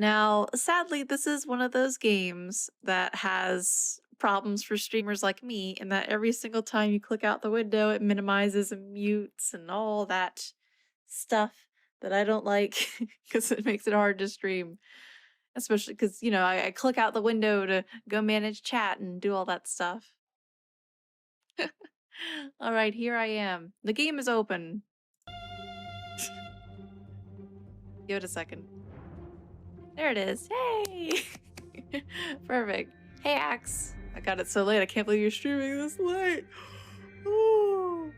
Now, sadly, this is one of those games that has problems for streamers like me in that every single time you click out the window, it minimizes and mutes and all that stuff that I don't like because it makes it hard to stream. Especially because, I click out the window to go manage chat and do all that stuff. All right, here I am. The game is open. Give it a second. There it is. Hey! Perfect. Hey, Axe. I got it so late. I can't believe you're streaming this late. Ooh.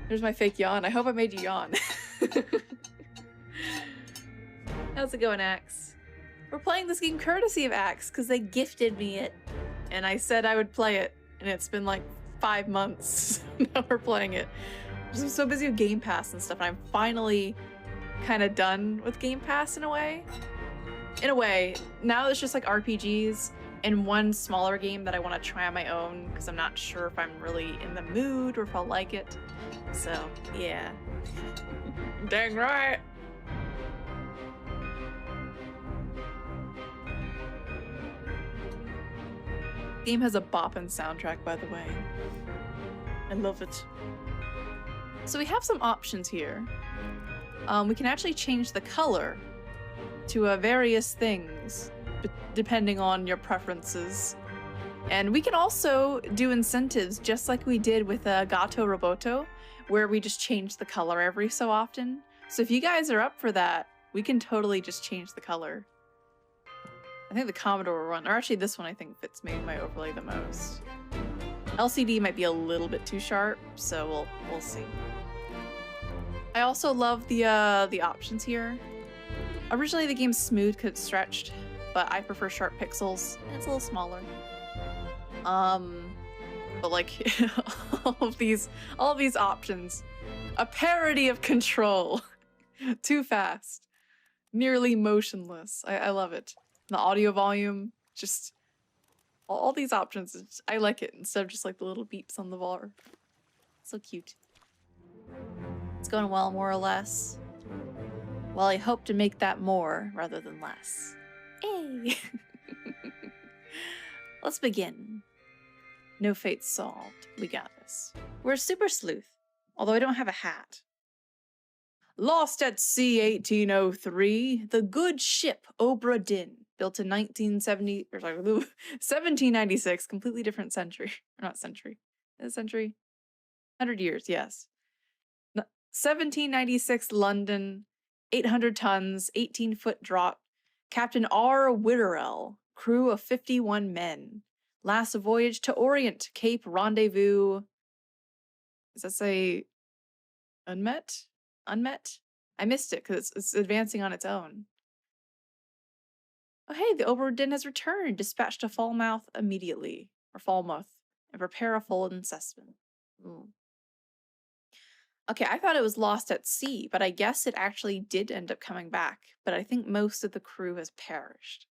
There's my fake yawn. I hope I made you yawn. How's it going, Axe? We're playing this game courtesy of Axe because they gifted me it. And I said I would play it. And it's been like 5 months. Now we're playing it. I'm so busy with Game Pass and stuff. And I'm finally kind of done with Game Pass in a way. Now it's just like RPGs and one smaller game that I want to try on my own because I'm not sure if I'm really in the mood or if I'll like it. So, yeah. Dang right! Game has a boppin' soundtrack, by the way. I love it. So we have some options here. We can actually change the color to various things, depending on your preferences. And we can also do incentives, just like we did with Gato Roboto, where we just change the color every so often. So if you guys are up for that, we can totally just change the color. I think the Commodore one, or actually this one I think fits maybe my overlay the most. LCD might be a little bit too sharp, so we'll see. I also love the options here. Originally the game's smooth because it's stretched, but I prefer sharp pixels, and it's a little smaller. But like all of these options, a parody of Control, too fast, nearly motionless. I love it. The audio volume, just all these options. I like it instead of just like the little beeps on the bar. So cute. It's going well, more or less. Well, I hope to make that more rather than less. Hey! Let's begin. No fate solved. We got this. We're a super sleuth, although I don't have a hat. Lost at sea 1803, the good ship Obra Dinn, built in 1796, completely different century. Or not century. Is it century? 100 years, yes. 1796 London, 800 tons, 18-foot draught. Captain R. Witterell, crew of 51 men. Last voyage to Orient, Cape Rendezvous. Does that say unmet? Unmet? I missed it because it's advancing on its own. Oh hey, the Obra Dinn has returned. Dispatched to Falmouth immediately. Or Falmouth. And prepare a full assessment. Okay, I thought it was lost at sea, but I guess it actually did end up coming back. But I think most of the crew has perished.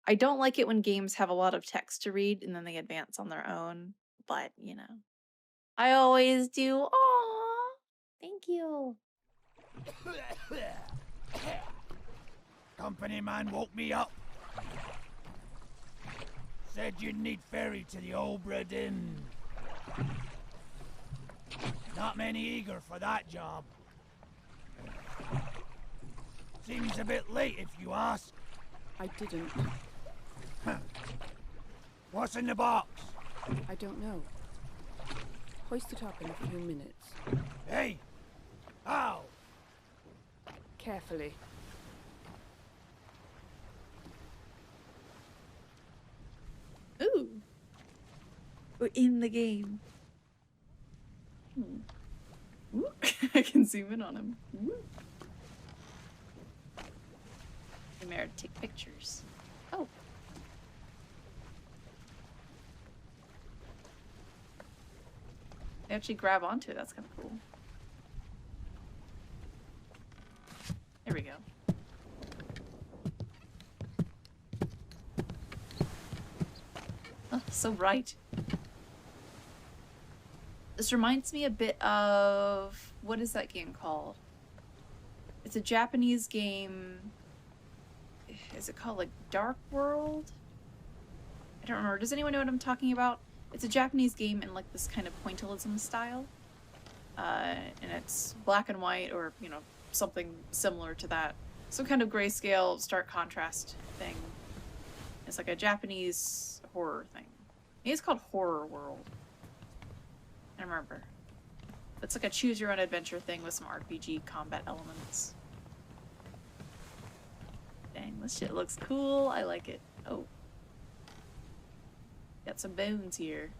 I don't like it when games have a lot of text to read and then they advance on their own. But, I always do. Aww. Thank you. Company man woke me up. Said you'd need ferry to the Obra Dinn. Not many eager for that job. Seems a bit late if you ask. I didn't. What's in the box? I don't know. Hoist it up in a few minutes. Hey! How? Carefully. Ooh. We're in the game. Ooh. I can zoom in on him. Ooh. I'm here to take pictures. Oh. They actually grab onto it. That's kind of cool. There we go. Oh, so bright. This reminds me a bit of... What is that game called? It's a Japanese game. is it called like Dark World? I don't remember. Does anyone know what I'm talking about? It's a Japanese game in like this kind of pointillism style. And it's black and white, or, you know, something similar to that. Some kind of grayscale, stark contrast thing. It's like a Japanese horror thing. Maybe it's called Horror World. I don't remember. It's like a choose your own adventure thing with some RPG combat elements. Dang, this shit looks cool. I like it. Oh. Got some bones here.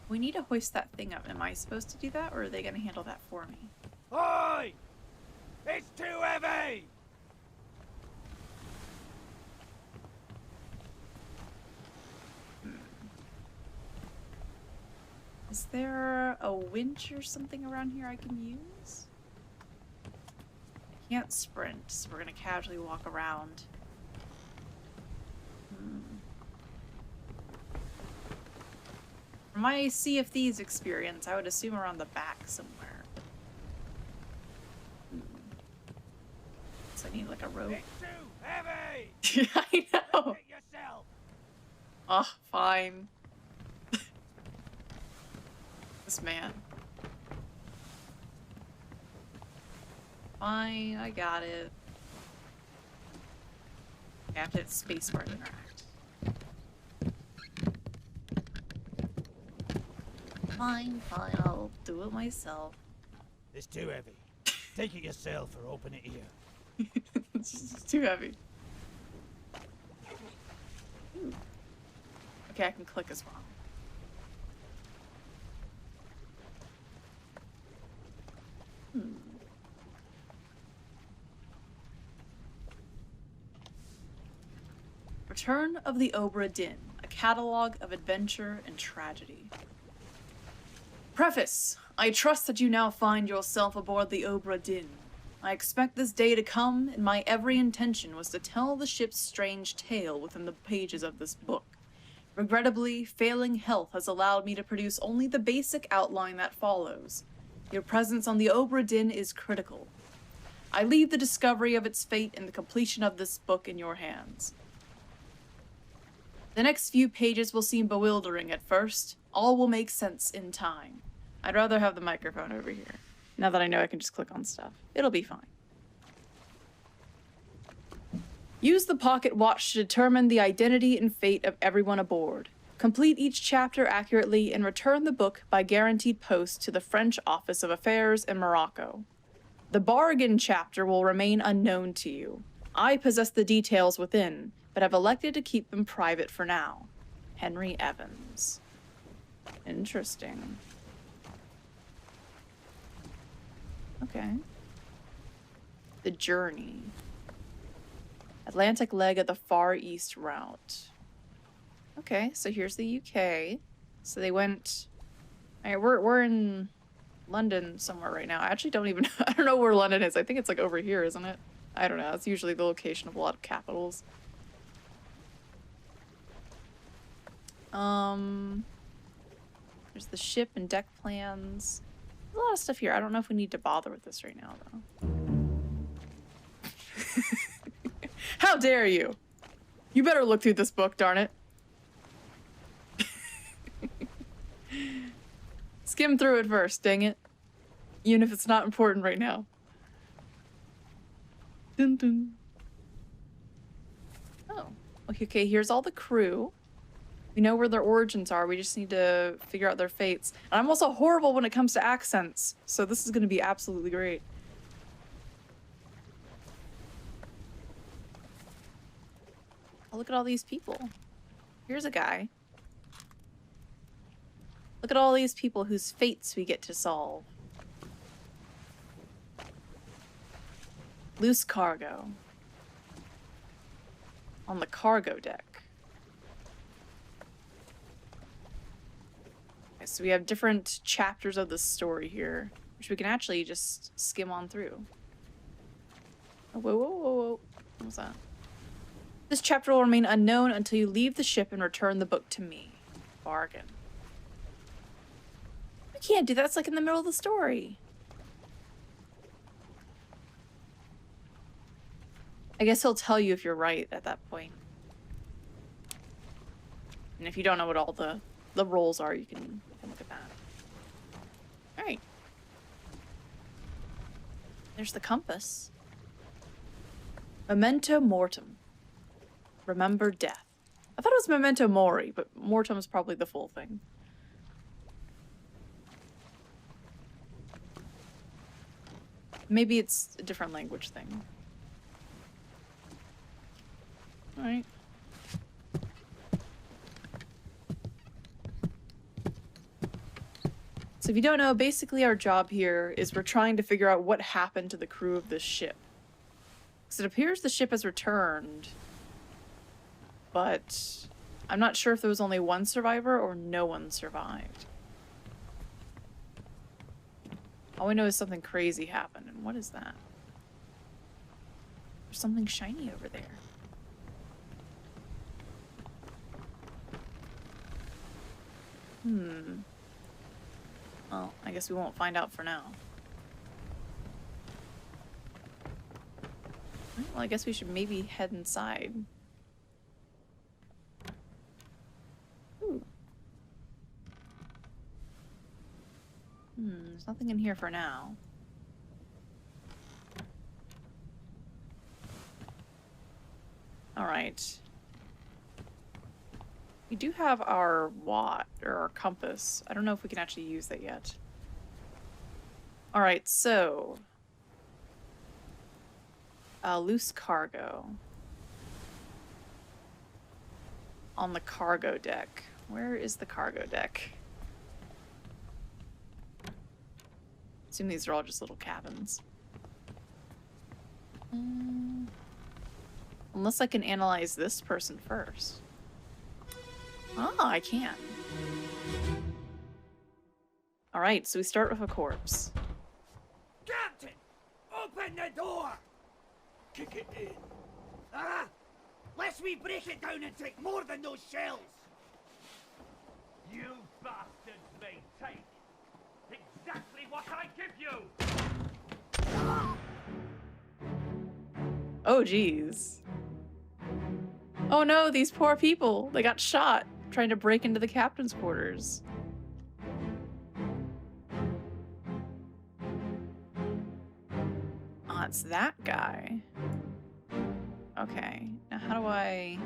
We need to hoist that thing up. Am I supposed to do that, or are they going to handle that for me? Oi! It's too heavy! Is there a winch or something around here I can use? I can't sprint, so we're going to casually walk around. From my Sea of Thieves experience, I would assume around the back somewhere. So I need like a rope. It's too heavy! I know! Lift it yourself! Oh, fine. This man. Fine, I got it. I have to hit spacebar to interact. Fine, I'll do it myself. It's too heavy. Take it yourself or open it here. It's just too heavy. Ooh. Okay, I can click as well. Return of the Obra Dinn, a catalogue of adventure and tragedy. Preface. I trust that you now find yourself aboard the Obra Dinn. I expect this day to come, and my every intention was to tell the ship's strange tale within the pages of this book. Regrettably, failing health has allowed me to produce only the basic outline that follows. Your presence on the Obra Dinn is critical. I leave the discovery of its fate and the completion of this book in your hands. The next few pages will seem bewildering at first. All will make sense in time. I'd rather have the microphone over here. Now that I know I can just click on stuff. It'll be fine. Use the pocket watch to determine the identity and fate of everyone aboard. Complete each chapter accurately and return the book by guaranteed post to the French Office of Affairs in Morocco. The bargain chapter will remain unknown to you. I possess the details within, but have elected to keep them private for now. Henry Evans. Interesting. Okay. The Journey. Atlantic leg of the Far East route. Okay, so here's the UK. So they went... Alright, we're in London somewhere right now. I actually don't even... I don't know where London is. I think it's like over here, isn't it? I don't know. It's usually the location of a lot of capitals. There's the ship and deck plans. There's a lot of stuff here. I don't know if we need to bother with this right now, though. How dare you! You better look through this book, darn it. Skim through it first, dang it. Even if it's not important right now. Dun dun. Oh, okay, here's all the crew. We know where their origins are, we just need to figure out their fates. And I'm also horrible when it comes to accents, so this is gonna be absolutely great. Oh, look at all these people. Here's a guy. Look at all these people whose fates we get to solve. Loose cargo. On the cargo deck. Okay, so we have different chapters of the story here, which we can actually just skim on through. Oh, whoa, whoa, whoa, whoa. What was that? This chapter will remain unknown until you leave the ship and return the book to me. Bargain. We can't do that. It's like in the middle of the story. I guess he'll tell you if you're right at that point. And if you don't know what all the roles are, you can look at that. Alright. There's the compass. Memento mortem. Remember death. I thought it was memento mori, but mortem is probably the full thing. Maybe it's a different language thing. Alright. So if you don't know, basically our job here is we're trying to figure out what happened to the crew of this ship. Because it appears the ship has returned, but I'm not sure if there was only one survivor or no one survived. All we know is something crazy happened, and what is that? There's something shiny over there. Well, I guess we won't find out for now. Well, I guess we should maybe head inside. Ooh. There's nothing in here for now. Alright. We do have our watt, or our compass. I don't know if we can actually use that yet. Alright, so... loose cargo. On the cargo deck. Where is the cargo deck? I assume these are all just little cabins. Unless I can analyze this person first. Ah, I can. Alright, so we start with a corpse. Captain! Open the door! Kick it in. Ah! Lest we break it down and take more than those shells! You bastards may take exactly what I give you! Oh, geez. Oh no, these poor people. They got shot trying to break into the captain's quarters. Oh, it's that guy. Okay, now how do I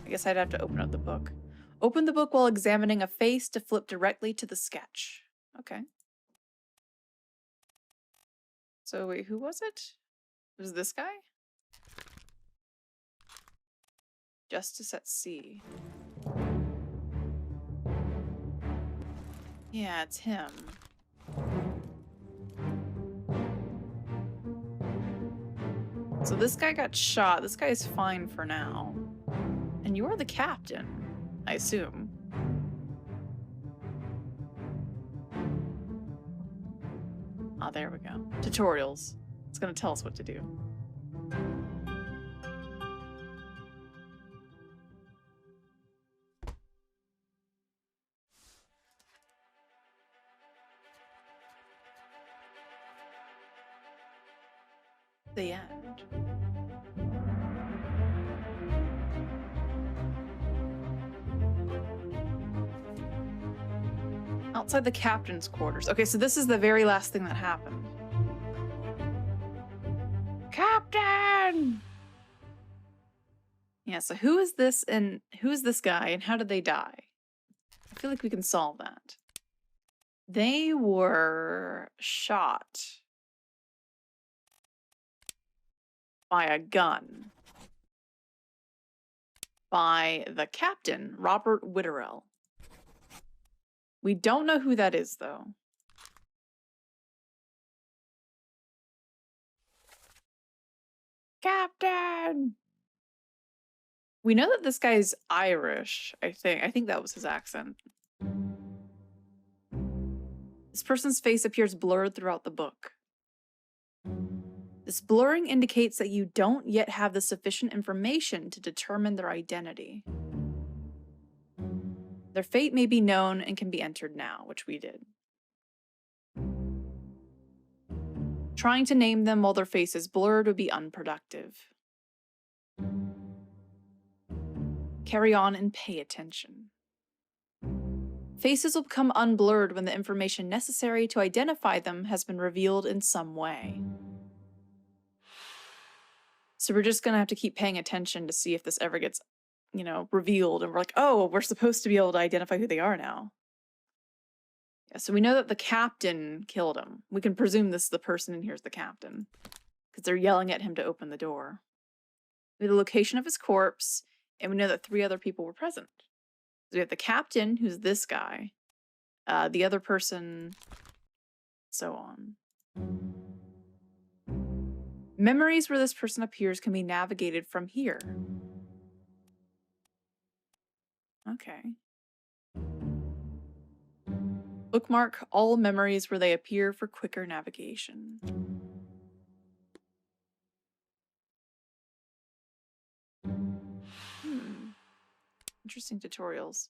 guess I'd have to open up the book. Open the book while examining a face to flip directly to the sketch. Okay. So wait, who was it? Was it this guy? Justice at Sea. Yeah, it's him. So this guy got shot. This guy is fine for now. And you're the captain, I assume. Ah, there we go. Tutorials. It's gonna tell us what to do. The end. Outside the captain's quarters. Okay, so this is the very last thing that happened. Captain! Yeah, so who is this and who is this guy and how did they die? I feel like we can solve that. They were shot by a gun by the captain, Robert Witterell. We don't know who that is, though. Captain! We know that this guy's Irish, I think. I think that was his accent. This person's face appears blurred throughout the book. This blurring indicates that you don't yet have the sufficient information to determine their identity. Their fate may be known and can be entered now, which we did. Trying to name them while their face is blurred would be unproductive. Carry on and pay attention. Faces will become unblurred when the information necessary to identify them has been revealed in some way. So we're just gonna have to keep paying attention to see if this ever gets, you know, revealed, and we're like, oh, we're supposed to be able to identify who they are now. Yeah, so we know that the captain killed him. We can presume this is the person in here is the captain, because they're yelling at him to open the door. We have the location of his corpse, and we know that 3 other people were present. So we have the captain, who's this guy, the other person, so on. Memories where this person appears can be navigated from here. Okay. Bookmark all memories where they appear for quicker navigation. Interesting tutorials.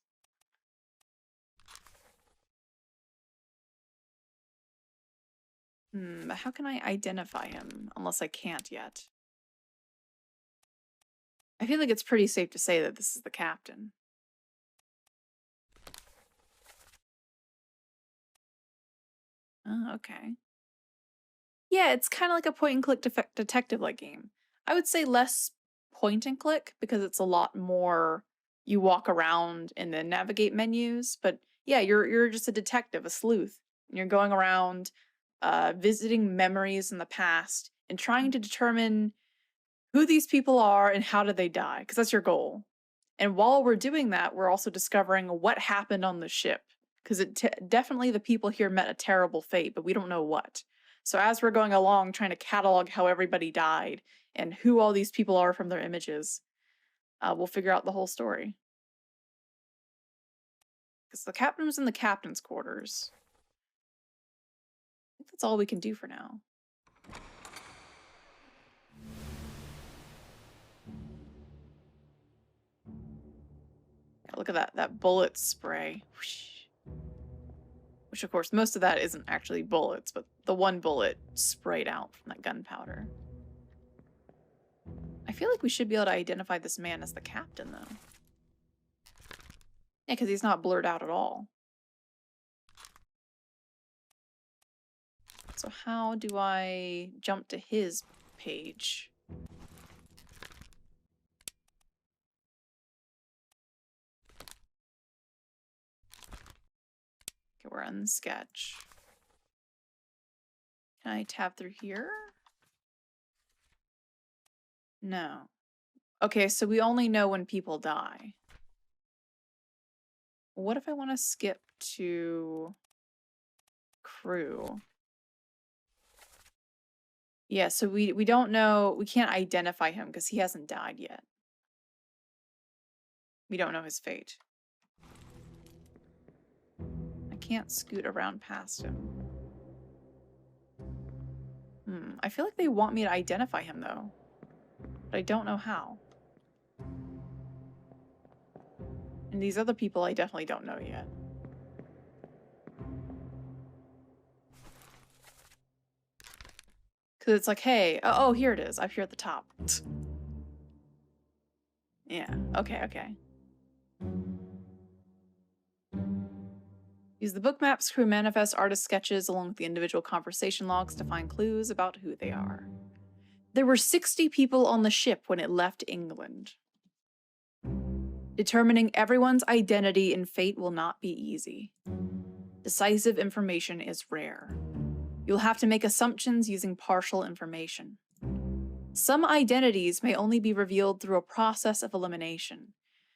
But how can I identify him? Unless I can't yet. I feel like it's pretty safe to say that this is the captain. Oh, okay. Yeah, it's kind of like a point-and-click detective-like game. I would say less point-and-click because it's a lot more you walk around and then navigate menus. But yeah, you're just a detective, a sleuth. And you're going around visiting memories in the past and trying to determine who these people are and how did they die, because that's your goal. And while we're doing that, we're also discovering what happened on the ship, because definitely the people here met a terrible fate, but we don't know what. So as we're going along trying to catalog how everybody died and who all these people are from their images, we'll figure out the whole story. Because the captain was in the captain's quarters. I think that's all we can do for now. Yeah, look at that bullet spray. Whoosh. Which, of course, most of that isn't actually bullets, but the one bullet sprayed out from that gunpowder. I feel like we should be able to identify this man as the captain, though. Yeah, because he's not blurred out at all. So how do I jump to his page? Okay, we're on sketch. Can I tab through here? No. Okay, so we only know when people die. What if I want to skip to crew? Yeah, so we don't know, we can't identify him because he hasn't died yet. We don't know his fate. I can't scoot around past him. I feel like they want me to identify him though, but I don't know how. And these other people I definitely don't know yet. Because it's like, hey, oh, here it is, up here at the top. Yeah, okay. Use the book maps, crew manifest, artist sketches, along with the individual conversation logs to find clues about who they are. There were 60 people on the ship when it left England. Determining everyone's identity and fate will not be easy. Decisive information is rare. You'll have to make assumptions using partial information. Some identities may only be revealed through a process of elimination.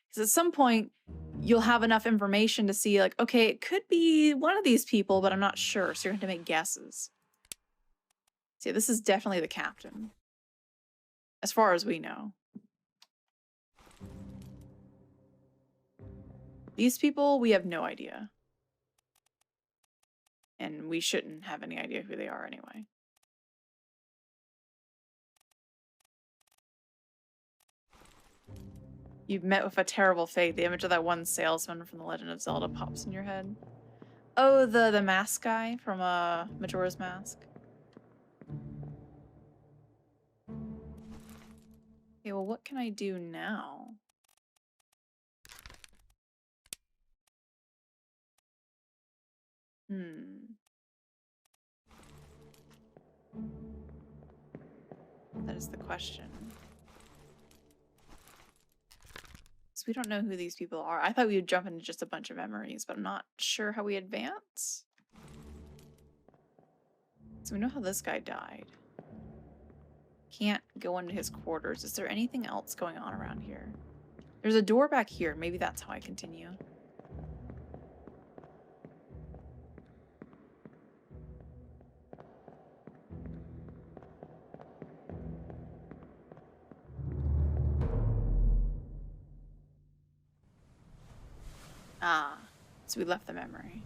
Because at some point, you'll have enough information to see, like, okay, it could be one of these people, but I'm not sure, so you're going to make guesses. See, this is definitely the captain. As far as we know. These people, we have no idea. And we shouldn't have any idea who they are anyway. You've met with a terrible fate. The image of that one salesman from The Legend of Zelda pops in your head. Oh, the mask guy from Majora's Mask. Okay, well, what can I do now? That is the question. So we don't know who these people are. I thought we would jump into just a bunch of memories, but I'm not sure how we advance. So we know how this guy died. Can't go into his quarters. Is there anything else going on around here? There's a door back here. Maybe that's how I continue. Ah, so we left the memory.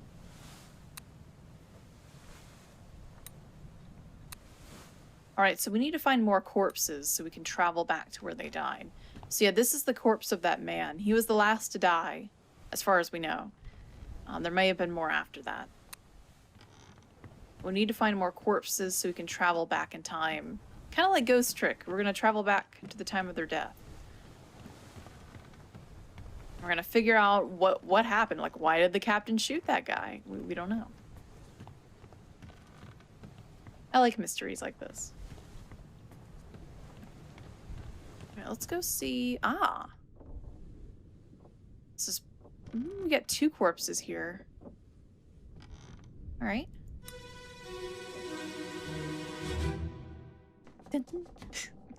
Alright, so we need to find more corpses so we can travel back to where they died. So yeah, this is the corpse of that man. He was the last to die, as far as we know. There may have been more after that. We need to find more corpses so we can travel back in time. Kind of like Ghost Trick. We're going to travel back to the time of their death. We're going to figure out what happened. Like, why did the captain shoot that guy? We don't know. I like mysteries like this. Alright, let's go see... Ah! This is... we got 2 corpses here. Alright.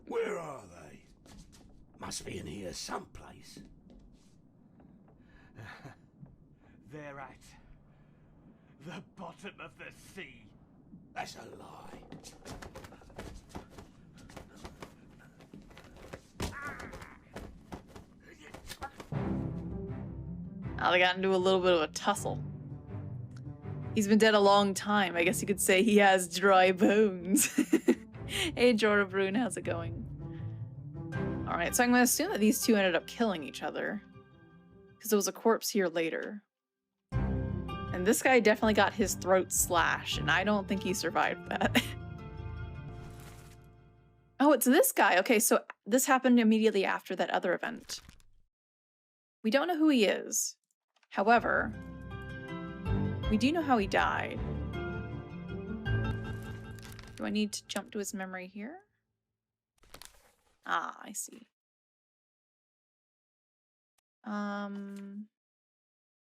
Where are they? Must be in here someplace. They're at the bottom of the sea. That's a lie. Oh, they got into a little bit of a tussle. He's been dead a long time. I guess you could say he has dry bones. Hey, Jorah Brune, how's it going? Alright, so I'm going to assume that these two ended up killing each other. Because there was a corpse here later. And this guy definitely got his throat slashed, and I don't think he survived that. Oh, it's this guy. Okay, so this happened immediately after that other event. We don't know who he is. However, we do know how he died. Do I need to jump to his memory here? Ah, I see.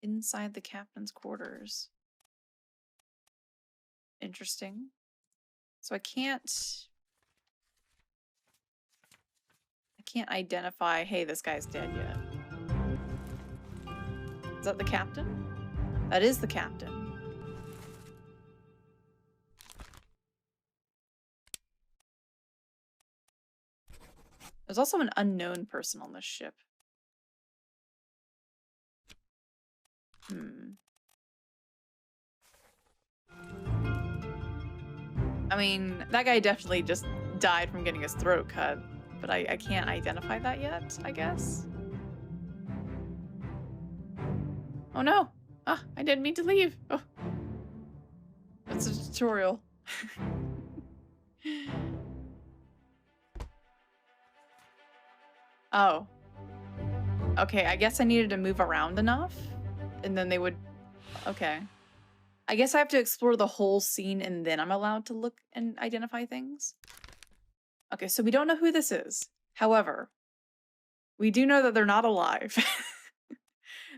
Inside the captain's quarters. Interesting. So I can't identify, hey, this guy's dead yet. Is that the captain? That is the captain. There's also an unknown person on this ship. I mean, that guy definitely just died from getting his throat cut, but I can't identify that yet, I guess. Oh no! Ah, I didn't mean to leave! Oh. It's a tutorial. Oh. Okay, I guess I needed to move around enough, and then they would... Okay. I guess I have to explore the whole scene, and then I'm allowed to look and identify things? Okay, so we don't know who this is. However, we do know that they're not alive.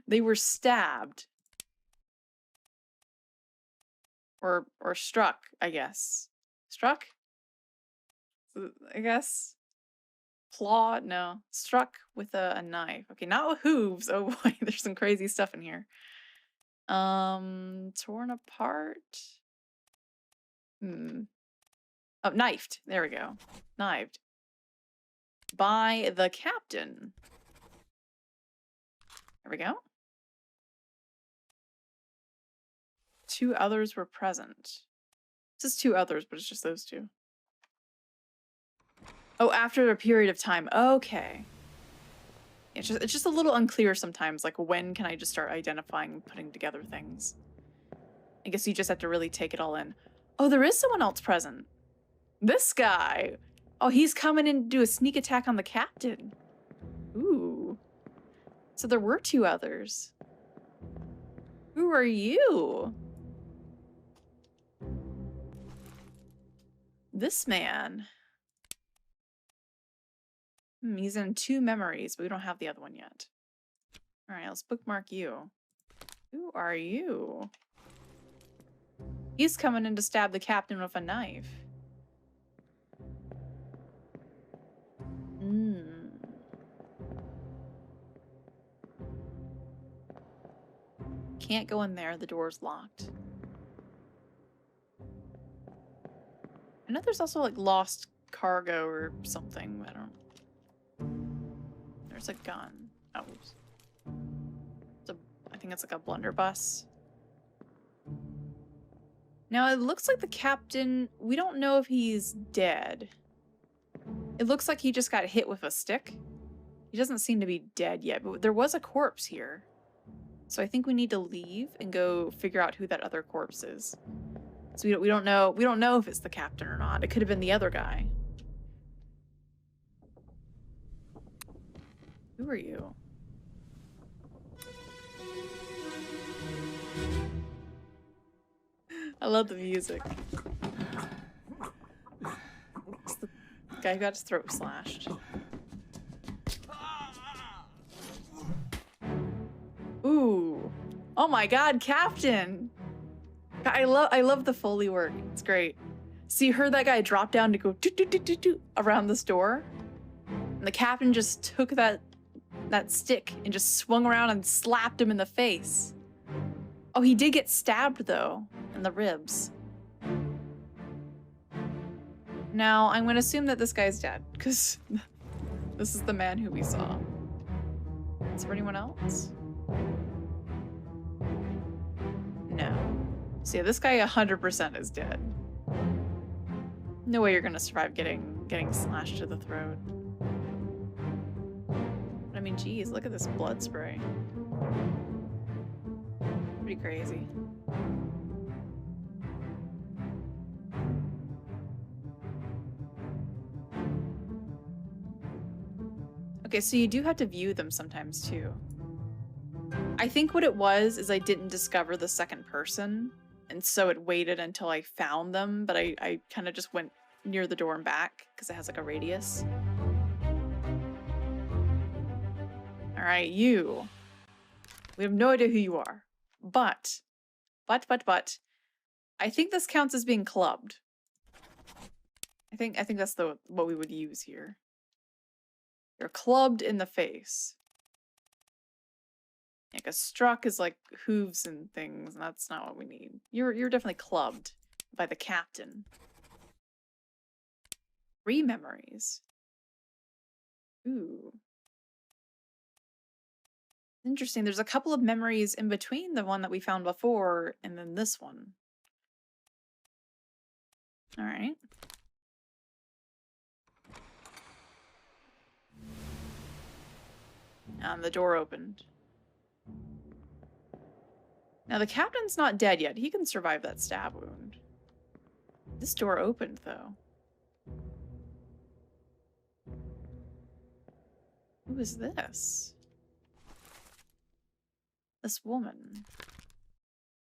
They were stabbed. Or struck, I guess. Struck? I guess. Clawed? No. Struck with a knife. Okay, not with hooves. Oh boy, there's some crazy stuff in here. Torn apart? Oh, knifed. There we go. Knifed. By the captain. There we go. 2 others were present. It says 2 others, but it's just those 2. Oh, after a period of time. Okay. It's just a little unclear sometimes, like when can I just start identifying and putting together things? I guess you just have to really take it all in. Oh, there is someone else present. This guy. Oh, he's coming in to do a sneak attack on the captain. Ooh. So there were two others. Who are you? This man. He's in 2 memories, but we don't have the other one yet. Alright, let's bookmark you. Who are you? He's coming in to stab the captain with a knife. Can't go in there, the door's locked. I know there's also like lost cargo or something, I don't... There's a gun. Oh, oops. I think it's like a blunderbuss. Now it looks like the captain, we don't know if he's dead. It looks like he just got hit with a stick. He doesn't seem to be dead yet, but there was a corpse here. So I think we need to leave and go figure out who that other corpse is. So we don't know if it's the captain or not. It could have been the other guy. Who are you? I love the music. It's the guy who got his throat slashed. Ooh. Oh my god, Captain! I love the Foley work. It's great. So you heard that guy drop down to go doo-doo-doo-doo-doo around this door? And the captain just took that stick and just swung around and slapped him in the face. Oh, he did get stabbed though, in the ribs. Now, I'm gonna assume that this guy's dead, because this is the man who we saw. Is there anyone else? No. So yeah, this guy 100% is dead. No way you're gonna survive getting slashed to the throat. I mean, geez, look at this blood spray. Pretty crazy. Okay, so you do have to view them sometimes too. I think what it was is I didn't discover the second person, and so it waited until I found them, but I kind of just went near the door and back because it has like a radius. Alright, you. We have no idea who you are. But, I think this counts as being clubbed. I think that's what we would use here. You're clubbed in the face. Like a struck is like hooves and things, and that's not what we need. You're definitely clubbed by the captain. 3 memories. Ooh. Interesting. There's a couple of memories in between the one that we found before and then this one. All right. The door opened. Now the captain's not dead yet. He can survive that stab wound. This door opened though. Who is this? This woman.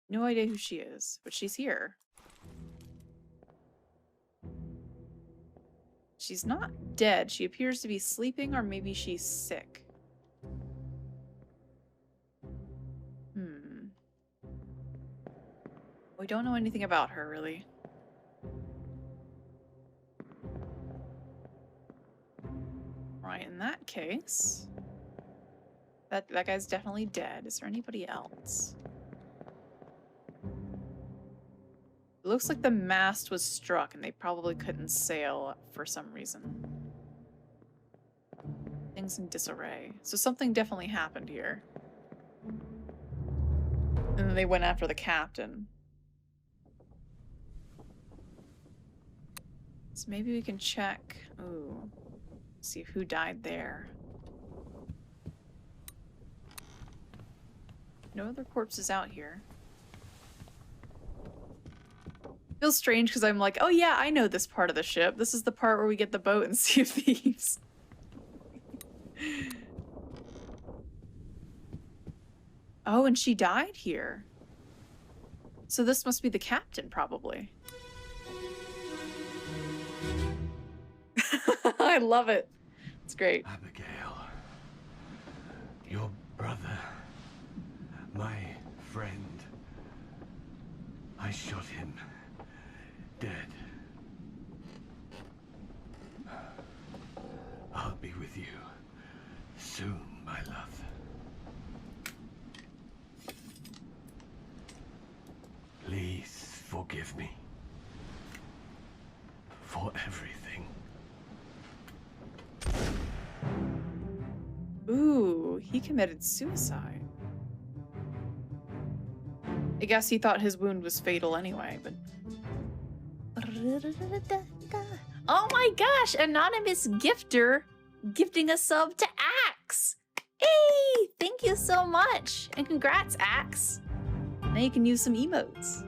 No idea who she is, but she's here. She's not dead. She appears to be sleeping, or maybe she's sick. We don't know anything about her, really. Right, in that case... That guy's definitely dead. Is there anybody else? It looks like the mast was struck and they probably couldn't sail for some reason. Things in disarray. So something definitely happened here. And then they went after the captain. So maybe we can check. Ooh. See who died there. No other corpses out here. Feels strange because I'm like, oh yeah, I know this part of the ship. This is the part where we get the boat and Sea of Thieves. Oh, and she died here. So this must be the captain, probably. I love it. It's great. Abigail, your brother, my friend. I shot him dead. I'll be with you soon, my love. Please forgive me for everything. Ooh, he committed suicide. I guess he thought his wound was fatal anyway, but... Oh my gosh, anonymous gifter gifting a sub to Axe! Hey, thank you so much! And congrats, Axe! Now you can use some emotes.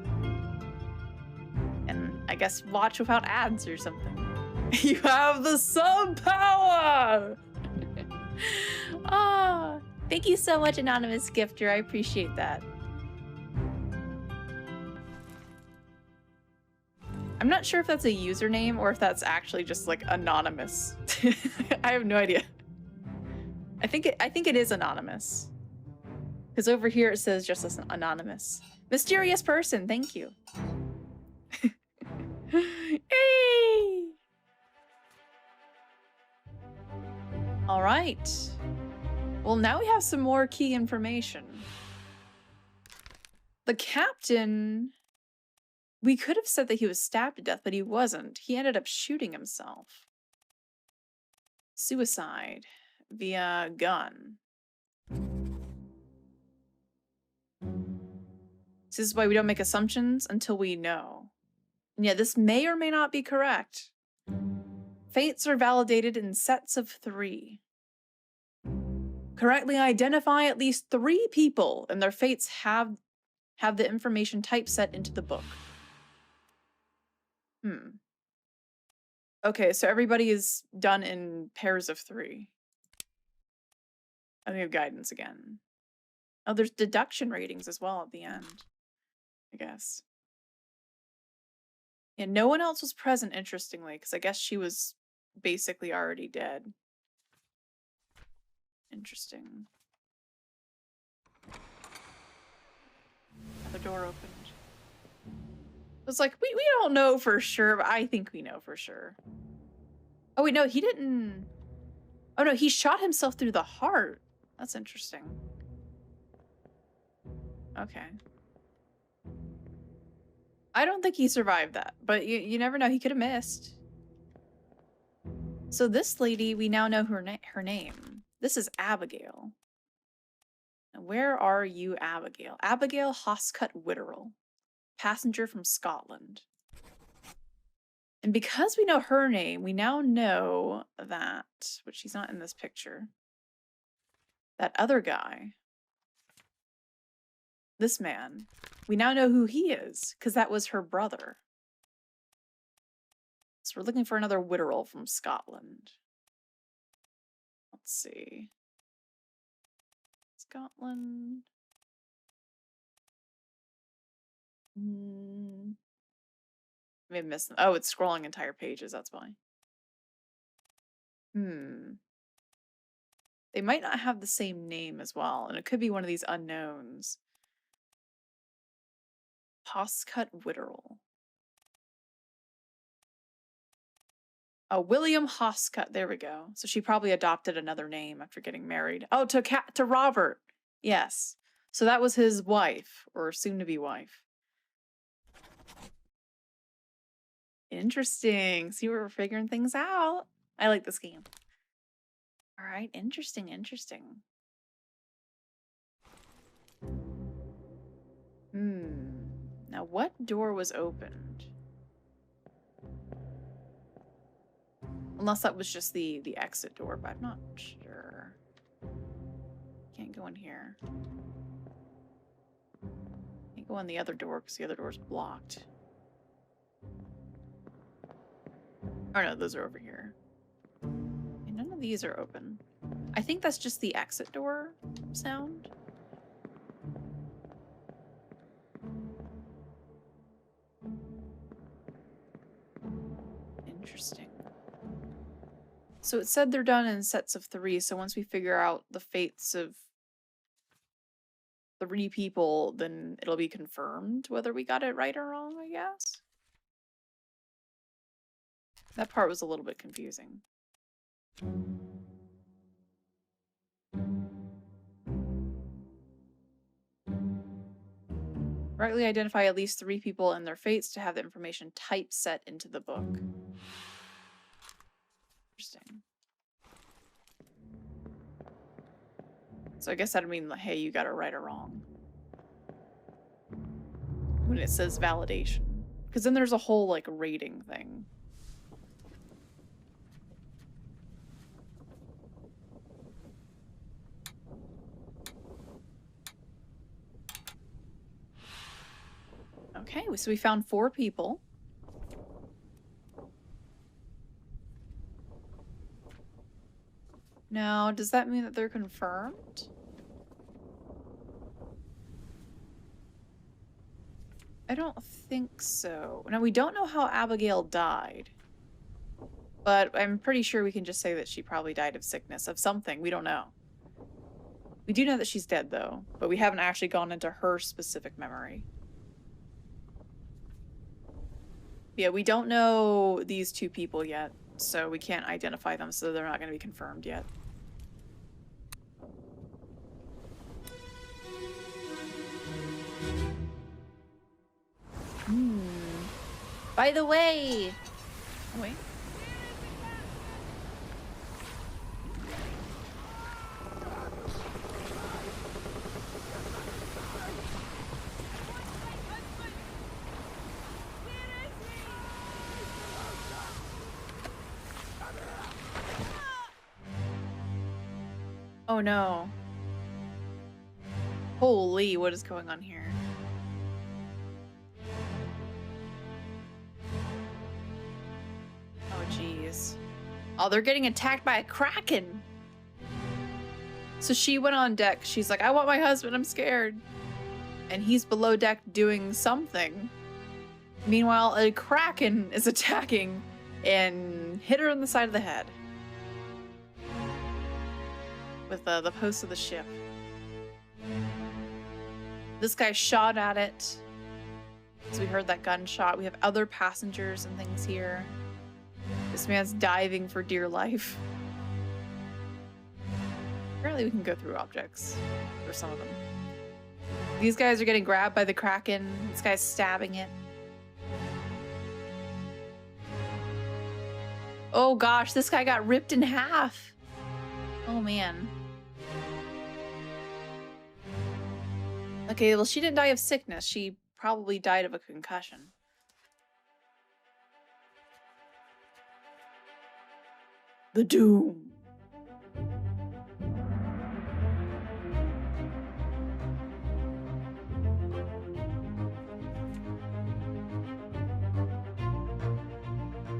And I guess watch without ads or something. You have the sub power! Ah, thank you so much, anonymous gifter. I appreciate that. I'm not sure if that's a username or if that's actually just like anonymous. I have no idea. I think it is anonymous. Because over here it says just as anonymous. Mysterious person, thank you. Hey! All right. Well, now we have some more key information. The captain, we could have said that he was stabbed to death, but he wasn't. He ended up shooting himself. Suicide via gun. This is why we don't make assumptions until we know. And yeah, this may or may not be correct. Fates are validated in sets of 3. Correctly identify at least 3 people, and their fates have the information typeset into the book. Okay, so everybody is done in pairs of 3. And we have guidance again. Oh, there's deduction ratings as well at the end, I guess. Yeah, no one else was present, interestingly, because I guess she was basically already dead. Interesting. The door opened. It's like, we don't know for sure, but I think we know for sure. Oh, wait, no, he didn't. Oh, no, he shot himself through the heart. That's interesting. Okay. I don't think he survived that, but you never know. He could have missed. So this lady, we now know her name. This is Abigail. Now, where are you, Abigail? Abigail Hoscut Witterell, passenger from Scotland. And because we know her name, we now know that, but she's not in this picture, that other guy, this man, we now know who he is, because that was her brother. So we're looking for another Witterell from Scotland. Let's see. Scotland. May have missed them. Oh, it's scrolling entire pages, that's why. They might not have the same name as well, and it could be one of these unknowns. Hoscut Witterell. Oh, William Hoscut. There we go. So she probably adopted another name after getting married. Oh, to Robert. Yes. So that was his wife, or soon-to-be wife. Interesting. See, we're figuring things out. I like this game. All right. Interesting, interesting. Now, what door was opened? Unless that was just the exit door, but I'm not sure. Can't go in here. Can't go in the other door because the other door's blocked. Oh no, those are over here. And none of these are open. I think that's just the exit door sound. Interesting. So it said they're done in sets of 3, so once we figure out the fates of 3 people, then it'll be confirmed whether we got it right or wrong, I guess. That part was a little bit confusing. Rightly identify at least 3 people and their fates to have the information typeset into the book. Interesting. So I guess that'd mean, like, hey, you got it right or wrong. When it says validation. Because then there's a whole, like, rating thing. Okay, so we found 4 people. Now, does that mean that they're confirmed? I don't think so. Now, we don't know how Abigail died. But I'm pretty sure we can just say that she probably died of sickness, of something. We don't know. We do know that she's dead, though. But we haven't actually gone into her specific memory. Yeah, we don't know these 2 people yet. So we can't identify them, so they're not going to be confirmed yet. By the way... Oh, wait. Oh no. Holy, what is going on here? Oh jeez. Oh, they're getting attacked by a kraken. So she went on deck. She's like, I want my husband, I'm scared. And he's below deck doing something. Meanwhile, a kraken is attacking and hit her on the side of the head. With the post of the ship. This guy shot at it. So we heard that gunshot. We have other passengers and things here. This man's diving for dear life. Apparently we can go through objects. For some of them. These guys are getting grabbed by the kraken. This guy's stabbing it. Oh gosh, this guy got ripped in half. Oh man. Okay, well she didn't die of sickness. She probably died of a concussion. The doom.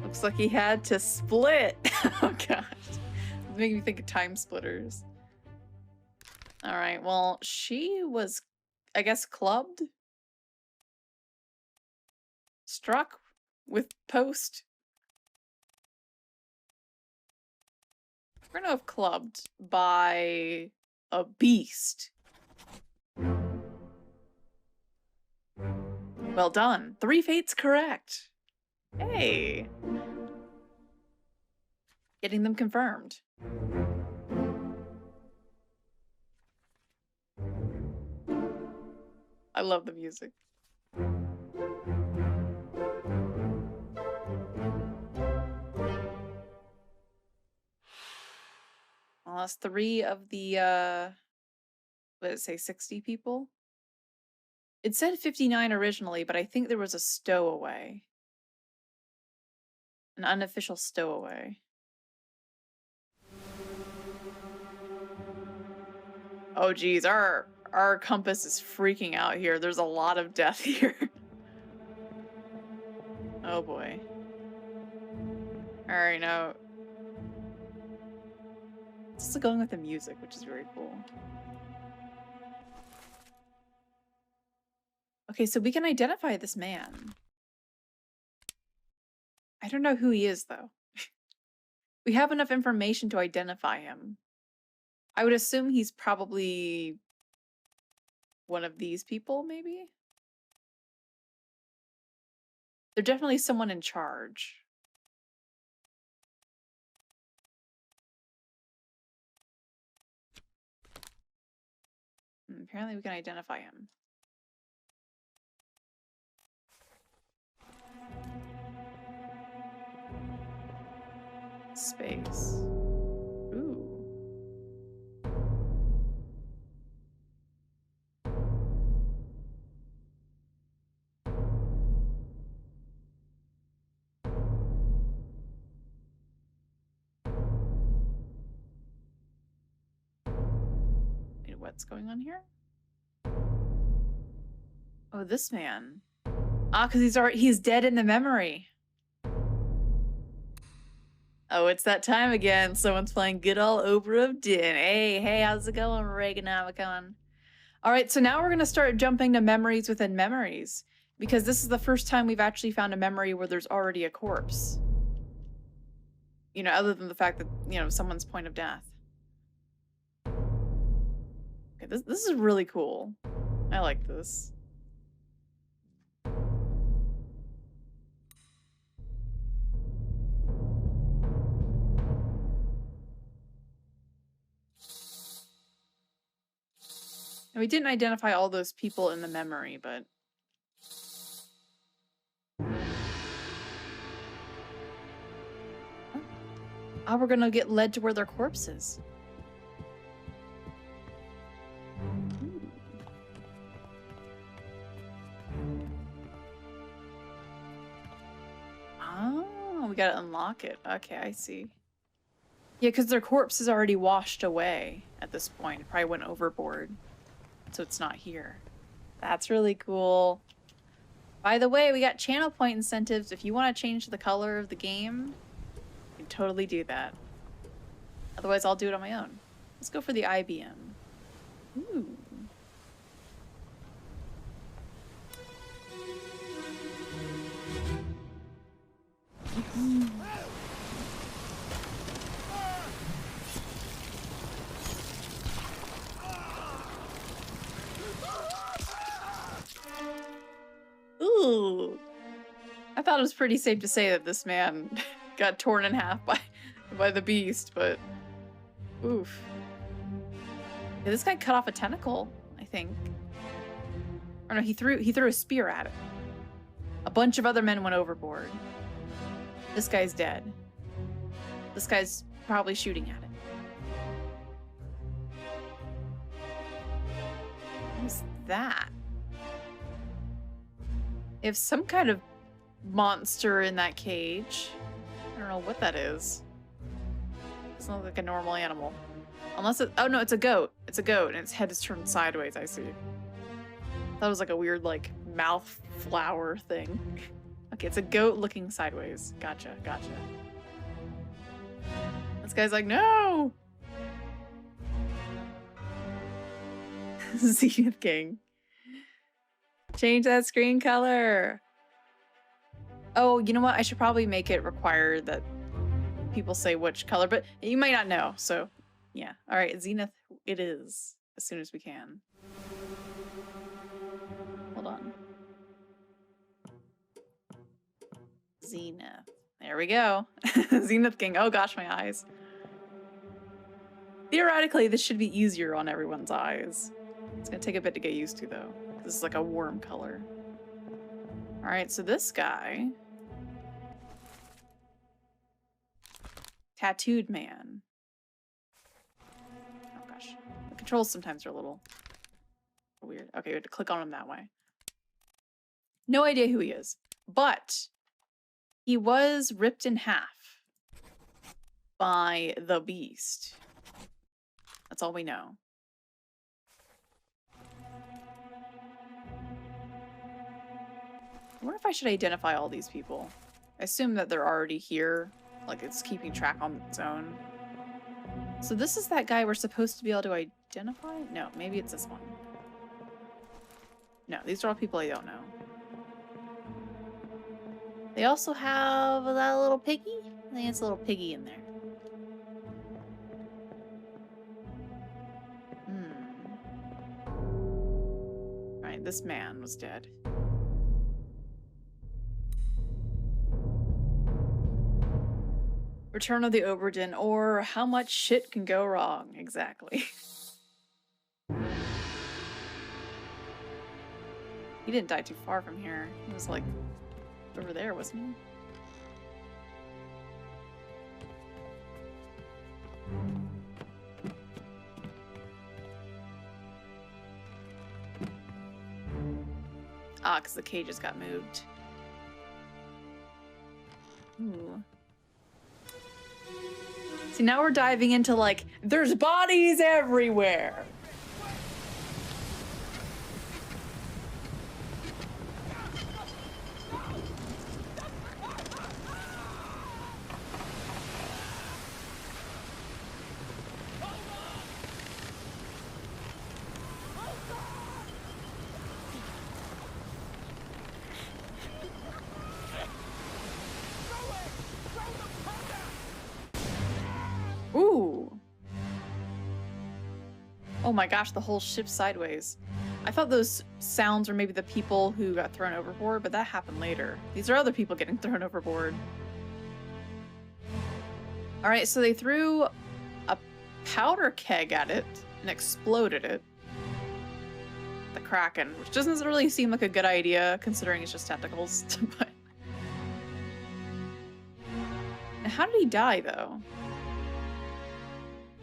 Looks like he had to split. Oh gosh. It's making me think of time splitters. Alright, well, she was, I guess, clubbed? Struck with post? We're gonna have clubbed by a beast. Well done. 3 fates correct. Hey. Getting them confirmed. I love the music. Well, that's 3 of the, what did it say, 60 people? It said 59 originally, but I think there was a stowaway. An unofficial stowaway. Oh geez, our compass is freaking out here. There's a lot of death here. Oh boy. Alright, now... This is going with the music, which is very cool. Okay, so we can identify this man. I don't know who he is, though. We have enough information to identify him. I would assume he's probably one of these people, maybe? They're definitely someone in charge. Apparently we can identify him. Space. Ooh. Wait, what's going on here? Oh, this man. Ah, because he's dead in the memory. Oh, it's that time again. Someone's playing good old Obra Dinn. Hey, how's it going, Reaganomicon? All right, so now we're going to start jumping to memories within memories, because this is the first time we've actually found a memory where there's already a corpse. You know, other than the fact that, you know, someone's point of death. Okay, this is really cool. I like this. And we didn't identify all those people in the memory, but... Oh, we're gonna get led to where their corpse is. Oh, we gotta unlock it. Okay, I see. Yeah, because their corpse is already washed away at this point. It probably went overboard. So it's not here. That's really cool. By the way, we got channel point incentives. If you want to change the color of the game, you can totally do that. Otherwise, I'll do it on my own. Let's go for the IBM. Ooh. Ooh. I thought it was pretty safe to say that this man got torn in half by the beast, but oof. Yeah, this guy cut off a tentacle, I think. Or no, he threw a spear at it. A bunch of other men went overboard. This guy's dead. This guy's probably shooting at it. What is that? If some kind of monster in that cage. I don't know what that is. It's not like a normal animal. Unless it, oh no, it's a goat. It's a goat and its head is turned sideways, I see. That was like a weird like mouth flower thing. Okay, it's a goat looking sideways. Gotcha, gotcha. This guy's like, no! Zenith King. Change that screen color. Oh, you know what? I should probably make it require that people say which color, but you might not know, so yeah. All right, Zenith it is, as soon as we can. Hold on. Zenith. There we go. Zenith King. Oh gosh, my eyes. Theoretically, this should be easier on everyone's eyes. It's gonna take a bit to get used to, though. This is like a warm color. All right, so this guy... Tattooed man. Oh gosh. The controls sometimes are a little weird. Okay, we have to click on him that way. No idea who he is, but he was ripped in half by the beast. That's all we know. I wonder if I should identify all these people. I assume that they're already here like it's keeping track on its own. So this is that guy we're supposed to be able to identify? No, maybe it's this one. No, these are all people I don't know. They also have that little piggy? I think it's a little piggy in there. Alright, this man was dead. Return of the Obra Dinn, or how much shit can go wrong, exactly. He didn't die too far from here. He was like over there, wasn't he? Ah, because the cages got moved. Ooh. See, now we're diving into like, there's bodies everywhere. Ooh. Oh my gosh, the whole ship's sideways. I thought those sounds were maybe the people who got thrown overboard, but that happened later. These are other people getting thrown overboard. Alright, so they threw a powder keg at it and exploded it. The Kraken, which doesn't really seem like a good idea considering it's just tentacles. But now, how did he die though?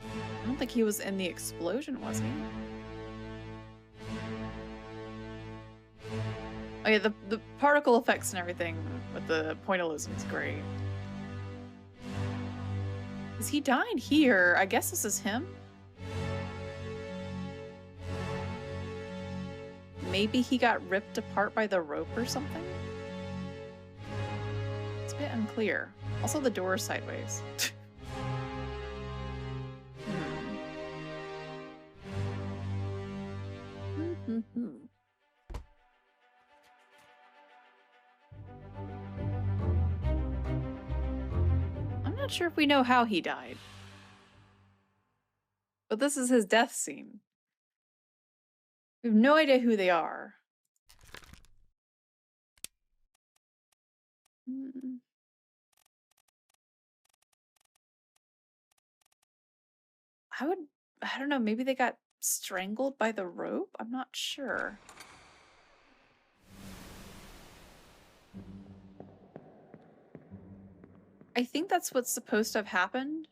I don't think he was in the explosion, was he? Oh yeah, the particle effects and everything with the pointillism is great. Is he died here? I guess this is him? Maybe he got ripped apart by the rope or something? It's a bit unclear. Also, the door is sideways. I'm not sure if we know how he died. But this is his death scene. We have no idea who they are. I don't know, maybe they got strangled by the rope? I'm not sure. I think that's what's supposed to have happened.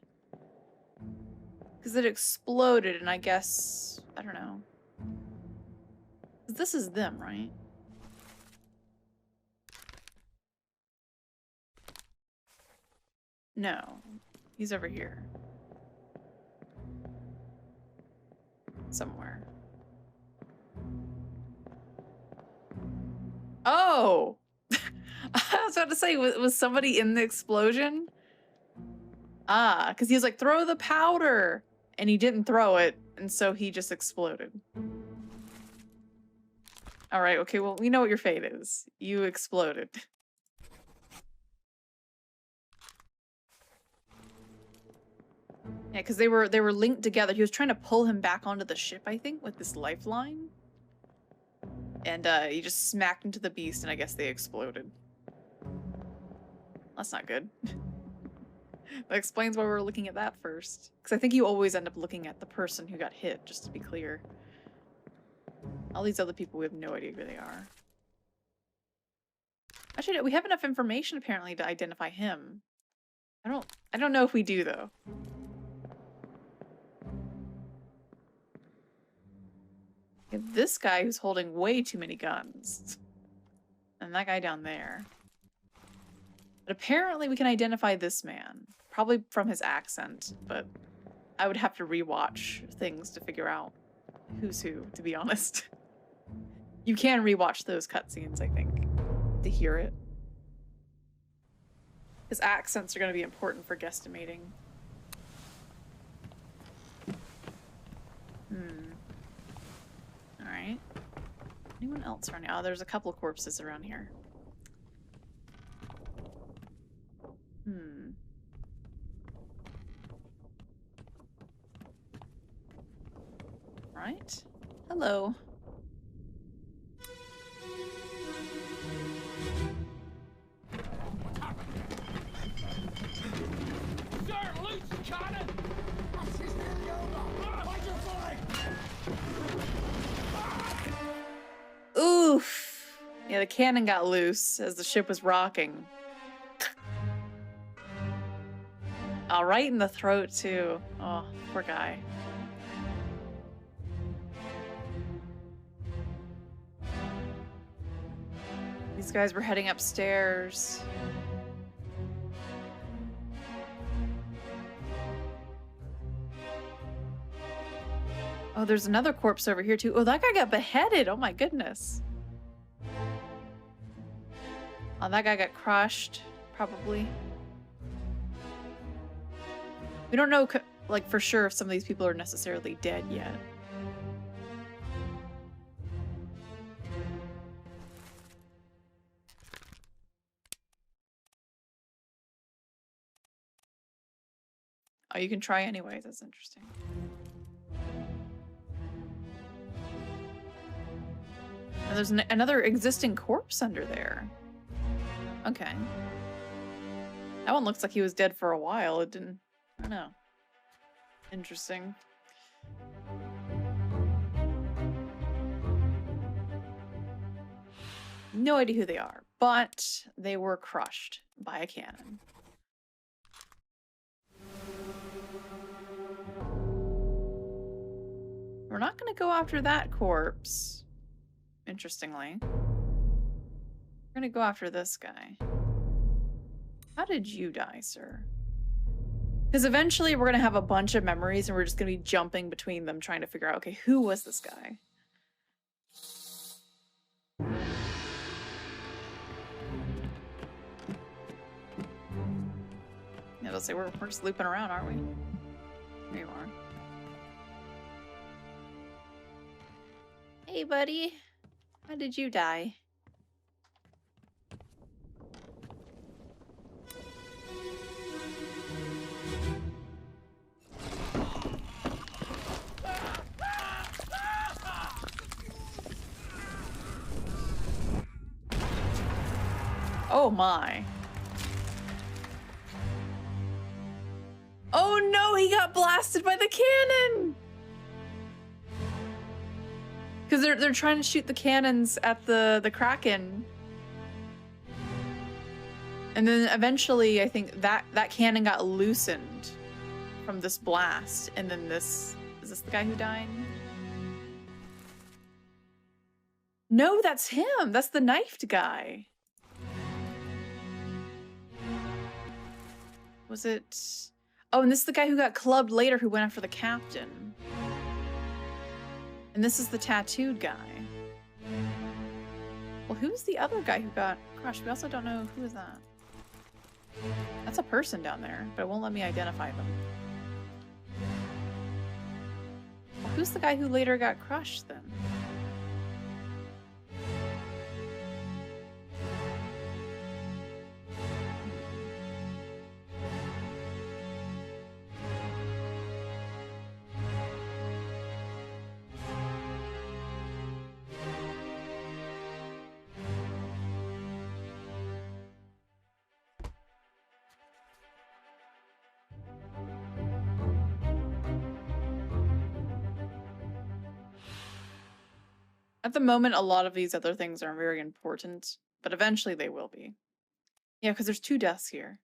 Because it exploded and I guess, I don't know. This is them, right? No, he's over here. Somewhere. Oh! I was about to say, was somebody in the explosion? Ah, because he was like, throw the powder! And he didn't throw it, and so he just exploded. Alright, okay, well, we know what your fate is. You exploded. Yeah, because they were linked together. He was trying to pull him back onto the ship, I think, with this lifeline. And he just smacked into the beast, and I guess they exploded. That's not good. That explains why we're looking at that first. Because I think you always end up looking at the person who got hit, just to be clear. All these other people, we have no idea who they are. Actually, we have enough information, apparently, to identify him. I don't know if we do, though. This guy who's holding way too many guns. And that guy down there. But apparently we can identify this man. Probably from his accent, but I would have to rewatch things to figure out who's who, to be honest. You can rewatch those cutscenes, I think, to hear it. His accents are going to be important for guesstimating. Alright. Anyone else around here? Oh, there's a couple of corpses around here. Right. Hello. Oof. Yeah, the cannon got loose as the ship was rocking. Oh, right in the throat, too. Oh, poor guy. These guys were heading upstairs. Oh, there's another corpse over here, too. Oh, that guy got beheaded. Oh, my goodness. Oh, that guy got crushed, probably. We don't know, like, for sure if some of these people are necessarily dead yet. Oh, you can try anyways. That's interesting. And there's another existing corpse under there. Okay. That one looks like he was dead for a while. It didn't... I don't know. Interesting. No idea who they are, but they were crushed by a cannon. We're not going to go after that corpse, interestingly. We're going to go after this guy. How did you die, sir? Because eventually we're going to have a bunch of memories and we're just going to be jumping between them trying to figure out, okay, who was this guy? Yeah, they'll say we're just looping around, aren't we? Here you are. Hey, buddy. How did you die? Oh my. Oh no, he got blasted by the cannon! Because they're trying to shoot the cannons at the Kraken. And then eventually, I think that cannon got loosened from this blast. And then this... Is this the guy who died? No, that's him! That's the knifed guy. Was it... Oh, and this is the guy who got clubbed later who went after the captain. And this is the tattooed guy. Well, who's the other guy who got crushed? We also don't know who is that. That's a person down there, but it won't let me identify them. Well, who's the guy who later got crushed then? At the moment, a lot of these other things are very important, but eventually they will be. Yeah, because there's 2 deaths here.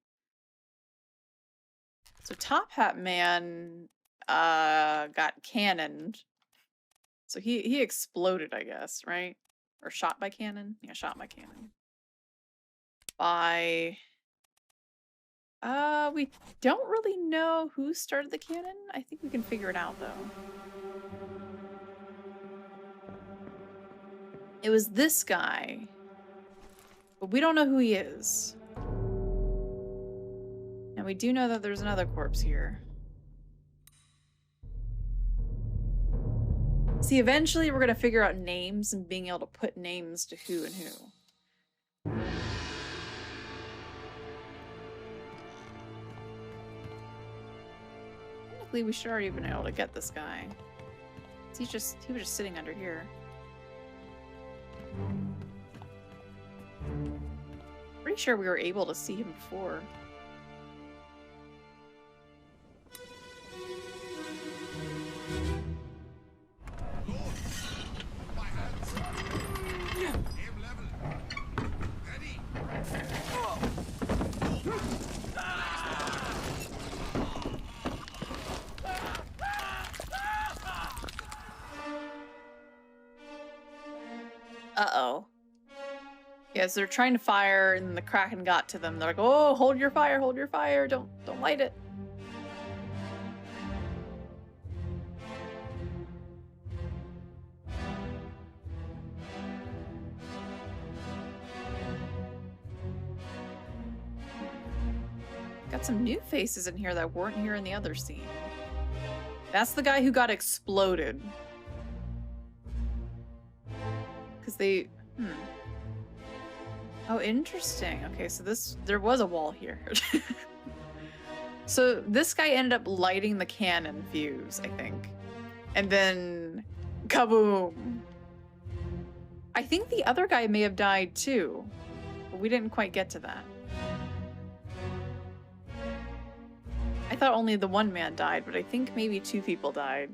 So Top Hat Man got cannoned. So he exploded, I guess, right? Or shot by cannon? Yeah, shot by cannon. By... we don't really know who started the cannon. I think we can figure it out, though. It was this guy. But we don't know who he is. Now we do know that there's another corpse here. See, eventually we're gonna figure out names and being able to put names to who and who. Technically, we should already have been able to get this guy. He was just sitting under here. Pretty sure we were able to see him before. Uh-oh. Yes, they're trying to fire and the Kraken got to them. They're like, oh, hold your fire, don't light it. Got some new faces in here that weren't here in the other scene. That's the guy who got exploded. Because they... Oh, interesting. Okay, so there was a wall here. So this guy ended up lighting the cannon fuse, I think. And then... kaboom! I think the other guy may have died too. But we didn't quite get to that. I thought only the one man died, but I think maybe 2 people died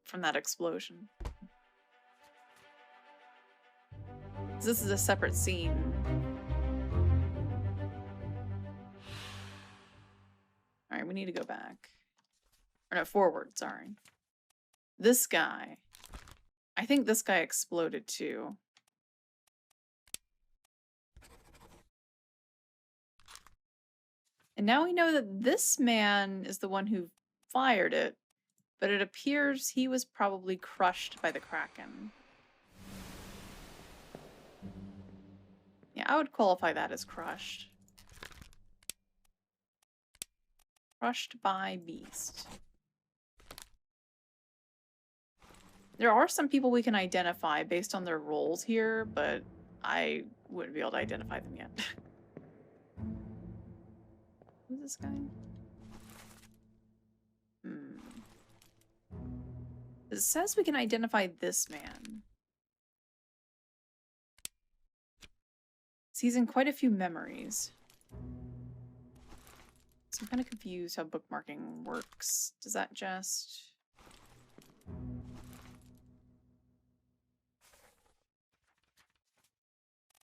from that explosion. This is a separate scene. Alright, we need to go back. Or no, forward, sorry. This guy. I think this guy exploded too. And now we know that this man is the one who fired it, but it appears he was probably crushed by the Kraken. Yeah, I would qualify that as crushed. Crushed by beast. There are some people we can identify based on their roles here, but I wouldn't be able to identify them yet. Who's this guy? It says we can identify this man. So he's in quite a few memories. So I'm kind of confused how bookmarking works. Does that just...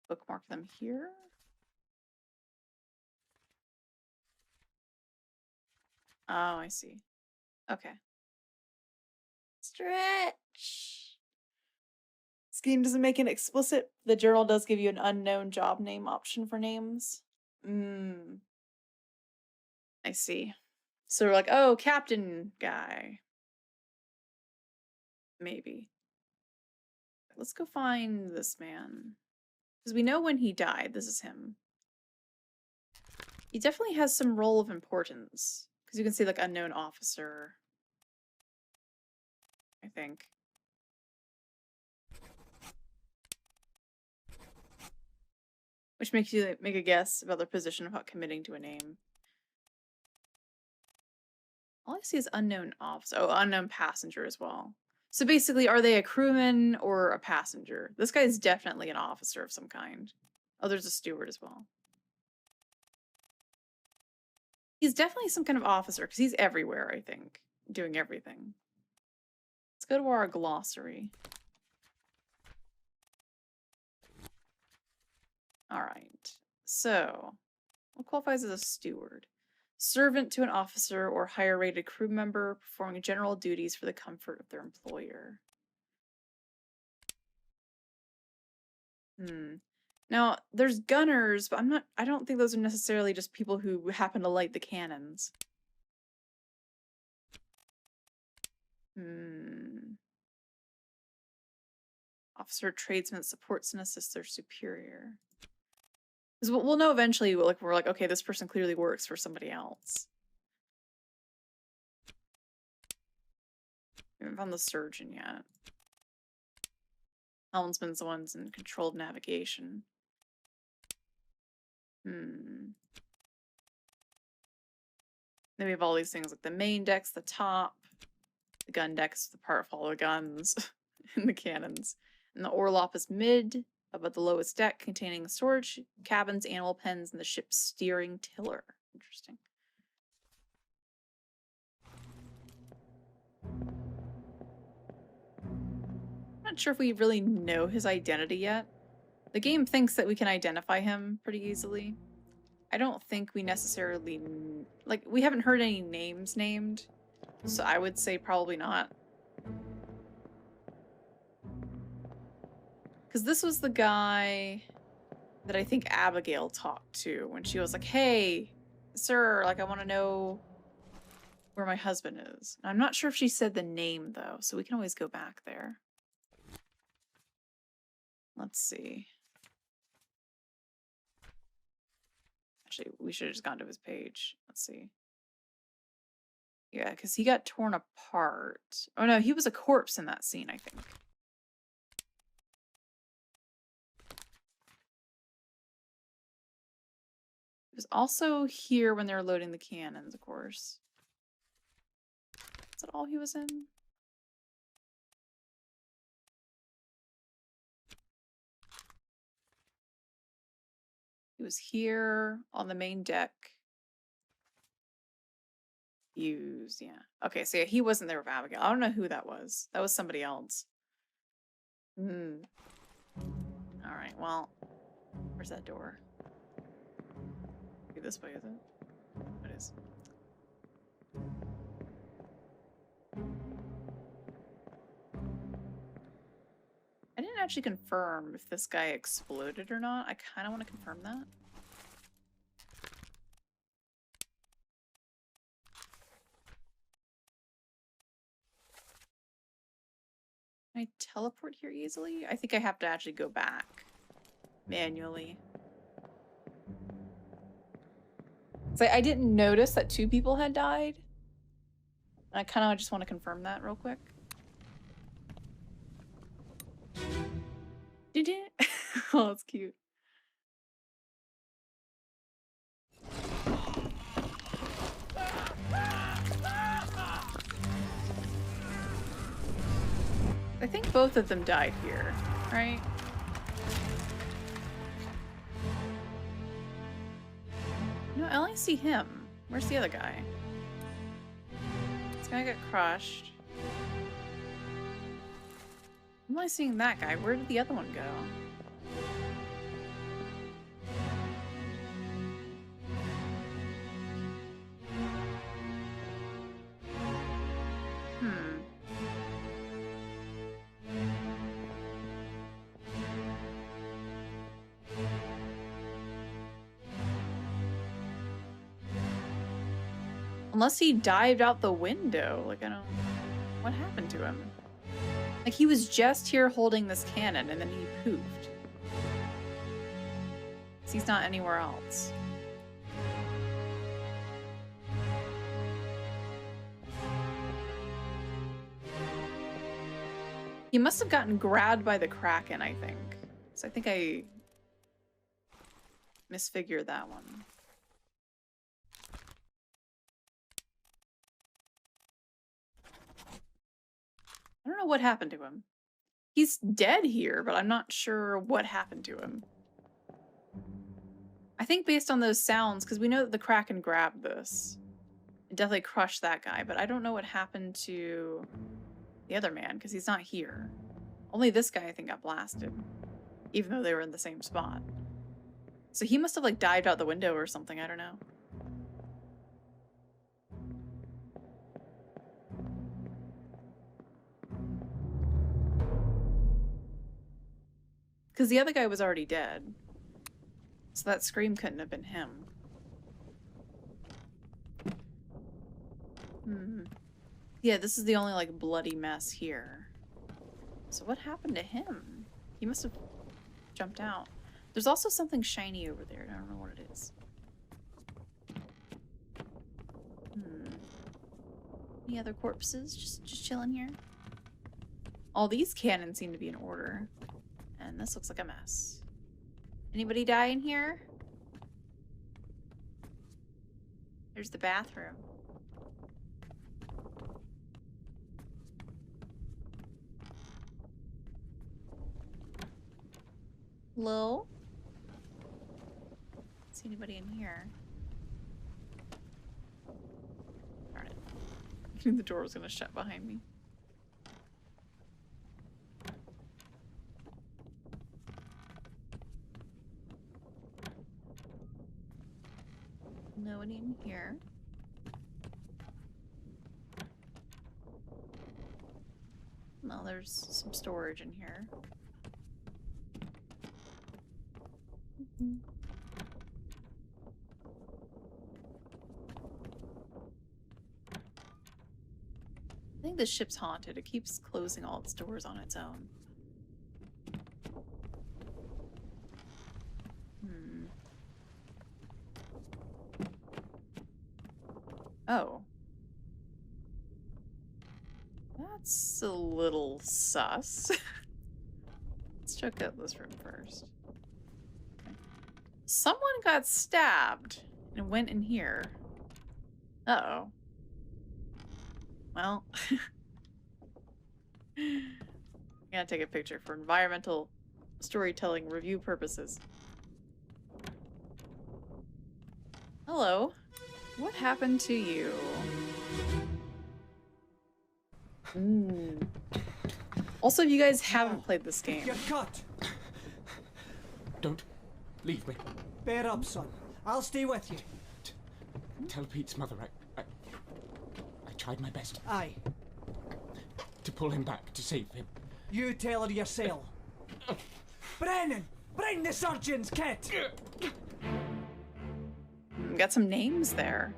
bookmark them here? Oh, I see. Okay. Stretch! This game doesn't make it explicit. The journal does give you an unknown job name option for names. I see. So we're like, oh, captain guy. Maybe. Let's go find this man. Because we know when he died. This is him. He definitely has some role of importance. Because you can see like unknown officer. I think. Which makes you make a guess about their position about committing to a name. All I see is unknown officer. Oh, unknown passenger as well. So basically, are they a crewman or a passenger? This guy is definitely an officer of some kind. Oh, there's a steward as well. He's definitely some kind of officer because he's everywhere, I think. Doing everything. Let's go to our glossary. Alright. So, what qualifies as a steward? Servant to an officer or higher rated crew member performing general duties for the comfort of their employer. Now, there's gunners, but I don't think those are necessarily just people who happen to light the cannons. Officer, tradesman supports and assists their superior. Because we'll know eventually, like, we're like, okay, this person clearly works for somebody else. haven't found the surgeon yet. Helmsman's the ones in controlled navigation. Then we have all these things like the main deck's the top, the gun deck's the part for all the guns and the cannons. And the orlop is mid, above the lowest deck, containing storage cabins, animal pens, and the ship's steering tiller. Interesting. I'm not sure if we really know his identity yet. The game thinks that we can identify him pretty easily. I don't think we necessarily... Like, we haven't heard any names named, so I would say probably not. Because this was the guy that I think Abigail talked to when she was like, hey, sir, like, I want to know where my husband is. And I'm not sure if she said the name, though, so we can always go back there. Let's see. Actually, we should have just gone to his page. Let's see. Yeah, because he got torn apart. Oh, no, he was a corpse in that scene, I think. He was also here when they were loading the cannons, of course. Is that all he was in? He was here on the main deck. Use, yeah. Okay, so yeah, he wasn't there with Abigail. I don't know who that was. That was somebody else. Alright, well, where's that door? Maybe this way, is it? It is. I didn't actually confirm if this guy exploded or not. I kind of want to confirm that. Can I teleport here easily? I think I have to actually go back manually. So I didn't notice that 2 people had died. I kind of just want to confirm that real quick. Did it? Oh, that's cute. I think both of them died here, right? No, I only see him. Where's the other guy? This guy got crushed. I'm only seeing that guy. Where did the other one go? Unless he dived out the window. Like, I don't... What happened to him? Like, he was just here holding this cannon, and then he poofed. He's not anywhere else. He must have gotten grabbed by the Kraken, I think. So I think I misfigured that one. I don't know what happened to him. He's dead here, but I'm not sure what happened to him. I think based on those sounds, because we know that the Kraken grabbed this. It definitely crushed that guy, but I don't know what happened to the other man, because he's not here. Only this guy, I think, got blasted. Even though they were in the same spot. So he must have, like, dived out the window or something, I don't know. Because the other guy was already dead. So that scream couldn't have been him. Yeah, this is the only, like, bloody mess here. So what happened to him? He must have jumped out. There's also something shiny over there. I don't know what it is. Any other corpses just chilling here? All these cannons seem to be in order. And this looks like a mess. Anybody die in here? There's the bathroom. Hello? See anybody in here? Darn it. I knew the door was gonna shut behind me. Nobody in here. Well, there's some storage in here. I think the ship's haunted. It keeps closing all its doors on its own. Oh. That's a little sus. Let's check out this room first. Okay. Someone got stabbed and went in here. Uh-oh. Well. I gotta take a picture for environmental storytelling review purposes. Hello. What happened to you? Also, if you guys haven't played this game. You're cut. Don't leave me. Bear up, son. I'll stay with you. Tell Pete's mother I tried my best. Aye. To pull him back, to save him. You tell her yourself. Brennan! Bring the surgeon's kit! Got some names there.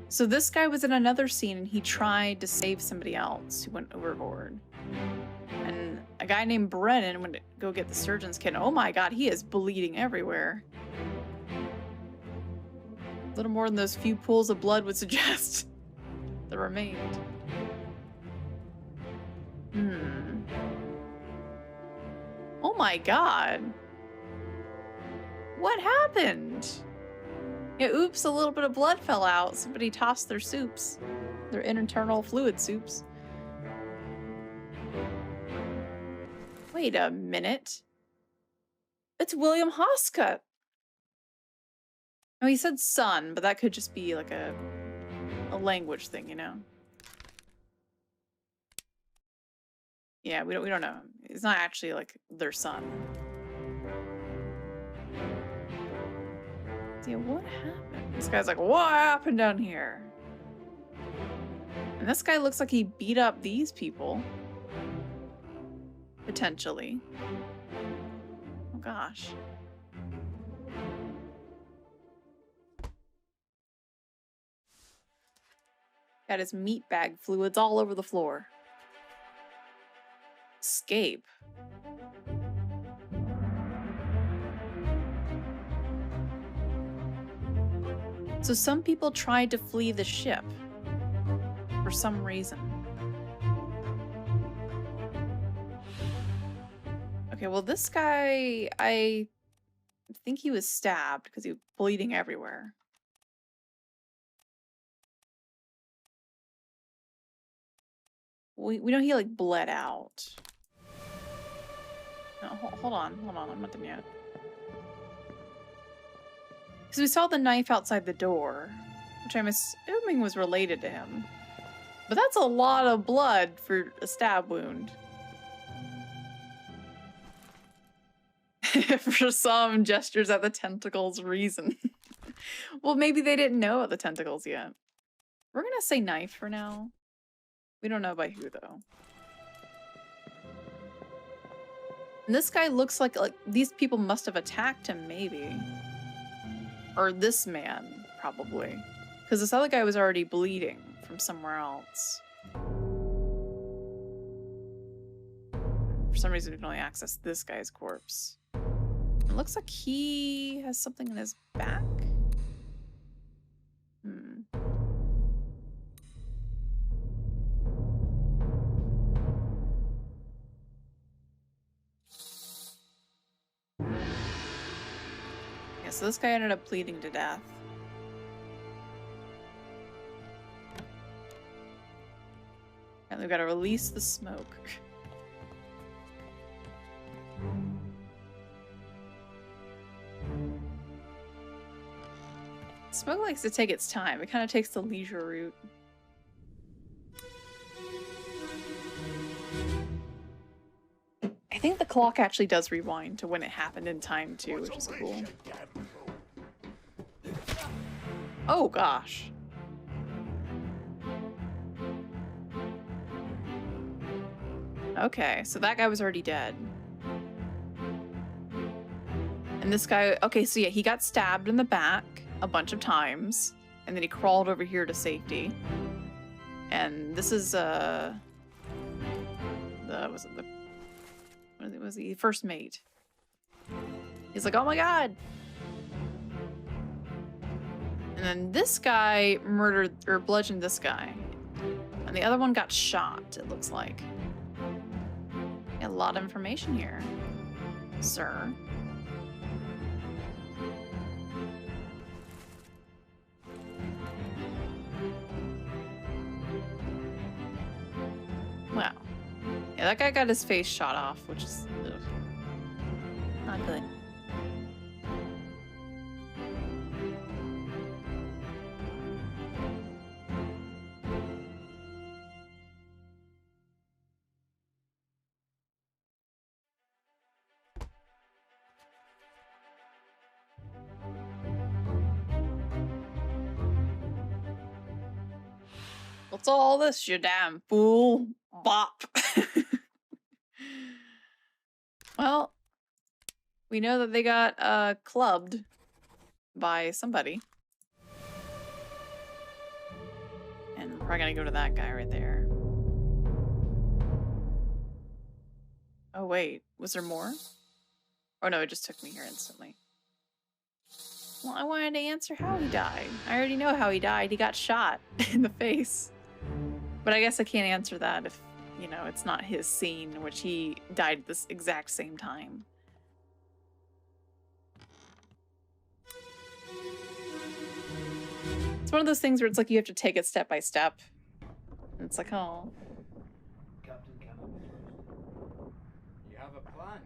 So this guy was in another scene and he tried to save somebody else who went overboard. And a guy named Brennan went to go get the surgeon's kit. Oh my god, he is bleeding everywhere. A little more than those few pools of blood would suggest that remained. Oh my god. What happened? Yeah, oops, a little bit of blood fell out. Somebody tossed their soups. Their internal fluid soups. Wait a minute. It's William Hoscott. Oh, he said son, but that could just be like a language thing, you know? Yeah, we don't know. It's not actually like their son. Yeah, what happened? This guy's like, what happened down here? And this guy looks like he beat up these people. Potentially. Oh gosh. Got his meat bag fluids all over the floor. Escape. So some people tried to flee the ship for some reason. Okay, well this guy, I think he was stabbed because he was bleeding everywhere. We know he like bled out. No, hold on, I'm not done yet. Because we saw the knife outside the door, which I'm assuming was related to him. But that's a lot of blood for a stab wound. For some gestures at the tentacles reason. Well, maybe they didn't know about the tentacles yet. We're gonna say knife for now. We don't know by who, though. And this guy looks like these people must have attacked him, maybe. Or this man, probably. Because this other guy was already bleeding from somewhere else. For some reason, we can only access this guy's corpse. It looks like he has something in his back. so this guy ended up bleeding to death. And we've got to release the smoke. Smoke likes to take its time. It kind of takes the leisure route. I think the clock actually does rewind to when it happened in time too, which is cool. Oh gosh. Okay, so that guy was already dead. And this guy, okay, so yeah, he got stabbed in the back a bunch of times, and then he crawled over here to safety. And this is was the first mate. He's like, oh my god. And then this guy murdered or bludgeoned this guy. And the other one got shot, it looks like. A lot of information here, sir. Wow. Yeah, that guy got his face shot off, which is not good. What's all this, you damn fool? Bop. Well, we know that they got clubbed by somebody. And we're probably gonna go to that guy right there. Oh wait, was there more? Oh no, it just took me here instantly. Well, I wanted to answer how he died. I already know how he died. He got shot in the face. But I guess I can't answer that if, you know, it's not his scene in which he died at this exact same time. It's one of those things where it's like you have to take it step by step. And it's like, oh. Captain Campbell. You have a plan?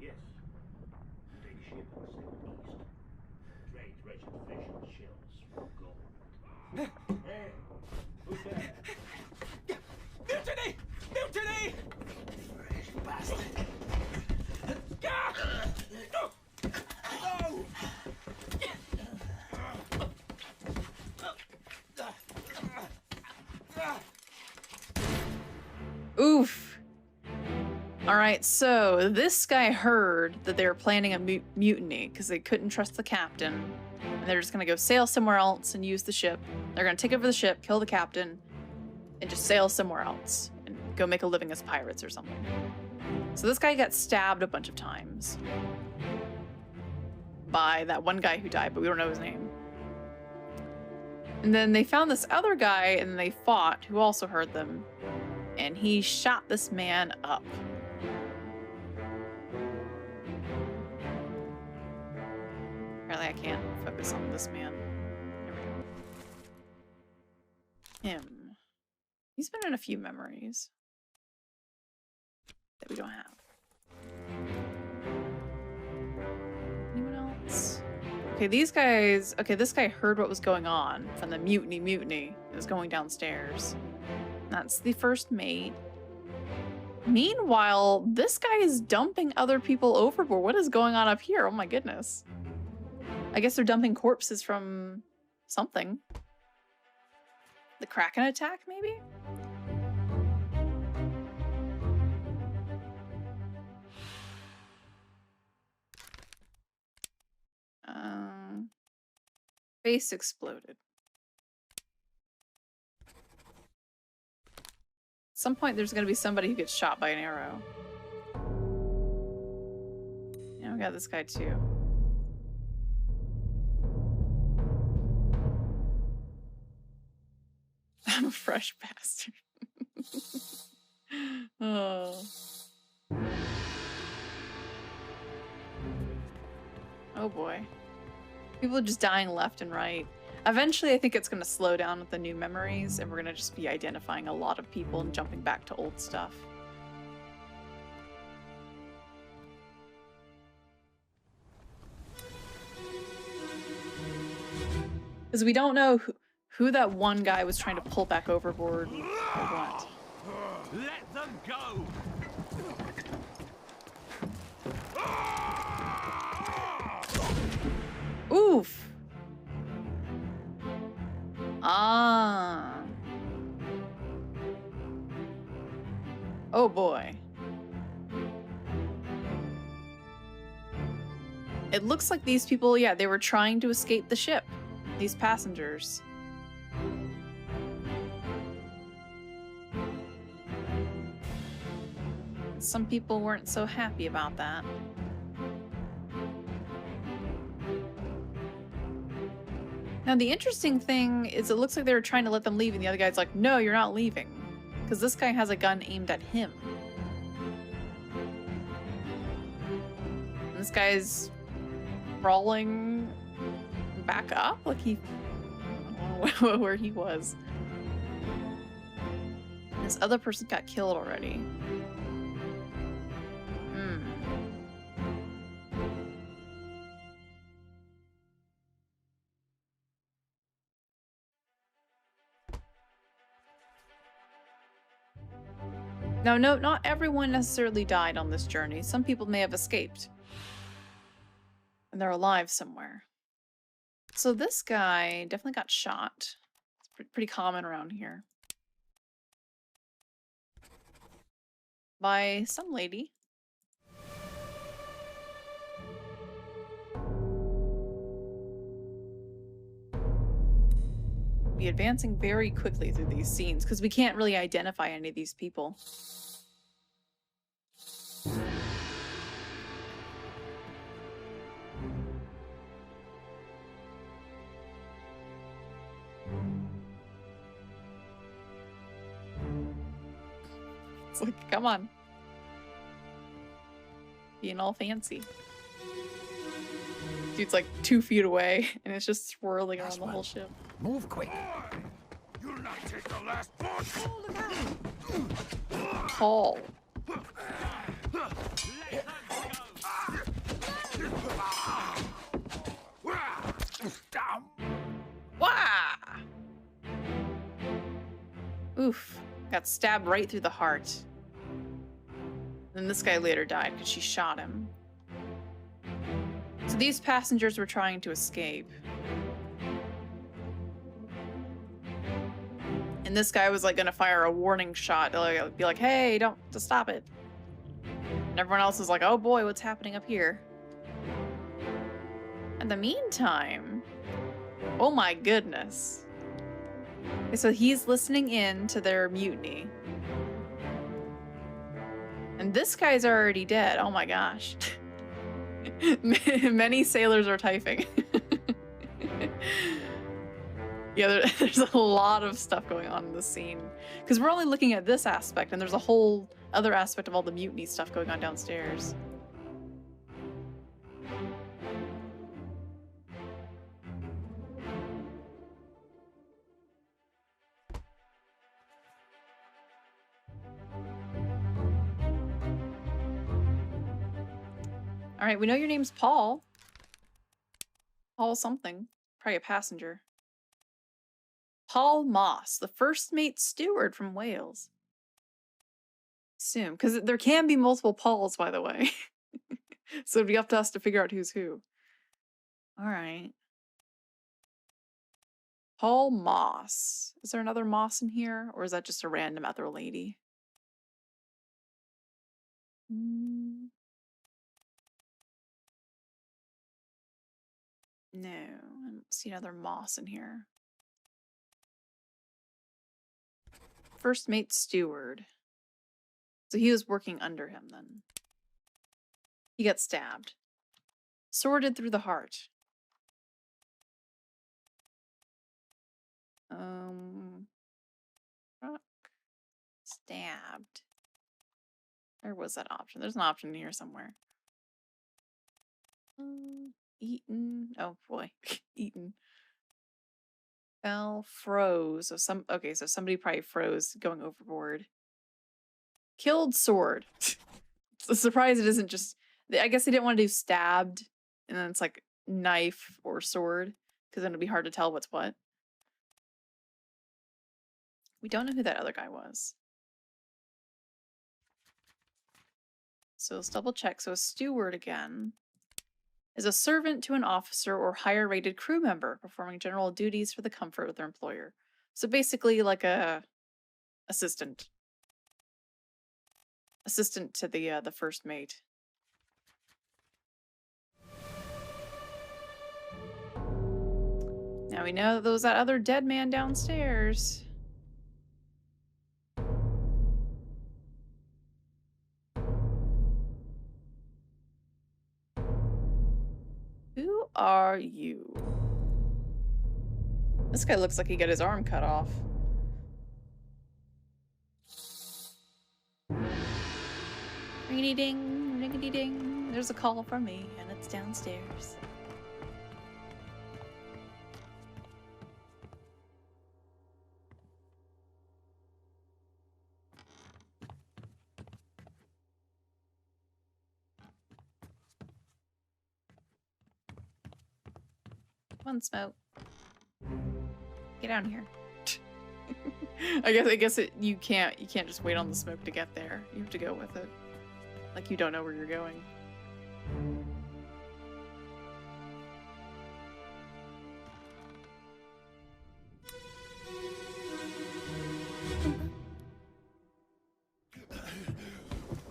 Yes. Take ship and sail east. Trade wretched fish and shells for gold. Hey, who's there? Mutiny! Mutiny! Fresh bastard. No! Oof. Alright, so this guy heard that they were planning a mutiny because they couldn't trust the captain. And they're just going to go sail somewhere else and use the ship. They're going to take over the ship, kill the captain, and just sail somewhere else and go make a living as pirates or something. So this guy got stabbed a bunch of times by that one guy who died, but we don't know his name. And then they found this other guy and they fought, who also heard them, and he shot this man up. Apparently I can't focus on this man. There we go. Him. He's been in a few memories that we don't have. Anyone else? Okay, these guys... Okay, this guy heard what was going on from the mutiny. It was going downstairs. That's the first mate. Meanwhile, this guy is dumping other people overboard. What is going on up here? Oh my goodness. I guess they're dumping corpses from something. The Kraken attack, maybe? Face exploded. At some point, there's gonna be somebody who gets shot by an arrow. Yeah, we got this guy too. I'm a fresh bastard. Oh. Oh boy. People are just dying left and right. Eventually, I think it's going to slow down with the new memories, and we're going to just be identifying a lot of people and jumping back to old stuff. Because we don't know who that one guy was trying to pull back overboard or what. Let them go! Oof! Ah. Oh boy. It looks like these people, yeah, they were trying to escape the ship. These passengers. Some people weren't so happy about that. Now, the interesting thing is it looks like they were trying to let them leave, and the other guy's like, no, you're not leaving. Because this guy has a gun aimed at him. And this guy's crawling back up? Like he... I don't know where he was. This other person got killed already. Now, no, not everyone necessarily died on this journey. Some people may have escaped. And they're alive somewhere. So this guy definitely got shot. It's pretty common around here. By some lady. Be advancing very quickly through these scenes because we can't really identify any of these people. It's like, come on. Being all fancy. Dude's like 2 feet away and it's just swirling around the whole ship. Move quick. You'll not take the last one. Paul. Wah! Oof. Got stabbed right through the heart. Then this guy later died because she shot him. So these passengers were trying to escape. And this guy was like gonna fire a warning shot to like, be like, hey, don't stop it. And everyone else is like, oh boy, what's happening up here? In the meantime, oh my goodness. Okay, so he's listening in to their mutiny. And this guy's already dead. Oh my gosh. Many sailors are typing. Yeah, there's a lot of stuff going on in this scene. Because we're only looking at this aspect, and there's a whole other aspect of all the mutiny stuff going on downstairs. Alright, we know your name's Paul. Paul something. Probably a passenger. Paul Moss, the first mate steward from Wales. Assume, because there can be multiple Pauls, by the way. So it'd be up to us to figure out who's who. Alright. Paul Moss. Is there another Moss in here? Or is that just a random other lady? No, I don't see another Moss in here. First mate steward. So he was working under him then. He got stabbed. Sworded through the heart. Stabbed. Where was that option? There's an option here somewhere. Eaten. Oh boy. Eaten. Fell, froze. So so somebody probably froze going overboard. Killed sword. It's a surprise it isn't just, I guess they didn't want to do stabbed and then it's like knife or sword because then it'd be hard to tell what's what. We don't know who that other guy was. So let's double check. So a steward again is a servant to an officer or higher rated crew member performing general duties for the comfort of their employer. So basically like a assistant. Assistant to the first mate. Now we know that there was that other dead man downstairs. Who are you? This guy looks like he got his arm cut off. Ring-a-dee ding, ring-a-dee ding. There's a call from me, and it's downstairs. Come on, Smoke. Get down here. I guess you can't just wait on the smoke to get there. You have to go with it. Like you don't know where you're going.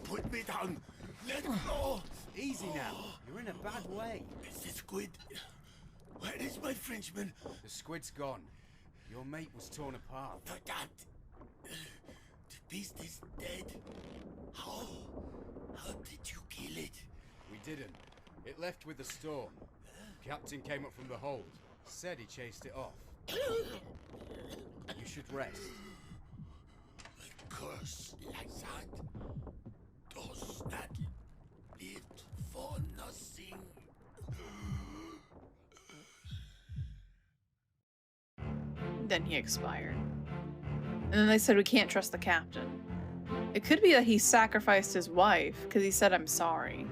Put me down. Let go. Easy now. You're in a bad way. It's the squid. Where is my Frenchman? The squid's gone. Your mate was torn apart. The cat. The beast is dead. How? How did you kill it? We didn't. It left with the storm. Captain came up from the hold. Said he chased it off. You should rest. A curse like that does not live for nothing. Then he expired. And then they said we can't trust the captain. It could be that he sacrificed his wife because he said I'm sorry.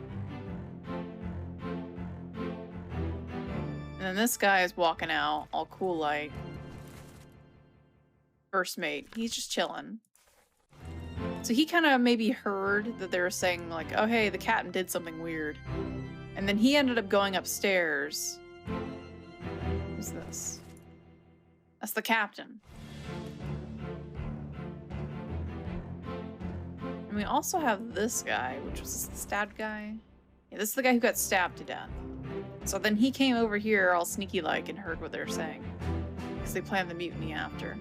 And then this guy is walking out all cool like. First mate. He's just chilling. So he kind of maybe heard that they were saying like, oh hey, the captain did something weird. And then he ended up going upstairs. Who's this? That's the captain. And we also have this guy, which was the stabbed guy. Yeah, this is the guy who got stabbed to death. So then he came over here all sneaky-like and heard what they were saying. Because they planned the mutiny after.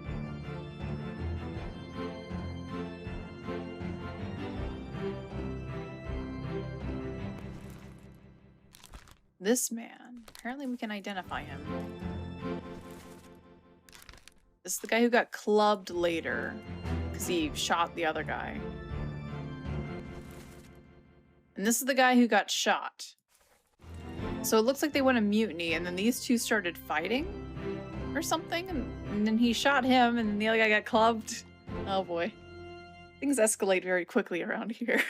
This man. Apparently we can identify him. This is the guy who got clubbed later. Because he shot the other guy. And this is the guy who got shot. So it looks like they went a mutiny and then these two started fighting or something. And then he shot him and then the other guy got clubbed. Oh boy. Things escalate very quickly around here.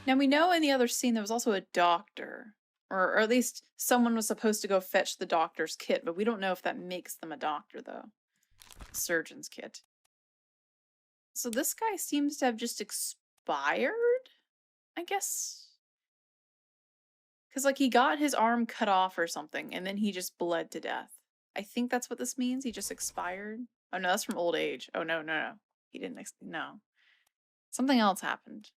Now we know in the other scene there was also a doctor. Or at least someone was supposed to go fetch the doctor's kit, but we don't know if that makes them a doctor, though. Surgeon's kit. So this guy seems to have just expired? I guess? Because, like, he got his arm cut off or something, and then he just bled to death. I think that's what this means. He just expired. Oh, no, that's from old age. Oh, no, no, no. He didn't, no. Something else happened.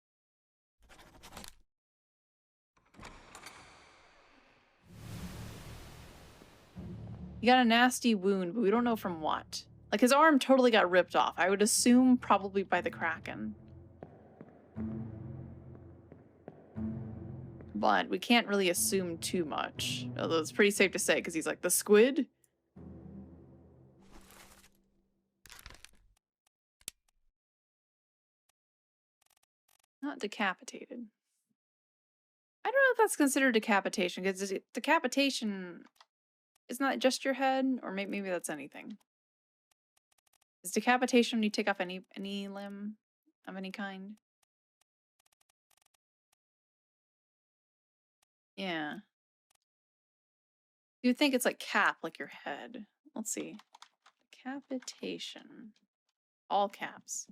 He got a nasty wound, but we don't know from what. Like, his arm totally got ripped off. I would assume probably by the Kraken. But we can't really assume too much. Although it's pretty safe to say, because he's like, the squid? Not decapitated. I don't know if that's considered decapitation, because decapitation is not just your head, or maybe that's anything. Is decapitation when you take off any limb of any kind? Yeah. You'd think it's like cap, like your head. Let's see. Decapitation. All caps.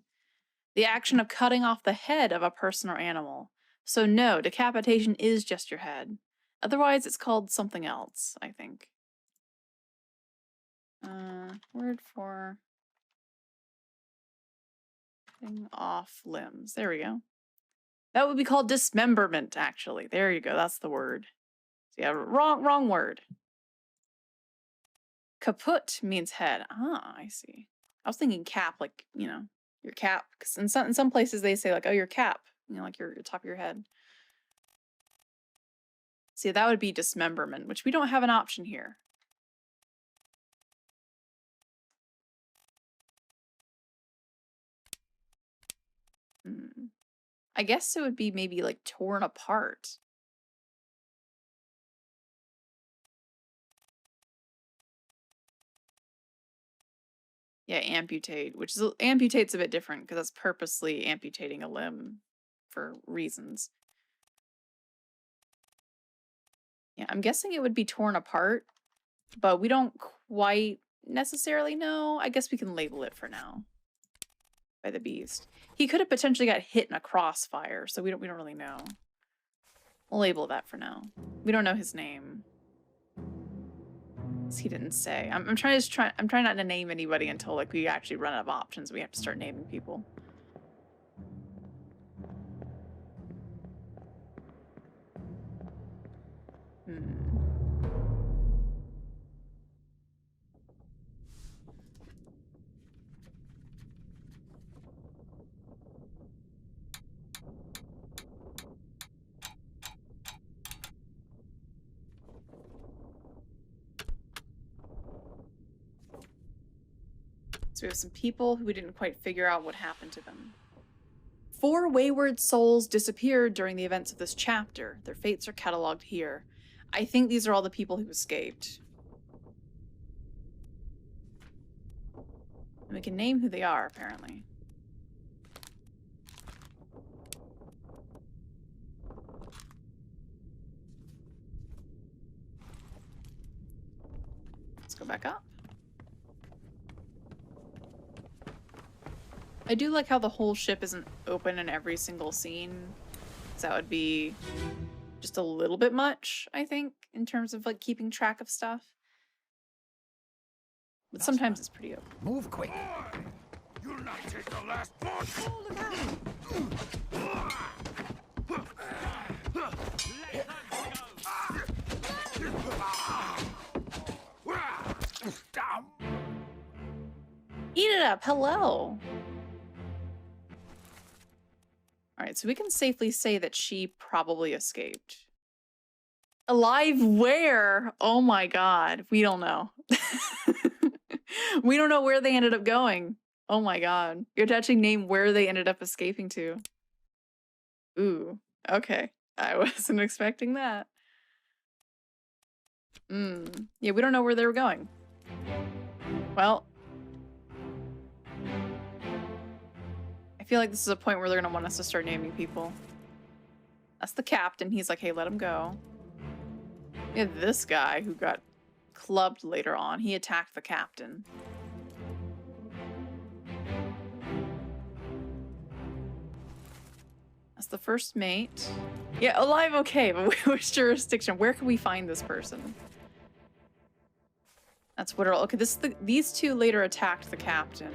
The action of cutting off the head of a person or animal. So no, decapitation is just your head. Otherwise, it's called something else, I think. Word for cutting off limbs. There we go. That would be called dismemberment, actually. There you go. That's the word. So yeah, wrong word. Kaput means head. Ah, I see. I was thinking cap, like, you know, your cap. Because in some places they say like, oh, your cap. You know, like your top of your head. See, that would be dismemberment, which we don't have an option here. I guess it would be maybe like torn apart. Yeah, amputate, which is amputate's a bit different because that's purposely amputating a limb for reasons. Yeah, I'm guessing it would be torn apart, but we don't quite necessarily know. I guess we can label it for now. By the beast. He could have potentially got hit in a crossfire, so we don't really know. We'll label that for now. We don't know his name. He didn't say. I'm trying not to name anybody until like we actually run out of options. We have to start naming people. So we have some people who we didn't quite figure out what happened to them. 4 wayward souls disappeared during the events of this chapter. Their fates are cataloged here. I think these are all the people who escaped. And we can name who they are, apparently. Let's go back up. I do like how the whole ship isn't open in every single scene. So that would be just a little bit much, I think, in terms of like keeping track of stuff. But sometimes it's pretty open. Move quick. You'll not take the last part. Oh, look out. Eat it up. Hello. All right, so we can safely say that she probably escaped. Alive where? Oh my god. We don't know. We don't know where they ended up going. Oh my god. You have to actually name where they ended up escaping to. Ooh, okay. I wasn't expecting that. Yeah, we don't know where they were going. Well, I feel like this is a point where they're gonna want us to start naming people. That's the captain. He's like, hey, let him go. We have this guy who got clubbed later on. He attacked the captain. That's the first mate. Yeah, alive, okay, but which jurisdiction? Where can we find this person? That's what. Okay, these two later attacked the captain.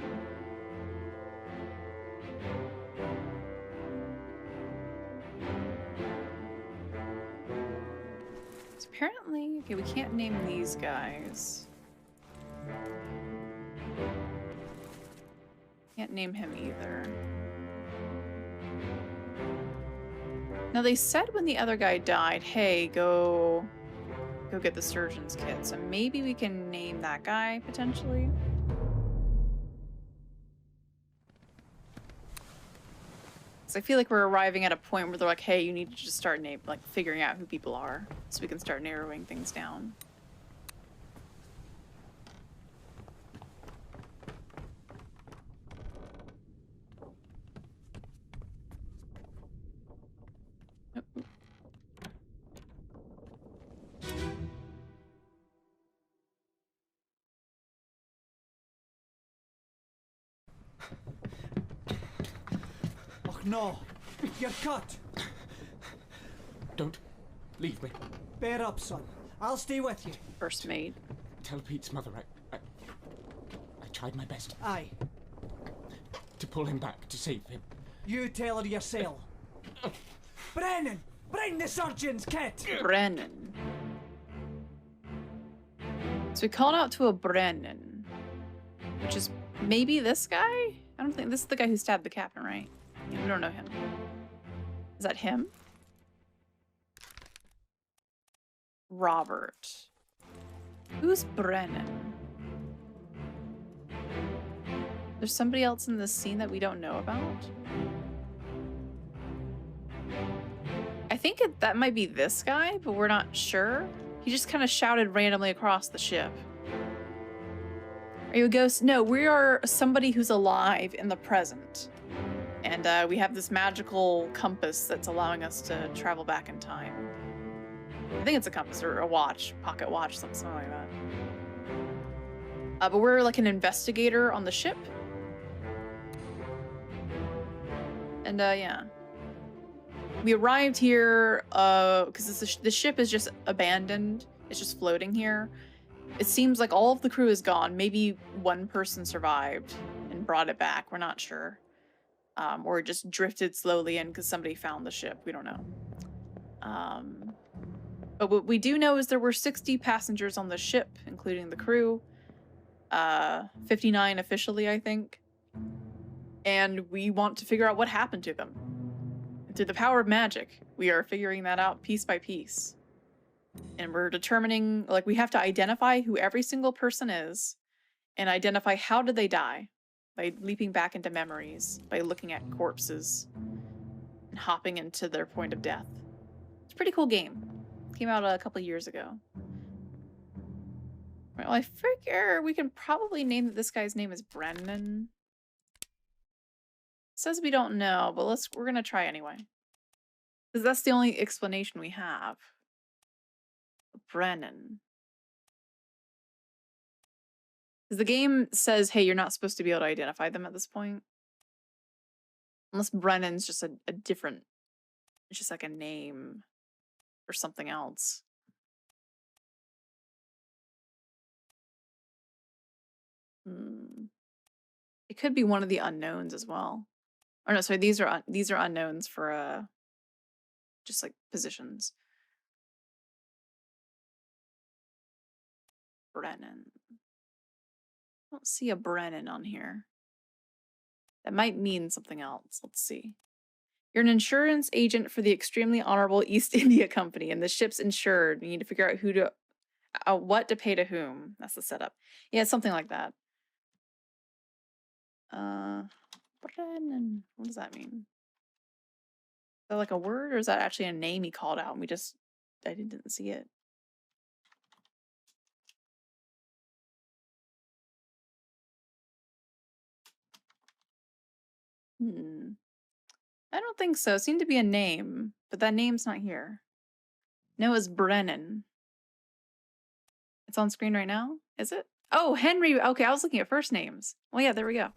So apparently, okay, we can't name these guys. Can't name him either. Now they said when the other guy died, hey, go get the surgeon's kit. So maybe we can name that guy potentially. Because I feel like we're arriving at a point where they're like, hey, you need to just start figuring out who people are so we can start narrowing things down. Oh no, you're cut. Don't leave me. Bear up, son. I'll stay with you. First mate. Tell Pete's mother I tried my best Aye. to pull him back, to save him. You tell her yourself. Brennan! Bring the surgeon's kit! Brennan. So we called out to a Brennan, which is maybe this guy? I don't think this is the guy who stabbed the captain, right? Yeah, we don't know him. Is that him? Robert. Who's Brennan? There's somebody else in this scene that we don't know about? I think that might be this guy, but we're not sure. He just kind of shouted randomly across the ship. Are you a ghost? No, we are somebody who's alive in the present. And we have this magical compass that's allowing us to travel back in time. I think it's a compass or a watch, pocket watch, something like that. But we're like an investigator on the ship. And yeah. We arrived here because the ship is just abandoned. It's just floating here. It seems like all of the crew is gone. Maybe one person survived and brought it back. We're not sure. Or just drifted slowly in because somebody found the ship. We don't know. But what we do know is there were 60 passengers on the ship, including the crew. 59 officially, I think. And we want to figure out what happened to them. Through the power of magic, we are figuring that out piece by piece. And we're determining, like, we have to identify who every single person is and identify how did they die by leaping back into memories, by looking at corpses and hopping into their point of death. It's a pretty cool game. Came out a couple years ago. Well, I figure we can probably name that this guy's name is Brennan. It says we don't know, but we're gonna try anyway. Because that's the only explanation we have. Brennan. Because the game says, hey, you're not supposed to be able to identify them at this point. Unless Brennan's just a different, it's just like a name or something else. It could be one of the unknowns as well. Or no, sorry, these are unknowns for just like positions. Brennan. I don't see a Brennan on here. That might mean something else. Let's see. You're an insurance agent for the extremely honorable East India Company, and the ship's insured. You need to figure out who to, what to pay to whom. That's the setup. Yeah, something like that. Brennan. What does that mean? Is that like a word, or is that actually a name he called out and I didn't see it? I don't think so. It seemed to be a name, but that name's not here. No, it's Brennan. It's on screen right now? Is it? Oh, Henry. Okay, I was looking at first names. Well, yeah, there we go.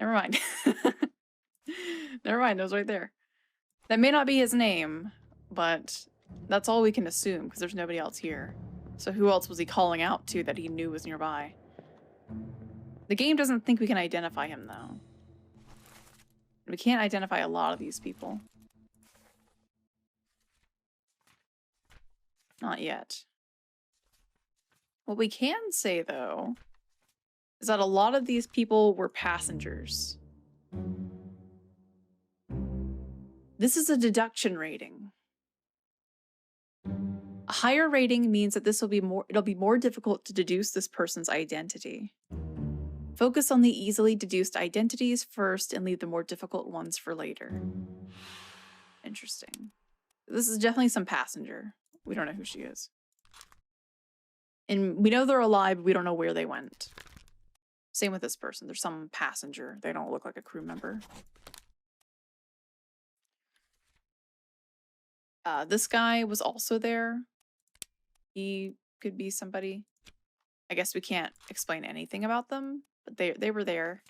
Never mind. Never mind, it was right there. That may not be his name, but that's all we can assume because there's nobody else here. So who else was he calling out to that he knew was nearby? The game doesn't think we can identify him, though. We can't identify a lot of these people. Not yet. What we can say, though, is that a lot of these people were passengers. This is a deduction rating. A higher rating means that it'll be more difficult to deduce this person's identity. Focus on the easily deduced identities first and leave the more difficult ones for later. Interesting. This is definitely some passenger. We don't know who she is. And we know they're alive, but we don't know where they went. Same with this person. There's some passenger. They don't look like a crew member. This guy was also there. He could be somebody. I guess we can't explain anything about them, but they were there.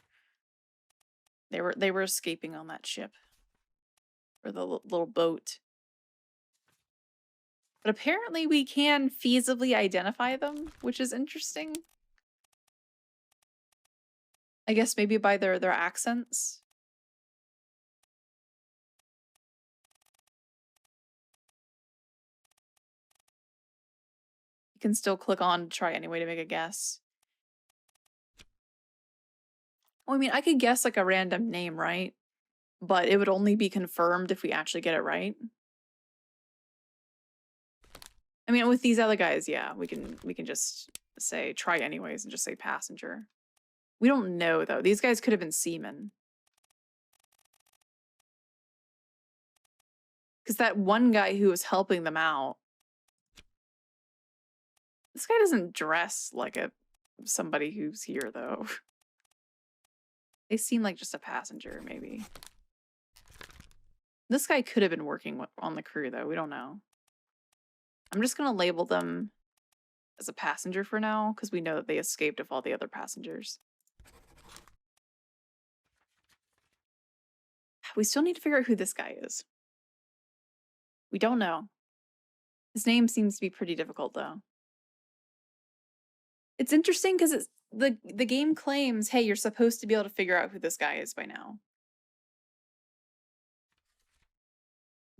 They were escaping on that ship. Or the little boat. But apparently we can feasibly identify them, which is interesting. I guess maybe by their accents. You can still click on to try anyway to make a guess. Well, I mean, I could guess like a random name, right? But it would only be confirmed if we actually get it right. I mean, with these other guys, yeah, we can just say try anyways and just say passenger. We don't know though. These guys could have been seamen. Because that one guy who was helping them out, this guy doesn't dress like somebody who's here though. They seem like just a passenger, maybe. This guy could have been working on the crew though. We don't know. I'm just gonna label them as a passenger for now because we know that they escaped with all the other passengers. We still need to figure out who this guy is. We don't know. His name seems to be pretty difficult though. It's interesting because the game claims, hey, you're supposed to be able to figure out who this guy is by now.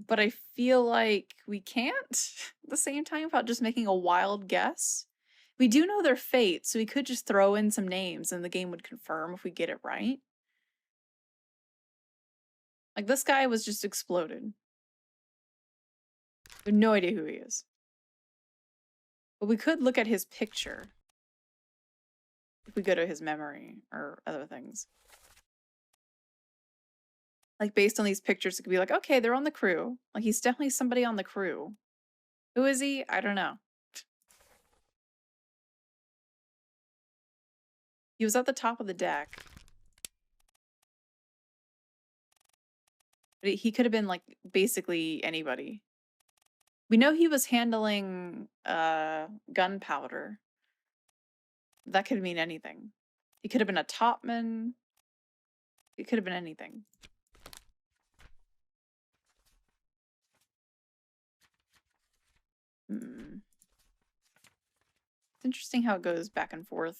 But I feel like we can't at the same time without just making a wild guess. We do know their fate, so we could just throw in some names and the game would confirm if we get it right. Like this guy was just exploded. We have no idea who he is. But we could look at his picture. If we go to his memory or other things. Like based on these pictures, it could be like, okay, they're on the crew. Like he's definitely somebody on the crew. Who is he? I don't know. He was at the top of the deck. But he could have been like basically anybody. We know he was handling gunpowder. That could mean anything. He could have been a topman. It could have been anything. It's interesting how it goes back and forth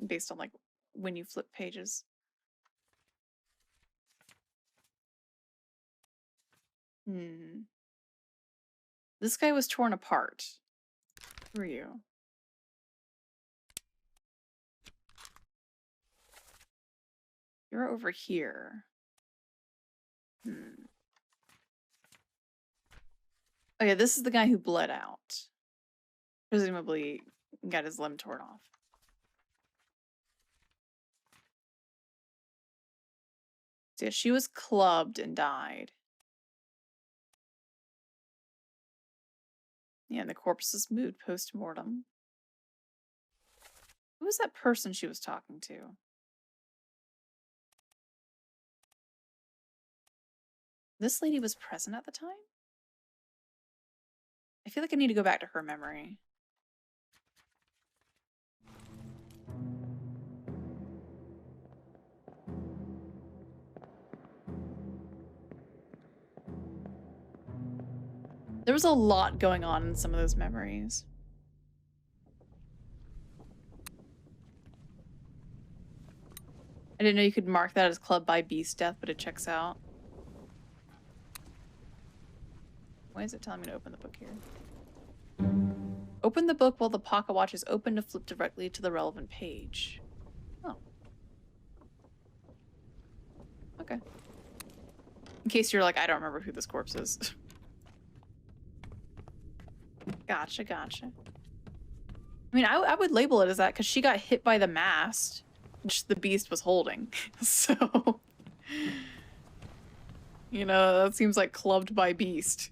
based on like when you flip pages. This guy was torn apart. Who are you? You're over here. Oh yeah, this is the guy who bled out. Presumably got his limb torn off. So yeah, she was clubbed and died. Yeah, and the corpse is moved post-mortem. Who was that person she was talking to? This lady was present at the time? I feel like I need to go back to her memory. There was a lot going on in some of those memories. I didn't know you could mark that as club by beast death, but it checks out. Why is it telling me to open the book here? Open the book while the pocket watch is open to flip directly to the relevant page. Oh. Okay. In case you're like, I don't remember who this corpse is. Gotcha, gotcha. I mean, I would label it as that because she got hit by the mast just the beast was holding. So, you know, that seems like clubbed by beast.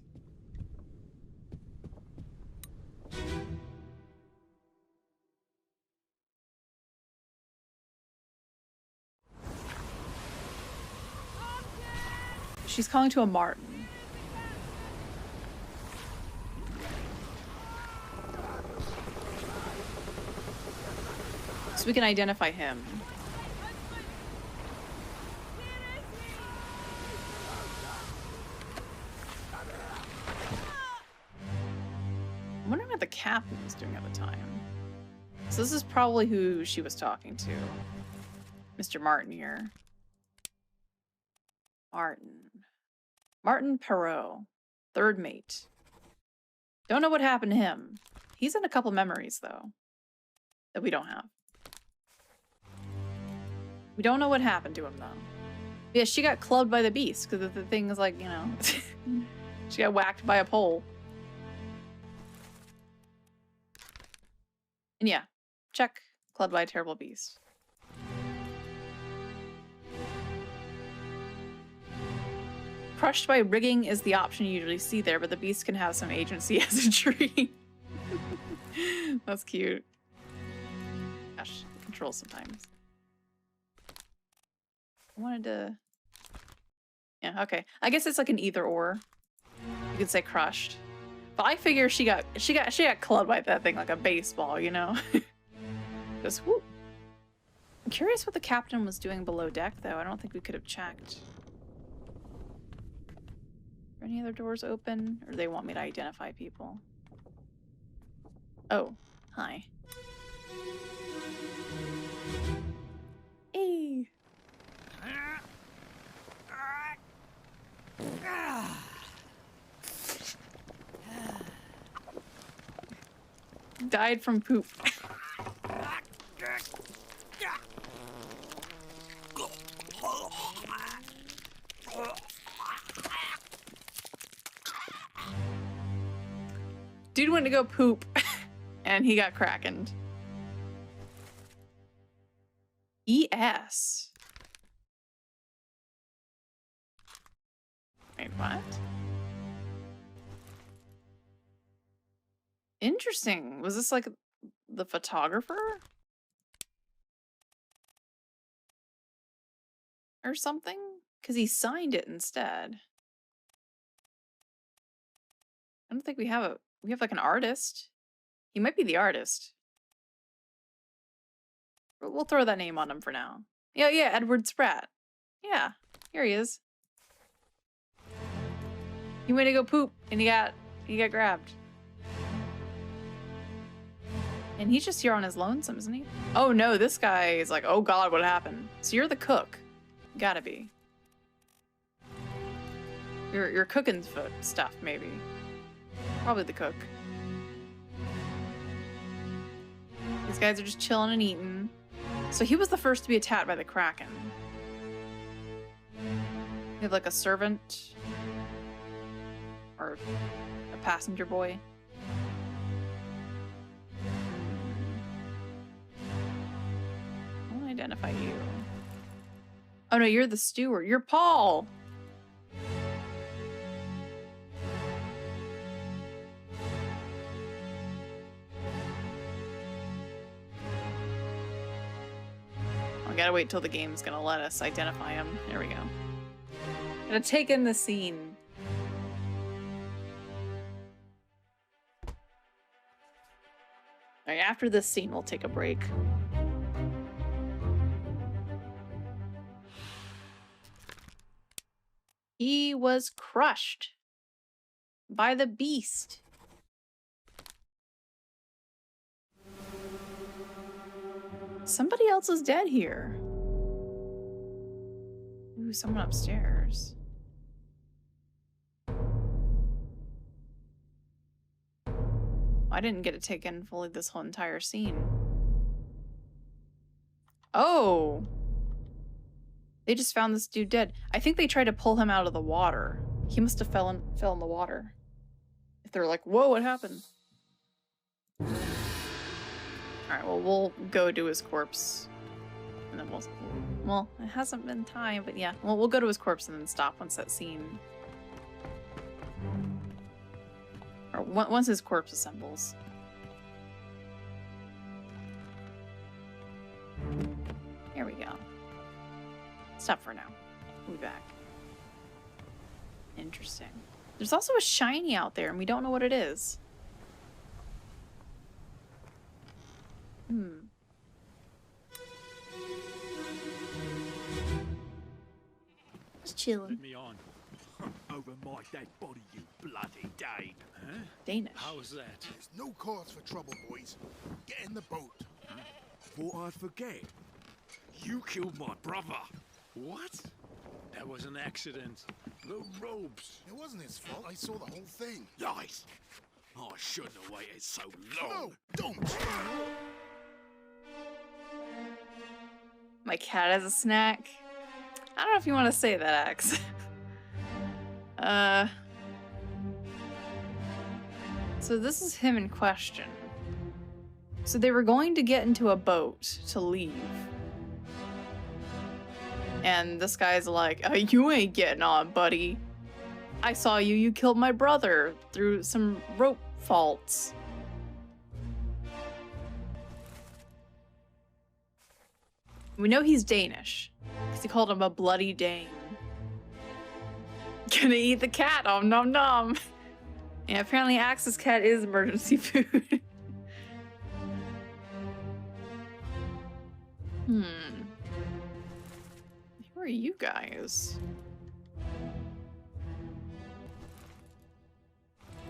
She's calling to a marten. So we can identify him. I'm wondering what the captain was doing at the time. So this is probably who she was talking to. Mr. Martin here. Martin Perot, third mate. Don't know what happened to him. He's in a couple memories, though, that we don't have. We don't know what happened to him, though. Yeah, she got clubbed by the beast, because the thing is like, you know, she got whacked by a pole. And yeah, check, clubbed by a terrible beast. Crushed by rigging is the option you usually see there, but the beast can have some agency as a tree. That's cute. Gosh, control sometimes. I wanted to... Yeah, okay. I guess it's like an either or. You could say crushed. But I figure she got clubbed by that thing like a baseball, you know? Just whoop. I'm curious what the captain was doing below deck, though. I don't think we could have checked. Are any other doors open? Or do they want me to identify people? Oh, hi. Hey. Died from poop. Dude went to go poop and he got krakened. ES. Wait, what? Interesting. Was this like the photographer? Or something? Because he signed it instead. I don't think we have like an artist. He might be the artist. We'll throw that name on him for now. Yeah, Edward Spratt. Yeah, here he is. He went to go poop and he got grabbed. And he's just here on his lonesome, isn't he? Oh no, this guy is like, oh god, what happened? So you're the cook. Gotta be. You're cooking stuff, maybe. Probably the cook. These guys are just chilling and eating. So he was the first to be attacked by the Kraken. You have like a servant or a passenger boy. I want to identify you. Oh no, you're the steward. You're Paul. I gotta wait till the game's gonna let us identify him. There we go. Gotta take in the scene. Alright, after this scene, we'll take a break. He was crushed by the beast. Somebody else is dead here. Ooh, someone upstairs. I didn't get to take in fully this whole entire scene. Oh! They just found this dude dead. I think they tried to pull him out of the water. He must have fell in the water. If they're like, whoa, what happened? Alright, well, we'll go to his corpse And then well, it hasn't been time, but yeah. Well, we'll go to his corpse and then stop once that scene... Or once his corpse assembles. Here we go. Stop for now. We'll be back. Interesting. There's also a shiny out there, and we don't know what it is. Just chilling. Put me on. Over my dead body, you bloody Dane. Huh? Danish. How was that? There's no cause for trouble, boys. Get in the boat. Thought I'd forget. You killed my brother. What? That was an accident. The robes. It wasn't his fault. I saw the whole thing. Lies. I shouldn't have waited so long. No, don't. My cat has a snack. I don't know if you want to say that, Axe. So this is him in question. So they were going to get into a boat to leave. And this guy's like, oh, you ain't getting on, buddy. I saw you. You killed my brother through some rope faults. We know he's Danish, because he called him a bloody Dane. Gonna eat the cat, om nom nom. Yeah, apparently Axe's cat is emergency food. Who are you guys?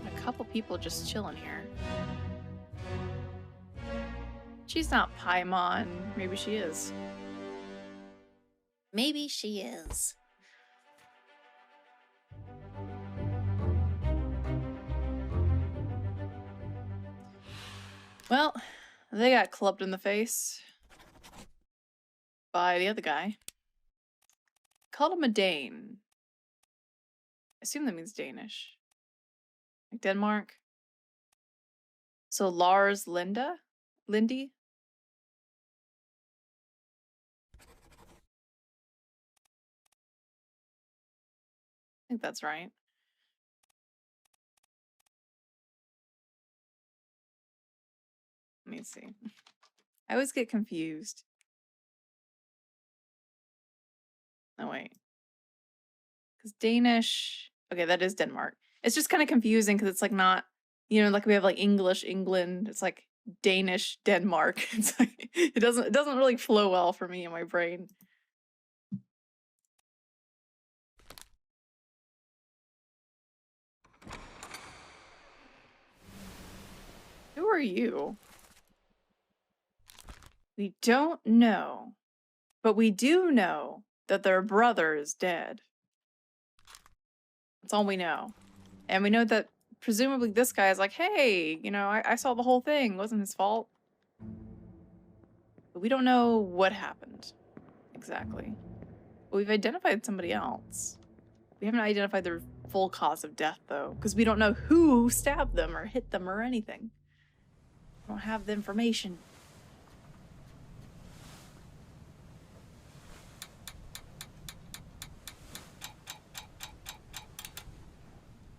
A couple people just chilling here. She's not Paimon. Maybe she is. Maybe she is. Well, they got clubbed in the face by the other guy. Called him a Dane. I assume that means Danish. Like Denmark. So Lars Lindy? I think that's right. Let me see. I always get confused. No, wait. Because Danish... Okay, that is Denmark. It's just kind of confusing because it's like not... You know, like we have like English, England. It's like Danish, Denmark. It's like it doesn't really flow well for me in my brain. Who are you? We don't know, but we do know that their brother is dead. That's all we know. And we know that presumably this guy is like, hey, you know, I saw the whole thing. It wasn't his fault. But we don't know what happened exactly. But we've identified somebody else. We haven't identified their full cause of death, though, because we don't know who stabbed them or hit them or anything. We don't have the information.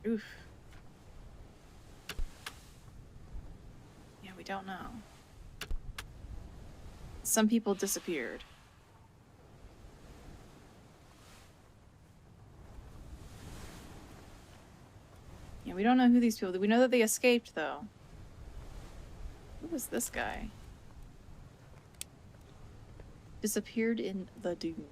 Oof. Yeah, we don't know. Some people disappeared. Yeah, we don't know who these people... We know that they escaped, though. Who was this guy? Disappeared in the dune.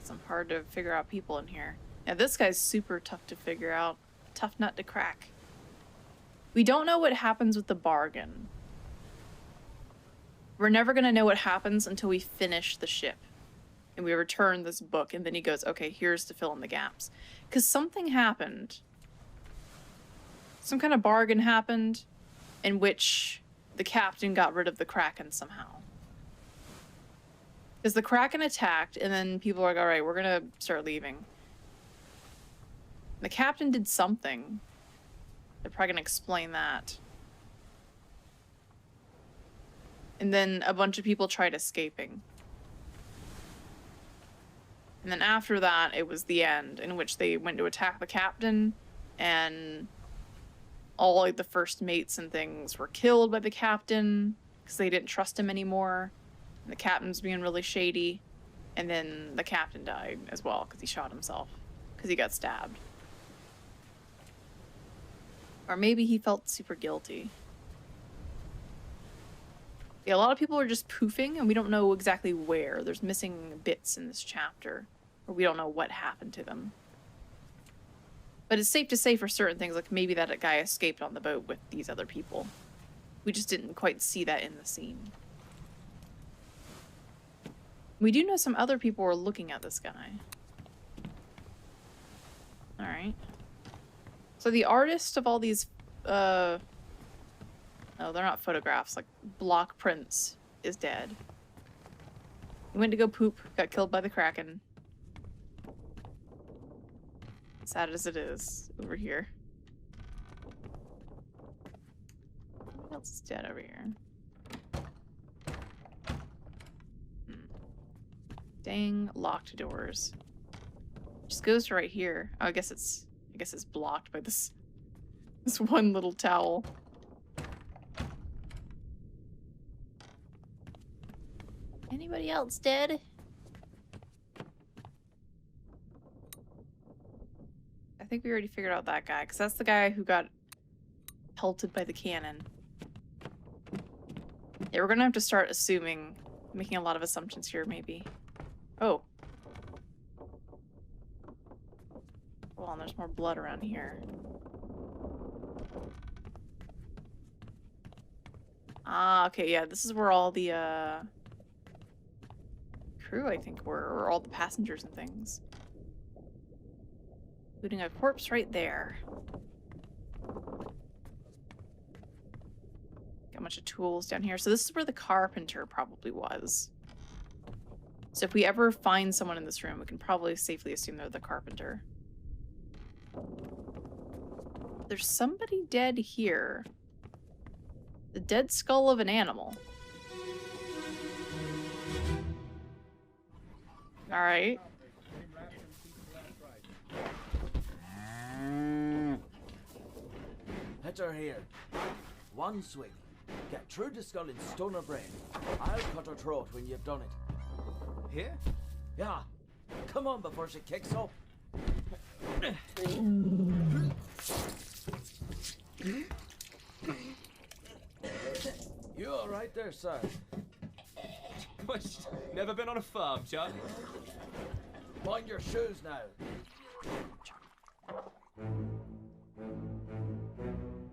Some hard to figure out people in here. Yeah, this guy's super tough to figure out. Tough nut to crack. We don't know what happens with the bargain. We're never gonna know what happens until we finish the ship. And we return this book, and then he goes, okay, here's to fill in the gaps. Because something happened. Some kind of bargain happened in which the captain got rid of the Kraken somehow. Because the Kraken attacked, and then people were like, alright, we're gonna start leaving. The captain did something. They're probably gonna explain that. And then a bunch of people tried escaping. And then after that, it was the end, in which they went to attack the captain, and all like the first mates and things were killed by the captain because they didn't trust him anymore. And the captain's being really shady, and then the captain died as well because he shot himself because he got stabbed. Or maybe he felt super guilty. Yeah, a lot of people are just poofing, and we don't know exactly where. There's missing bits in this chapter, or we don't know what happened to them. But it's safe to say for certain things, like maybe that guy escaped on the boat with these other people. We just didn't quite see that in the scene. We do know some other people were looking at this guy. Alright. So the artist of all these, no, they're not photographs, like block prints, is dead. He went to go poop, got killed by the Kraken. Sad as it is, over here. What else is dead over here? Dang locked doors. Just goes to right here. Oh, I guess it's blocked by this one little towel. Anybody else dead? I think we already figured out that guy, because that's the guy who got pelted by the cannon. Yeah, we're gonna have to start assuming, making a lot of assumptions here, maybe. Oh. Well, and there's more blood around here. Ah, okay, yeah, this is where all the, crew, I think, were, or all the passengers and things. Including a corpse right there. Got a bunch of tools down here. So this is where the carpenter probably was. So if we ever find someone in this room, we can probably safely assume they're the carpenter. There's somebody dead here. The dead skull of an animal. Alright. Hit her here. One swing. Get through the skull in stone or brain. I'll cut her throat when you've done it. Here? Yeah. Come on before she kicks up. You all right there, sir? What? Never been on a farm, Chuck? Mind your shoes now.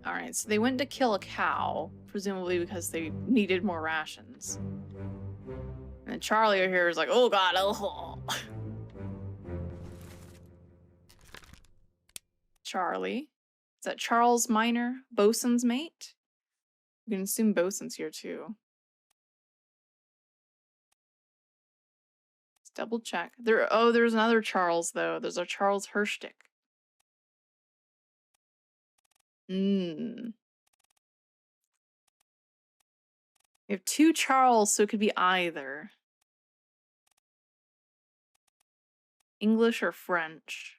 Alright, so they went to kill a cow, presumably because they needed more rations. And then Charlie over here is like, oh god, oh. Charlie. Is that Charles Minor, bosun's mate? You can assume bosun's here too. Let's double check. There's another Charles though. There's a Charles Herstick. We have two Charles, so it could be either English or French.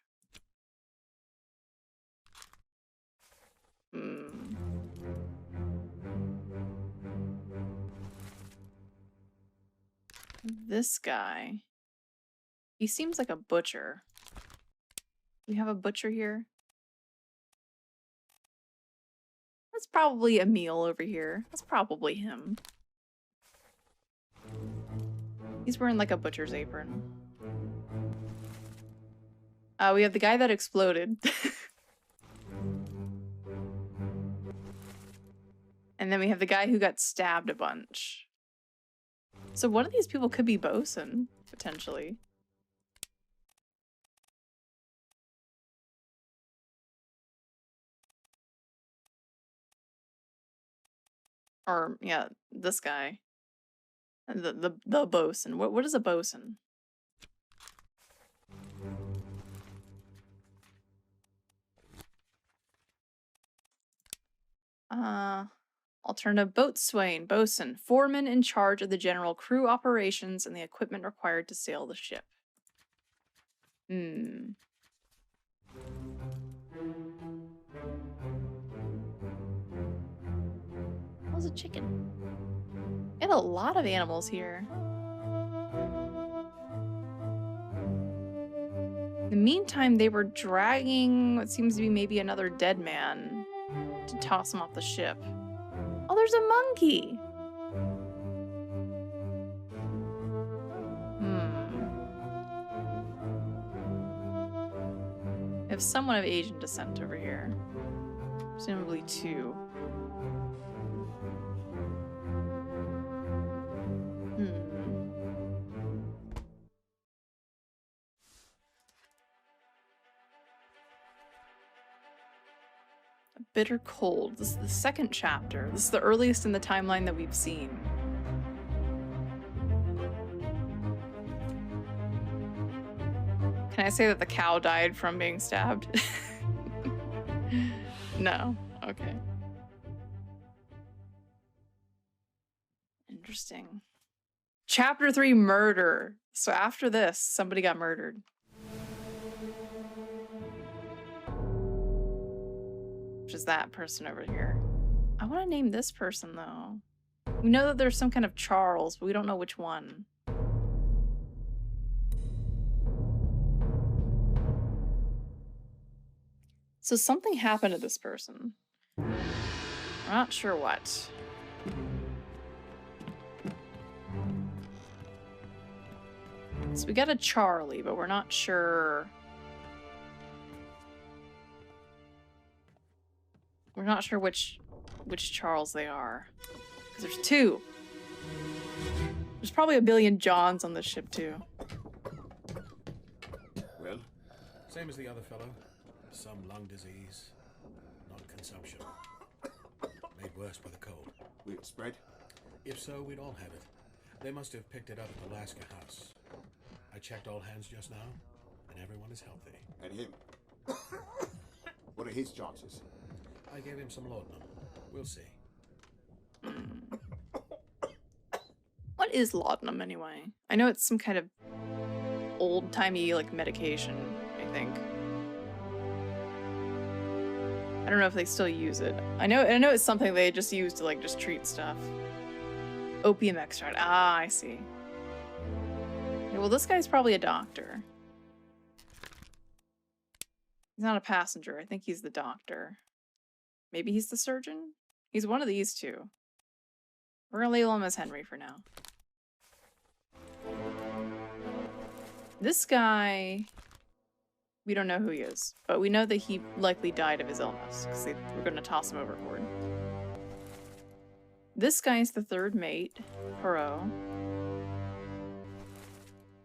This guy. He seems like a butcher. We have a butcher here. That's probably Emil over here. That's probably him. He's wearing like a butcher's apron. We have the guy that exploded. And then we have the guy who got stabbed a bunch. So one of these people could be bosun, potentially. Or, yeah, this guy. The bosun. What is a bosun? Alternative boatswain, bosun, foreman in charge of the general crew operations and the equipment required to sail the ship. Hmm. How's a chicken? We have a lot of animals here. In the meantime, they were dragging what seems to be maybe another dead man to toss him off the ship. Oh, there's a monkey! We have someone of Asian descent over here. Presumably two. Bitter Cold. This is the second chapter. This is the earliest in the timeline that we've seen. Can I say that the cow died from being stabbed? No. Okay. Interesting. Chapter 3, murder. So after this, somebody got murdered. Which is that person over here. I want to name this person, though. We know that there's some kind of Charles, but we don't know which one. So something happened to this person. We're not sure what. So we got a Charlie, but we're not sure. We're not sure which Charles they are. 'Cause there's two. There's probably a billion Johns on this ship too. Well? Same as the other fellow. Some lung disease, not consumption. Made worse by the cold. Will it spread? If so, we'd all have it. They must have picked it up at the Alaska house. I checked all hands just now, and everyone is healthy. And him? What are his chances? I gave him some laudanum. We'll see. What is laudanum anyway? I know it's some kind of old-timey like medication, I think. I don't know if they still use it. I know it's something they just use to like just treat stuff. Opium extract. Ah, I see. Okay, well, this guy's probably a doctor. He's not a passenger. I think he's the doctor. Maybe he's the surgeon? He's one of these two. We're gonna label him as Henry for now. This guy, we don't know who he is, but we know that he likely died of his illness because they were gonna toss him overboard. This guy's the third mate, Perot.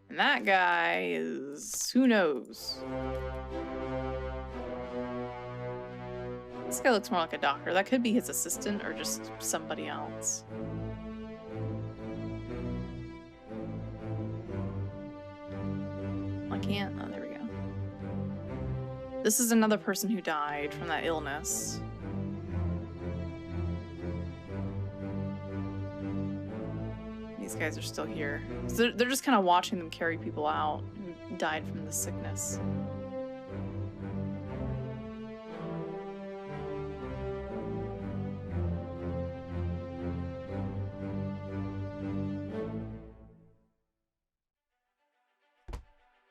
And that guy is, who knows? This guy looks more like a doctor. That could be his assistant or just somebody else. I can't. Oh, there we go. This is another person who died from that illness. These guys are still here. So they're just kind of watching them carry people out who died from the sickness.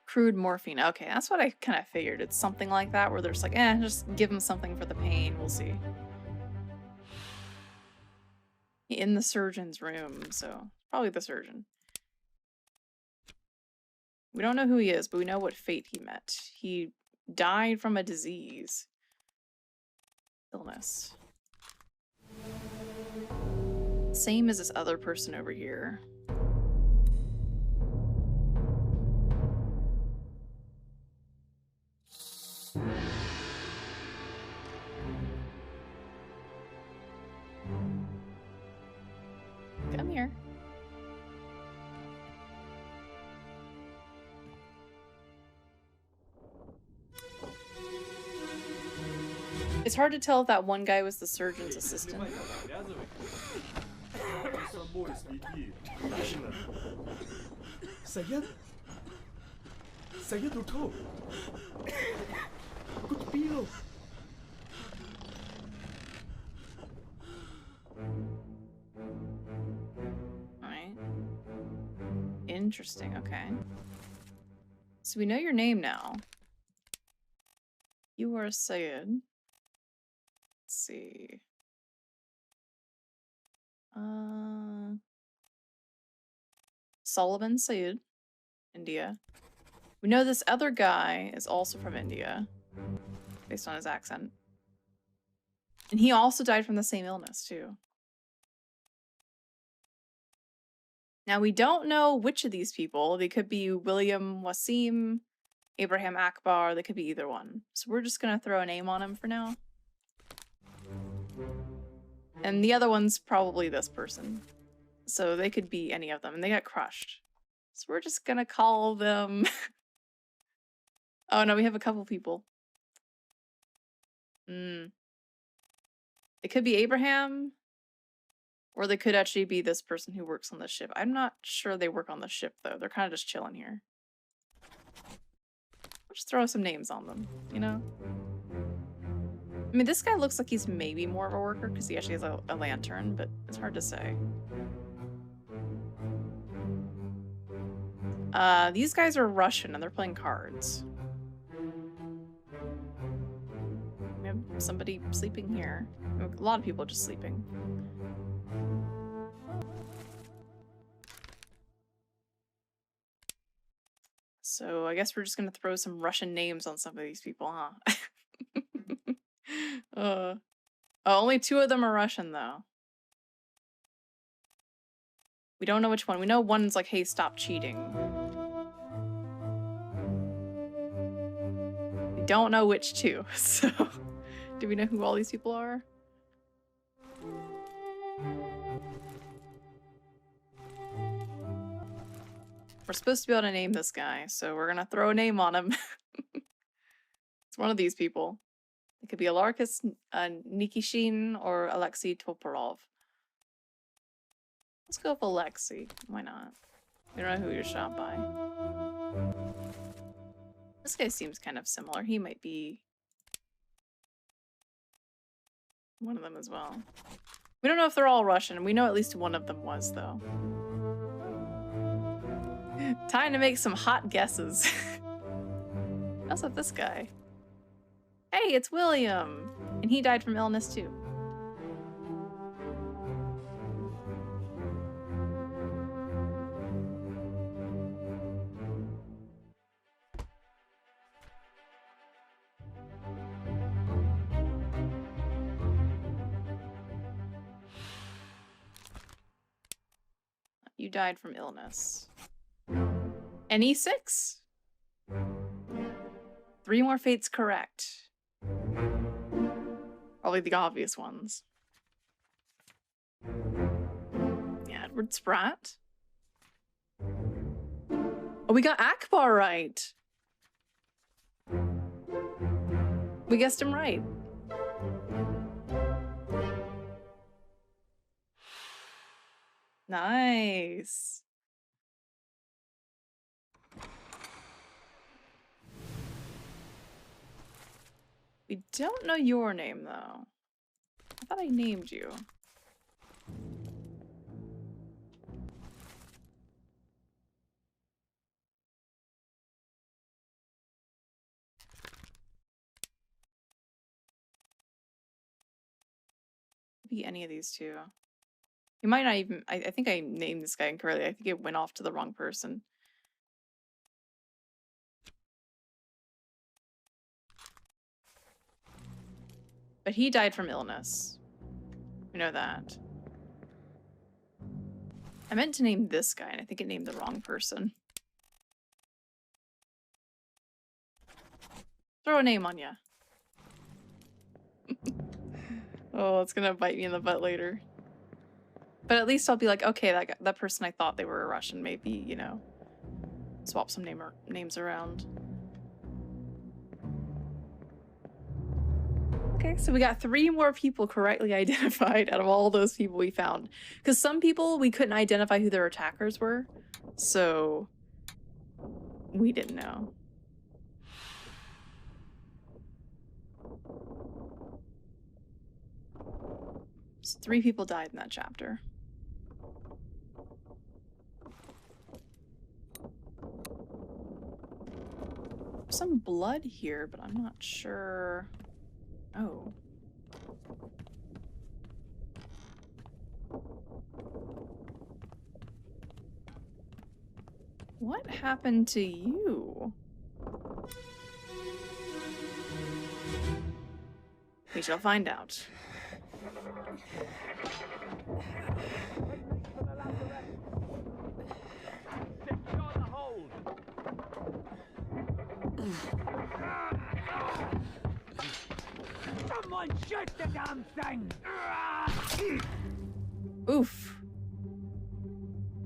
Crude morphine. Okay, that's what I kind of figured. It's something like that where there's like, just give him something for the pain. We'll see. In the surgeon's room, so probably the surgeon. We don't know who he is, but we know what fate he met. He died from a disease. Illness. Same as this other person over here. Come here. It's hard to tell if that one guy was the surgeon's assistant. Saya tutup. Aku terpilih. Alright. Interesting, okay. So we know your name now. You are Sayed. Let's see. Sullivan Sayed, India. We know this other guy is also from India, based on his accent. And he also died from the same illness, too. Now, we don't know which of these people. They could be William Wasim, Abraham Akbar. They could be either one. So we're just going to throw a name on him for now. And the other one's probably this person. So they could be any of them. And they got crushed. So we're just going to call them... Oh, no, we have a couple people. It could be Abraham. Or they could actually be this person who works on the ship. I'm not sure they work on the ship, though. They're kind of just chilling here. We'll just throw some names on them, you know? I mean, this guy looks like he's maybe more of a worker because he actually has a lantern, but it's hard to say. These guys are Russian and they're playing cards. We have somebody sleeping here. A lot of people just sleeping. So I guess we're just gonna throw some Russian names on some of these people, huh? Oh, only 2 of them are Russian, though. We don't know which one. We know one's like, hey, stop cheating. We don't know which 2, so... Do we know who all these people are? We're supposed to be able to name this guy, so we're gonna throw a name on him. It's one of these people. It could be Alarkus Nikishin or Alexei Toporov. Let's go with Alexei. Why not? We don't know who you're shot by. This guy seems kind of similar. He might be one of them as well. We don't know if they're all Russian. We know at least one of them was, though. Time to make some hot guesses. How's up this guy? Hey, it's William! And he died from illness, too. You died from illness. And E6? 3 more fates correct. Probably the obvious ones. Yeah, Edward Spratt. Oh, we got Akbar right. We guessed him right. Nice. We don't know your name, though. I thought I named you. Could be any of these 2. You might not even... I think I named this guy incorrectly. I think it went off to the wrong person. But he died from illness. We know that. I meant to name this guy, and I think it named the wrong person. Throw a name on ya. Oh, it's gonna bite me in the butt later. But at least I'll be like, okay, that person I thought they were a Russian, maybe, you know, swap some names around. Okay, so we got 3 more people correctly identified out of all those people we found. Because some people, we couldn't identify who their attackers were. So, we didn't know. So 3 people died in that chapter. Some blood here, but I'm not sure. Oh. What happened to you? We shall find out. Someone shoot the damn thing! Oof.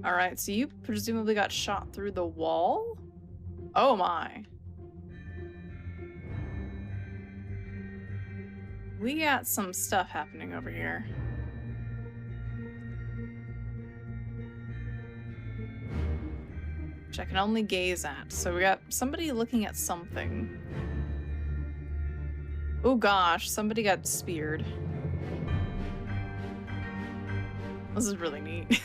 Alright, so you presumably got shot through the wall? Oh my. We got some stuff happening over here. Which I can only gaze at. So we got somebody looking at something. Oh gosh, somebody got speared. This is really neat.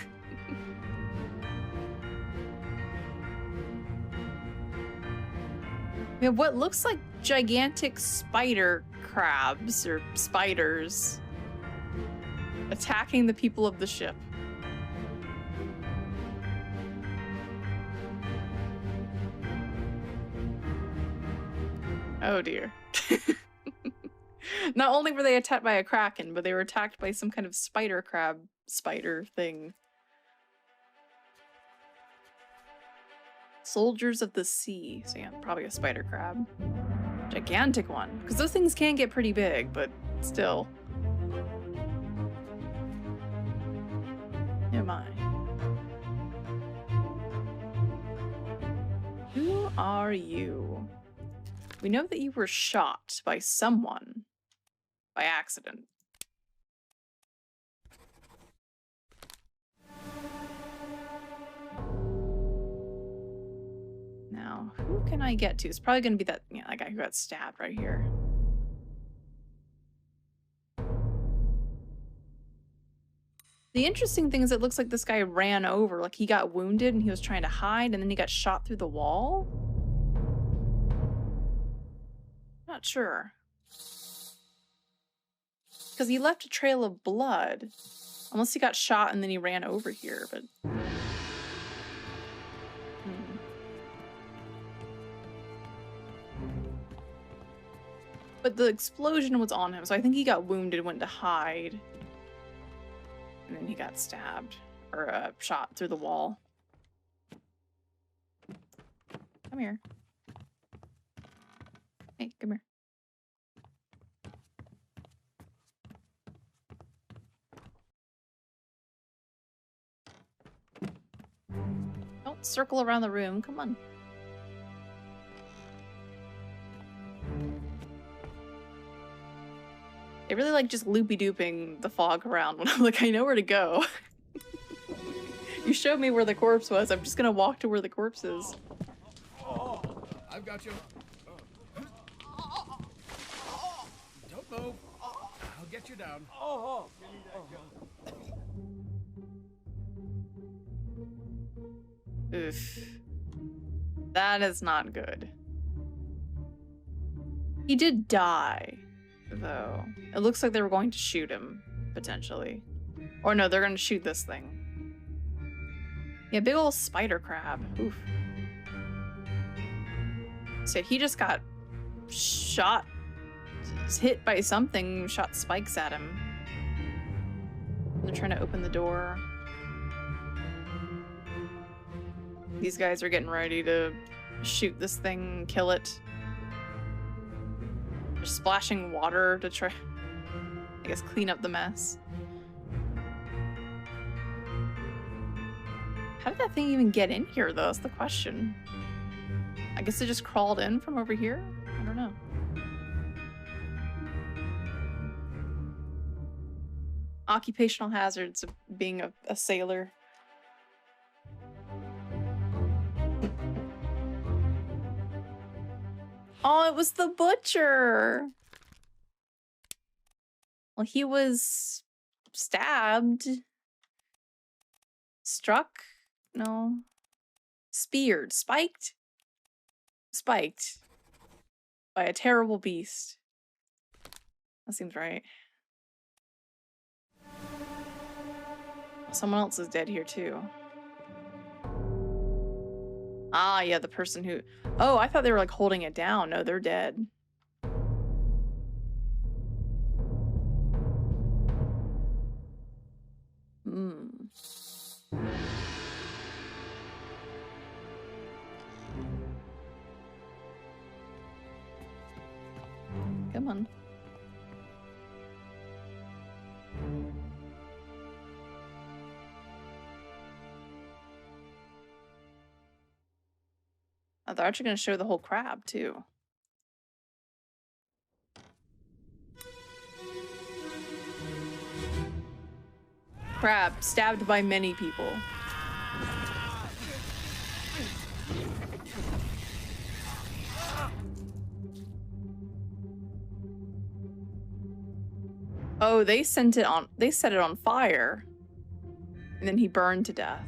We have what looks like gigantic spider crabs or spiders attacking the people of the ship. Oh dear. Not only were they attacked by a kraken, but they were attacked by some kind of spider crab spider thing. Soldiers of the sea. So yeah, probably a spider crab. Gigantic one. Because those things can get pretty big, but still. Am I? Who are you? We know that you were shot by someone. By accident. Now, who can I get to? It's probably going to be that, yeah, that guy who got stabbed right here. The interesting thing is it looks like this guy ran over, like he got wounded and he was trying to hide and then he got shot through the wall. Not sure. Because he left a trail of blood. Unless he got shot and then he ran over here, but... But the explosion was on him, so I think he got wounded, went to hide. And then he got stabbed. Or shot through the wall. Come here. Hey, come here. Don't circle around the room, come on. I really like just loopy-dooping the fog around when I'm like, I know where to go. You showed me where the corpse was, I'm just gonna walk to where the corpse is. Oh, I've got you. Don't move. I'll get you down. Oof. That is not good. He did die, though. It looks like they were going to shoot him, potentially. Or no, they're going to shoot this thing. Yeah, big old spider crab. Oof. So he just got shot, hit by something, shot spikes at him. They're trying to open the door. These guys are getting ready to shoot this thing, kill it. They're splashing water to try, I guess, clean up the mess. How did that thing even get in here, though? That's the question. I guess it just crawled in from over here? I don't know. Occupational hazards of being a sailor. Oh, it was the butcher. Well, he was stabbed. Struck? No. Speared. Spiked? Spiked. By a terrible beast. That seems right. Someone else is dead here too. Ah, yeah, the person who... Oh, I thought they were like holding it down. No, they're dead. Hmm. Come on. Oh, they're actually going to show the whole crab, too. Crab, stabbed by many people. Oh, they set it on fire. And then he burned to death.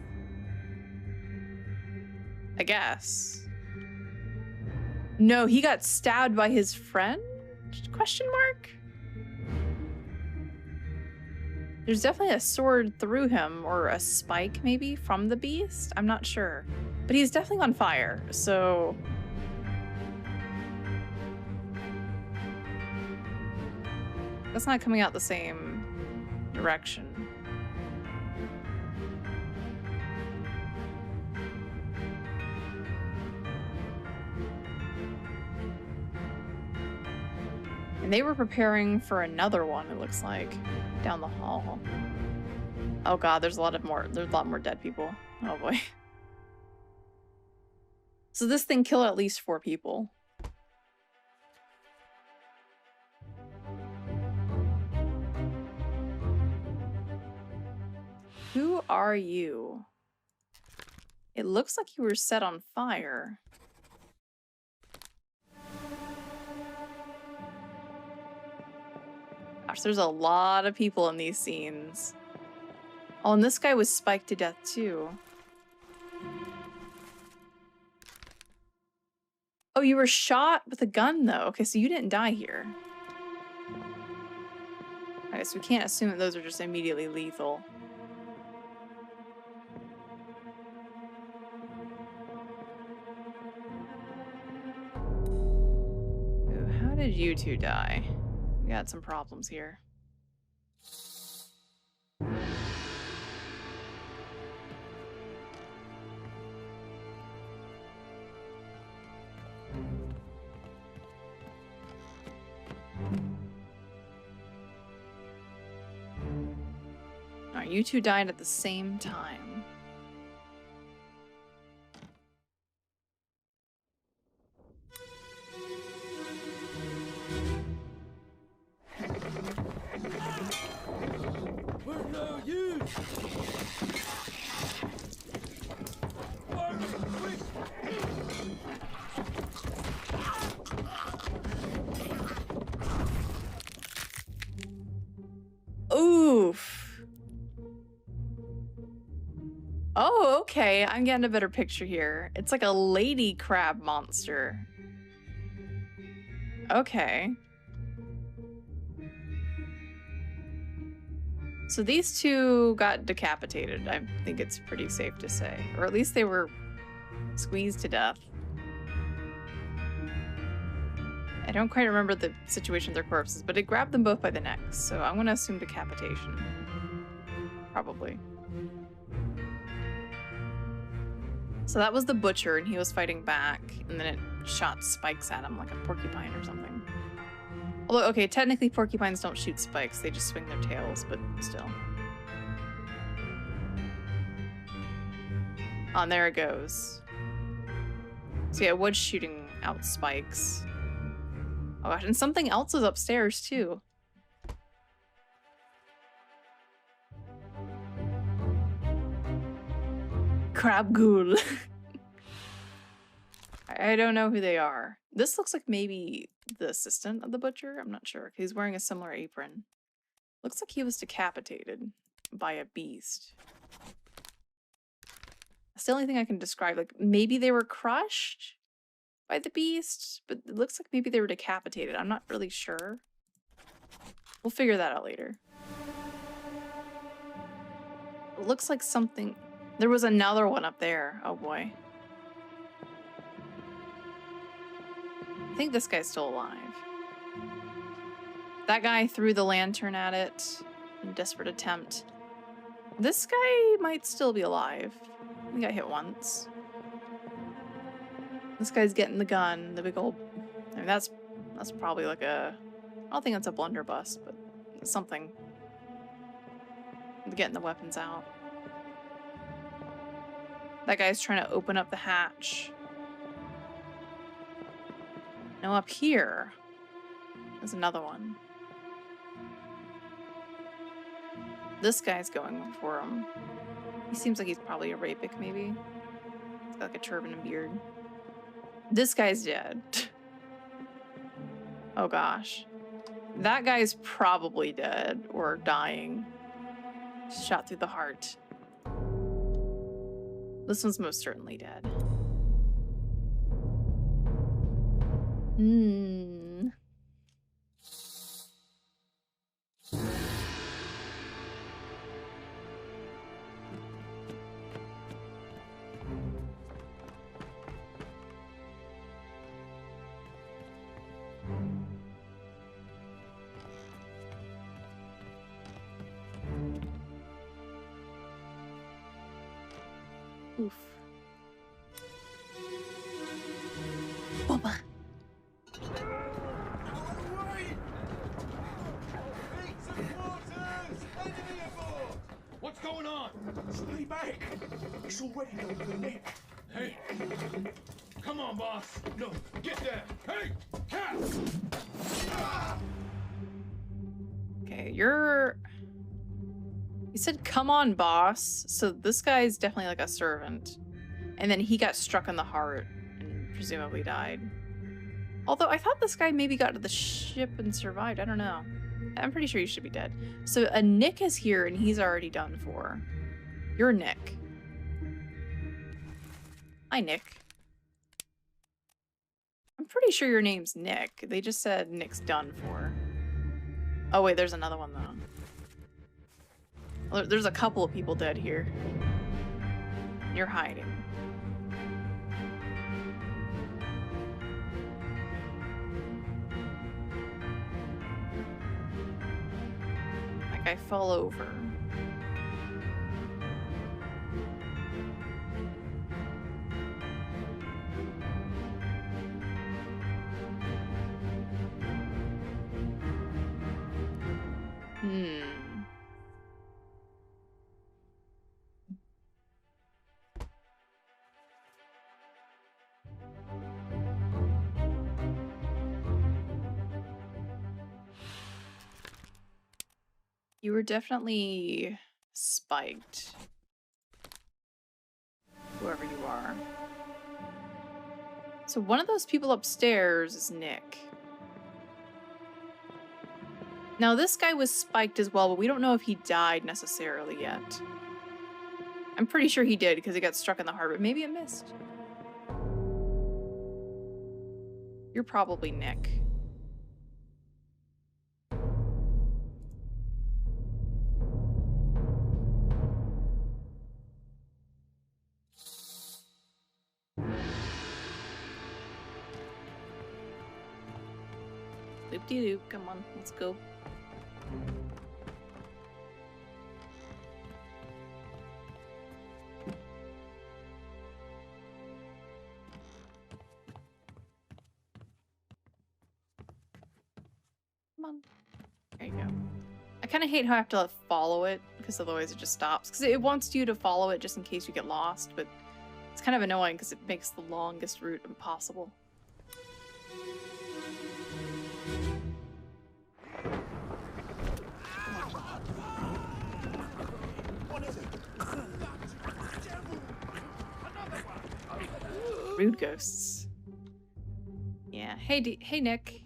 I guess. No, he got stabbed by his friend? Question mark? There's definitely a sword through him, or a spike maybe from the beast. I'm not sure. But he's definitely on fire, so... That's not coming out the same direction. And they were preparing for another one, it looks like, down the hall. Oh god, there's a lot more dead people. Oh boy. So this thing killed at least 4 people. Who are you? It looks like you were set on fire. Gosh, there's a lot of people in these scenes. Oh, and this guy was spiked to death too. Oh, you were shot with a gun though. Okay, so you didn't die here. Okay, so we can't assume that those are just immediately lethal. Ooh, how did you two die? We got some problems here. Alright, you two died at the same time. We're no use! Oof. Oh, okay. I'm getting a better picture here. It's like a lady crab monster. Okay. So these two got decapitated. I think it's pretty safe to say. Or at least they were squeezed to death. I don't quite remember the situation of their corpses, but it grabbed them both by the necks, so I'm gonna assume decapitation. Probably. So that was the butcher, and he was fighting back, and then it shot spikes at him like a porcupine or something. Although, okay, technically porcupines don't shoot spikes, they just swing their tails, but still. Oh, there it goes. So yeah, it was shooting out spikes. Oh gosh, and something else is upstairs too. crab ghoul. I don't know who they are. This looks like maybe the assistant of the butcher. I'm not sure. He's wearing a similar apron. Looks like he was decapitated by a beast. That's the only thing I can describe. Like, maybe they were crushed by the beast, but it looks like maybe they were decapitated. I'm not really sure. We'll figure that out later. It looks like something... There was another one up there. Oh boy. I think this guy's still alive. That guy threw the lantern at it in a desperate attempt. This guy might still be alive. He got hit once. This guy's getting the gun, the big old... I mean, that's probably like a... I don't think that's a blunderbuss, but it's something. Getting the weapons out. That guy's trying to open up the hatch. Now up here, there's another one. This guy's going for him. He seems like he's probably a Rapik, maybe. He's got like a turban and beard. This guy's dead. Oh gosh. That guy's probably dead or dying. Shot through the heart. This one's most certainly dead. Oof. Bumba. What's going on? Stay back. It's already going to the neck. Hey. Come on, boss. No, get there. Hey, cat. Okay, you're... You said, come on, boss. So this guy's definitely like a servant. And then he got struck in the heart and presumably died. Although I thought this guy maybe got to the ship and survived. I don't know. I'm pretty sure he should be dead. So a Nick is here and he's already done for. You're Nick. Hi, Nick. I'm pretty sure your name's Nick. They just said Nick's done for. Oh wait, there's another one though. There's a couple of people dead here. You're hiding. Like I fall over. You were definitely spiked. Whoever you are. So one of those people upstairs is Nick. Now this guy was spiked as well, but we don't know if he died necessarily yet. I'm pretty sure he did because he got struck in the heart, but maybe it missed. You're probably Nick. Loop-de-loop, come on, let's go. Come on. There you go. I kind of hate how I have to follow it, because otherwise it just stops. Because it wants you to follow it just in case you get lost, but it's kind of annoying because it makes the longest route impossible. food ghosts. Yeah. Hey, hey, Nick.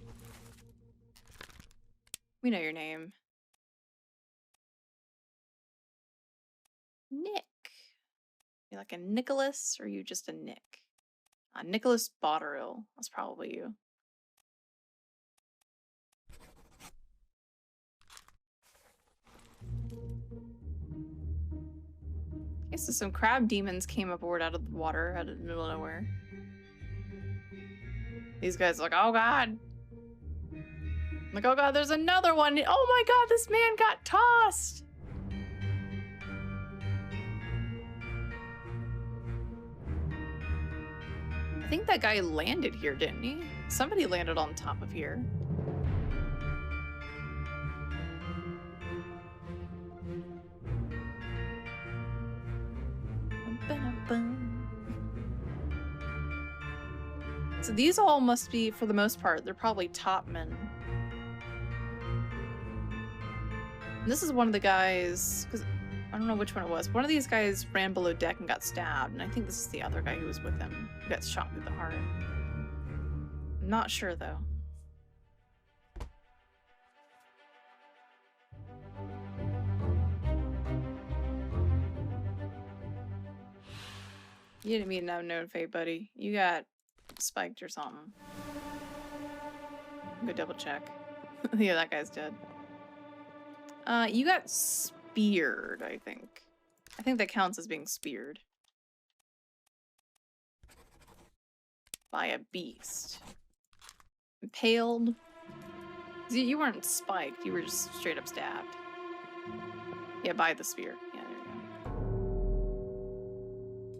We know your name. Nick. You like a Nicholas, or are you just a Nick? Nicholas Botterill. That's probably you. Okay, so some crab demons came aboard out of the water, out of the middle of nowhere. These guys are like, oh god. I'm like, oh god, there's another one. Oh my god, this man got tossed. I think that guy landed here, didn't he? Somebody landed on top of here. So these all must be, for the most part, they're probably top men. And this is one of the guys, because I don't know which one it was. One of these guys ran below deck and got stabbed, and I think this is the other guy who was with him, who got shot through the heart. I'm not sure, though. You didn't mean no known fate, buddy. You got spiked or something. Go double check. Yeah, that guy's dead. You got speared, I think. I think that counts as being speared. By a beast. Impaled. You weren't spiked, you were just straight up stabbed. Yeah, by the spear. Yeah,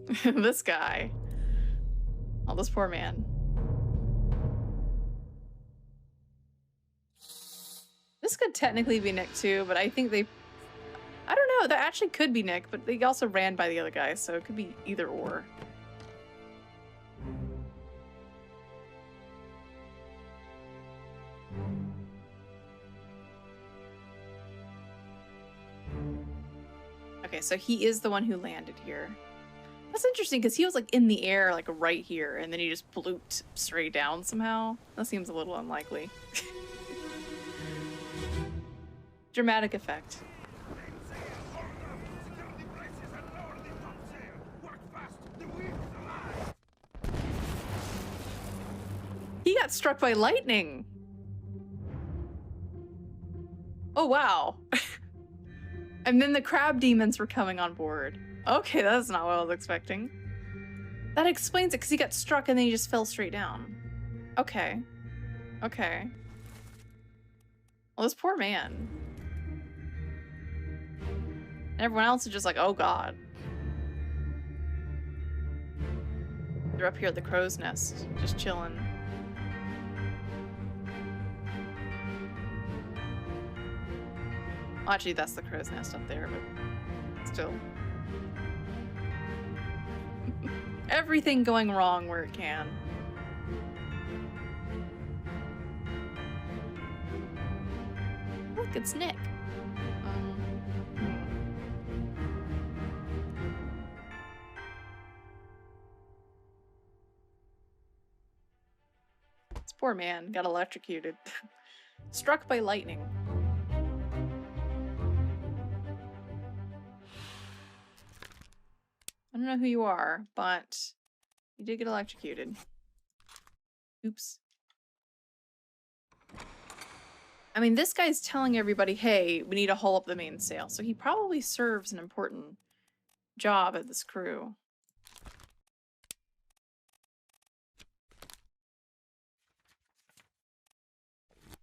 there you go. This guy. Oh, this poor man. This could technically be Nick too, but I think they... I don't know, that actually could be Nick, but they also ran by the other guy, so it could be either or. Okay, so he is the one who landed here. That's interesting, because he was like in the air, like right here, and then he just blooped straight down somehow. That seems a little unlikely. Dramatic effect. He got struck by lightning. Oh, wow. And then the crab demons were coming on board. Okay, that's not what I was expecting. That explains it, because he got struck and then he just fell straight down. Okay. Okay. Well, this poor man. And everyone else is just like, oh god. They're up here at the crow's nest, just chilling. Well, actually, that's the crow's nest up there, but still. Everything going wrong where it can. Look, it's Nick. This poor man got electrocuted. Struck by lightning. I don't know who you are, but you did get electrocuted. Oops. I mean, this guy's telling everybody, hey, we need to haul up the mainsail, so he probably serves an important job at this crew.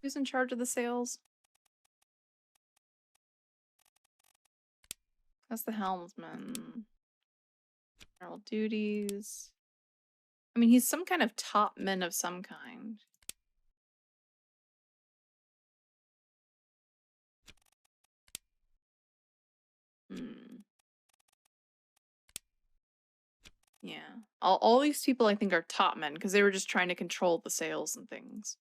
Who's in charge of the sails? That's the helmsman. General duties. I mean, he's some kind of top man of some kind. Yeah. All these people, I think, are top men, because they were just trying to control the sails and things.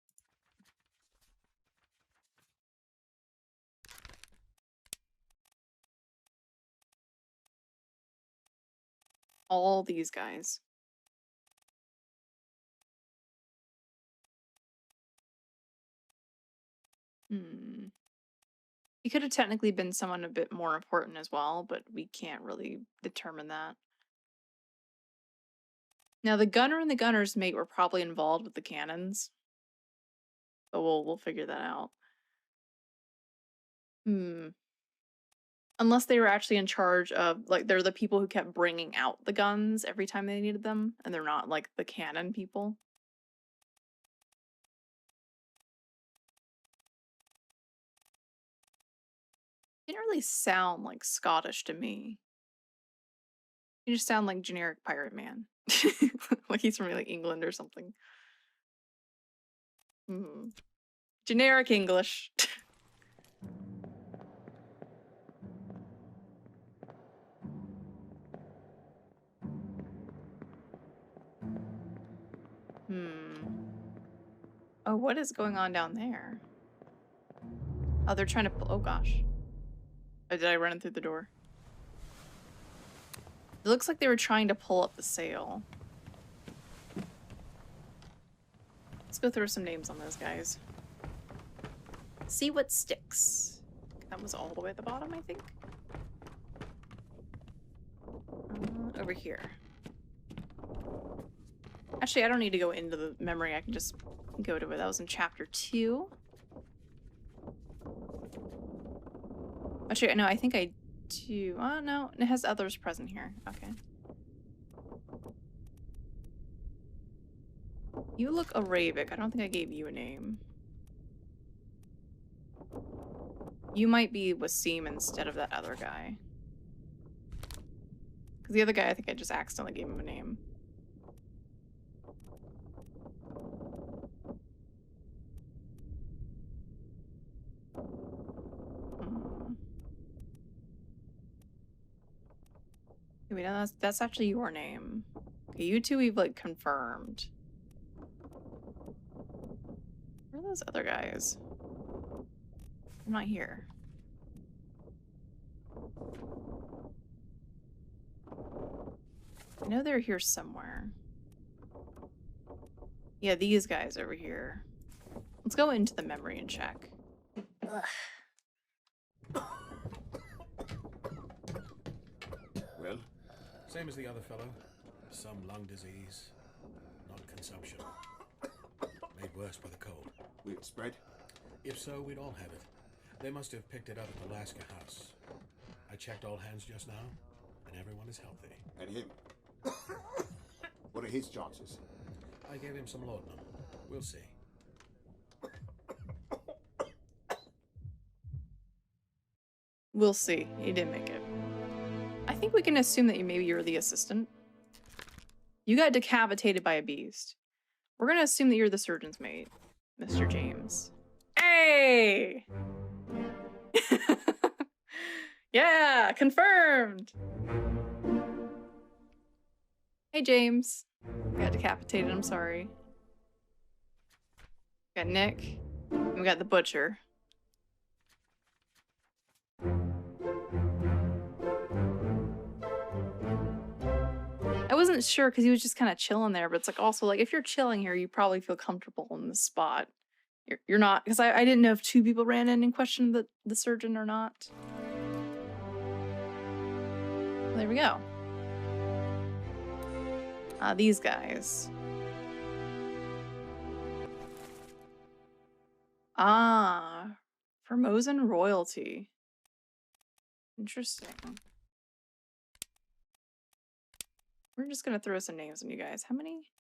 All these guys. Hmm. He could have technically been someone a bit more important as well, but we can't really determine that. Now, the gunner and the gunner's mate were probably involved with the cannons. But we'll figure that out. Hmm. Unless they were actually in charge of, like, they're the people who kept bringing out the guns every time they needed them, and they're not, like, the cannon people. Didn't really sound like Scottish to me. You just sound like generic pirate man. Like he's from, like, England or something. Hmm. Generic English. Oh, what is going on down there? Oh, they're trying to pull. Oh gosh. Oh, did I run in through the door? It looks like they were trying to pull up the sail. Let's go throw some names on those guys. See what sticks. That was all the way at the bottom, I think. Over here. Actually, I don't need to go into the memory. I can just go to it. That was in chapter 2. Actually, no, I think I do. Oh, no. It has others present here. Okay. You look Arabic. I don't think I gave you a name. You might be Wasim instead of that other guy. Because the other guy, I think I just accidentally gave him a name. Wait, no, that's actually your name. Okay, you two we've, like, confirmed. Where are those other guys? I'm not here. I know they're here somewhere. Yeah, these guys over here. Let's go into the memory and check. Well? Same as the other fellow. Some lung disease. Non-consumption. Made worse by the cold. Will it spread? If so, we'd all have it. They must have picked it up at the Alaska house. I checked all hands just now, and everyone is healthy. And him? What are his chances? I gave him some laudanum. We'll see. We'll see. He didn't make it. I think we can assume that maybe you're the assistant. You got decapitated by a beast. We're gonna assume that you're the surgeon's mate, Mr. James. Hey! Yeah, confirmed! Hey, James. Got decapitated, I'm sorry. Got Nick. And we got the butcher. I wasn't sure because he was just kind of chilling there, but it's like also like if you're chilling here, you probably feel comfortable in this spot. You're not, because I didn't know if 2 people ran in and questioned the surgeon or not. Well, there we go. These guys. Formosan royalty. Interesting. We're just gonna throw some names on you guys. How many?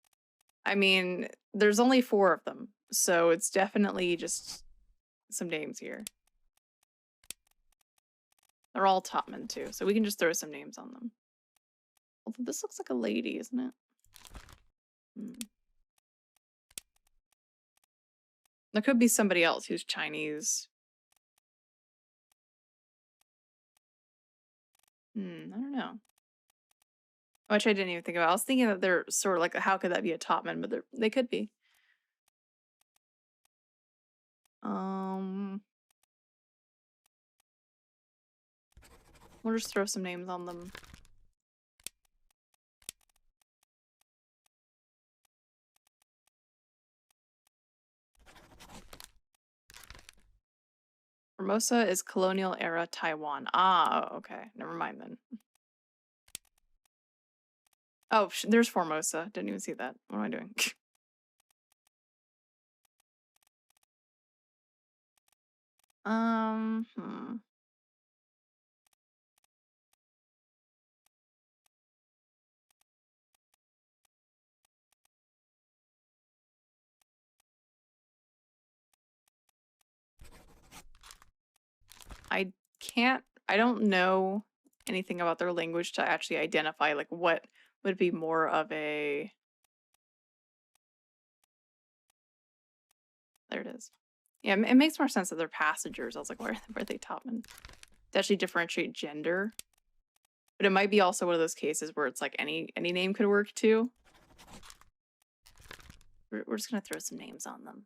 I mean, there's only 4 of them, so it's definitely just some names here. They're all topmen too, so we can just throw some names on them. Although this looks like a lady, isn't it? There could be somebody else who's Chinese. I don't know. Which I didn't even think about. I was thinking that they're sort of like, how could that be a topman? But they could be. We'll just throw some names on them. Formosa is colonial era Taiwan. Ah, oh, okay. Never mind then. Oh, there's Formosa. Didn't even see that. What am I doing? I don't know anything about their language to actually identify like what would be more of a... There it is. Yeah, it makes more sense that they're passengers. I was like, where are they topmen? To actually differentiate gender. But it might be also one of those cases where it's like any name could work too. We're just gonna throw some names on them.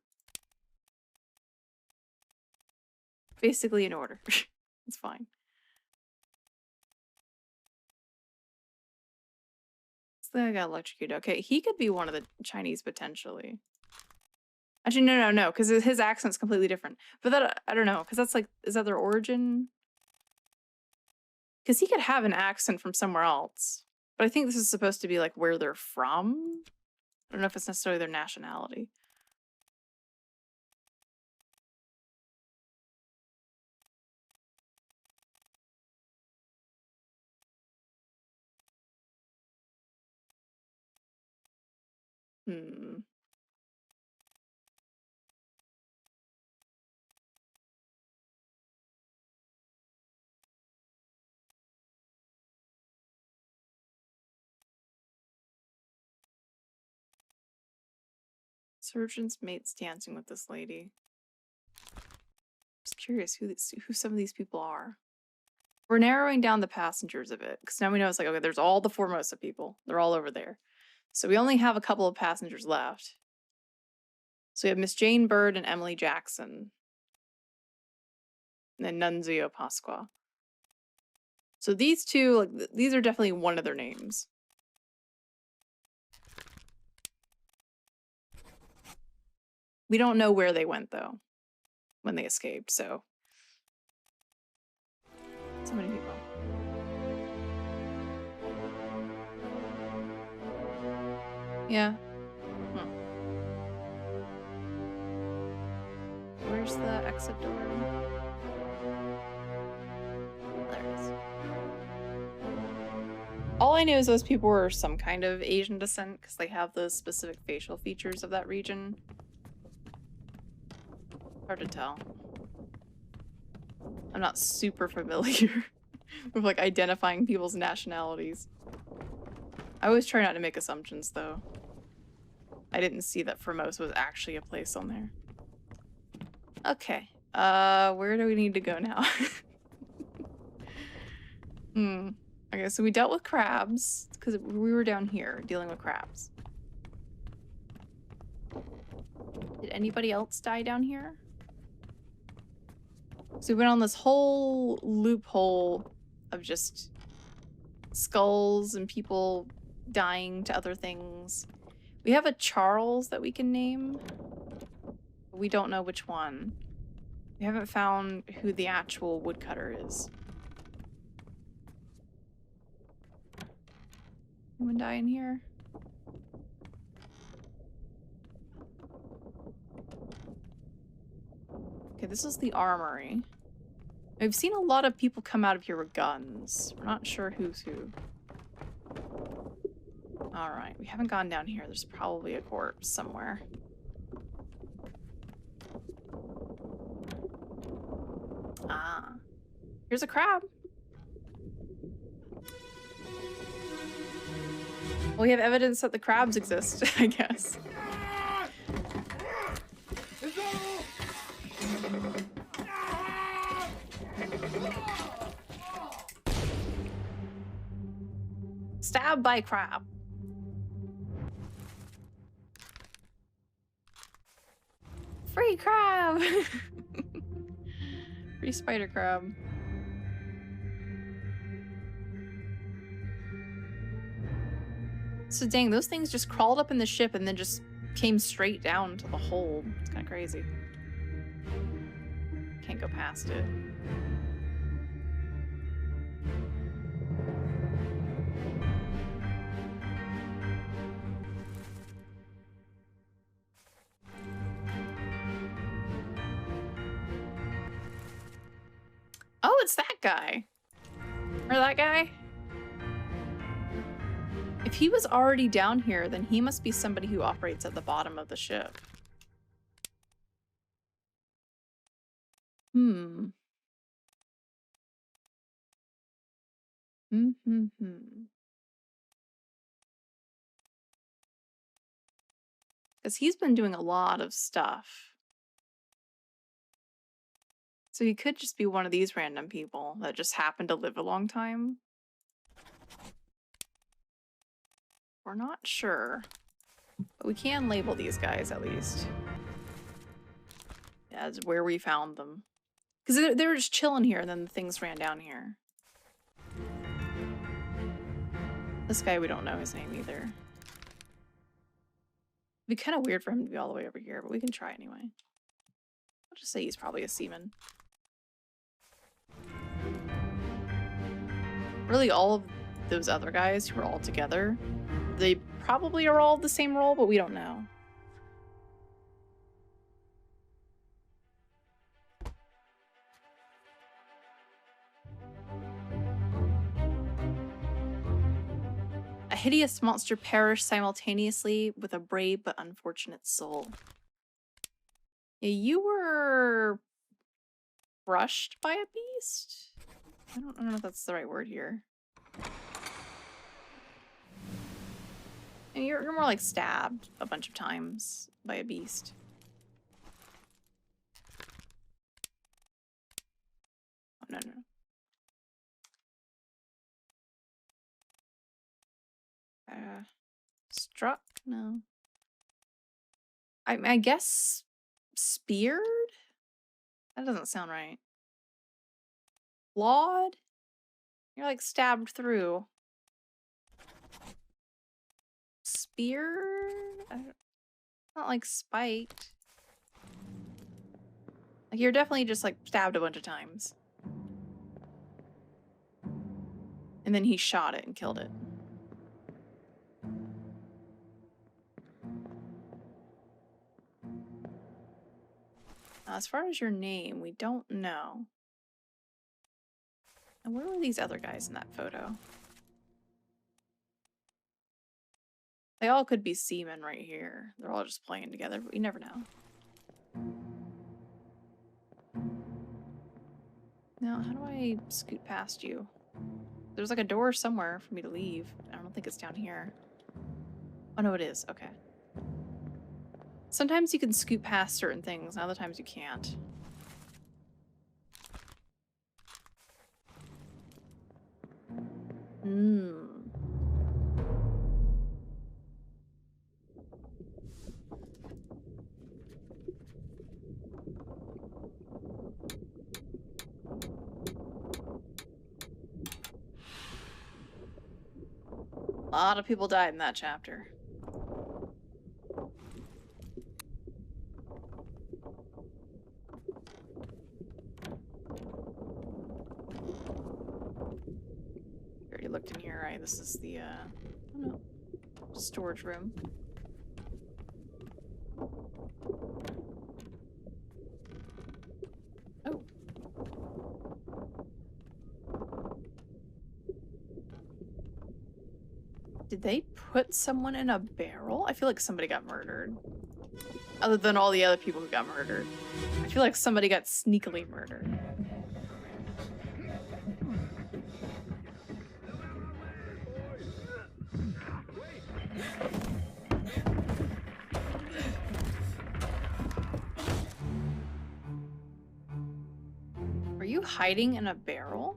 Basically in order. It's fine. This guy got electrocuted. Okay, he could be one of the Chinese potentially. Actually, no, because his accent's completely different. But that, I don't know, because that's like, is that their origin? Because he could have an accent from somewhere else. But I think this is supposed to be like where they're from. I don't know if it's necessarily their nationality. Surgeon's mate's dancing with this lady. Just curious who some of these people are. We're narrowing down the passengers a bit because now we know it's like, okay, there's all the Formosa people. They're all over there. So we only have a couple of passengers left. So we have Miss Jane Bird and Emily Jackson. And then Nunzio Pasqua. So these two, like, these are definitely one of their names. We don't know where they went, though, when they escaped, so. So many people. Yeah. Where's the exit door? There it is. All I know is those people were some kind of Asian descent because they have the specific facial features of that region. Hard to tell. I'm not super familiar with like identifying people's nationalities. I always try not to make assumptions though. I didn't see that Formosa was actually a place on there. Okay. Where do we need to go now? Okay, so we dealt with crabs because we were down here dealing with crabs. Did anybody else die down here? So we went on this whole loophole of just skulls and people dying to other things. We have a Charles that we can name. But we don't know which one. We haven't found who the actual woodcutter is. Anyone die in here? Okay, this is the armory. I've seen a lot of people come out of here with guns. We're not sure who's who. Alright, we haven't gone down here. There's probably a corpse somewhere. Ah. Here's a crab. Well, we have evidence that the crabs exist, I guess. Stabbed by crab. Free crab! Free spider crab. So dang, those things just crawled up in the ship and then just came straight down to the hold. It's kind of crazy. can't go past it. Oh, it's that guy. Or that guy. If he was already down here, then he must be somebody who operates at the bottom of the ship. Hmm. Because he's been doing a lot of stuff. So he could just be one of these random people that just happened to live a long time. We're not sure. But we can label these guys at least. As where we found them. Because they were just chilling here and then the things ran down here. This guy, we don't know his name either. It'd be kind of weird for him to be all the way over here, but we can try anyway. I'll just say he's probably a seaman. Really, all of those other guys who are all together, they probably are all the same role, but we don't know. A hideous monster perished simultaneously with a brave but unfortunate soul. Yeah, you were crushed by a beast? I don't know if that's the right word here. And you're more like stabbed a bunch of times by a beast. Oh, no. Struck? No. I guess speared? That doesn't sound right. Clawed? You're like stabbed through. Speared? Not like spiked. Like you're definitely just like stabbed a bunch of times. And then he shot it and killed it. Now, as far as your name, we don't know. And where were these other guys in that photo? They all could be seamen right here. They're all just playing together, but we never know. Now, how do I scoot past you? There's like a door somewhere for me to leave. I don't think it's down here. Oh, no, it is. Okay. Sometimes you can scoot past certain things, and other times you can't. A lot of people died in that chapter. Already looked in here, right? This is the, I don't know, storage room. Oh. Did they put someone in a barrel? I feel like somebody got murdered. Other than all the other people who got murdered. I feel like somebody got sneakily murdered. Are you hiding in a barrel?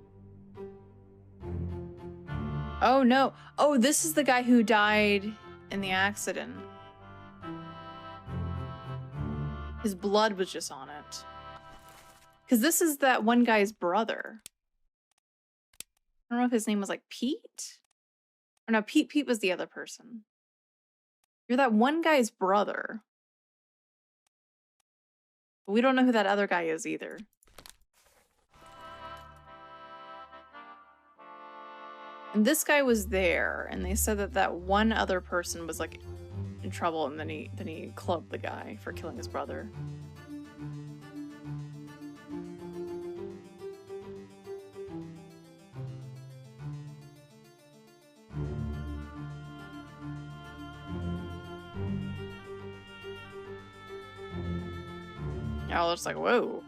Oh no. Oh, this is the guy who died in the accident. His blood was just on it. Because this is that one guy's brother. I don't know if his name was like Pete? Or no, Pete was the other person. You're that one guy's brother. But we don't know who that other guy is either. And this guy was there, and they said that that one other person was like in trouble, and then he clubbed the guy for killing his brother. I was just like, whoa.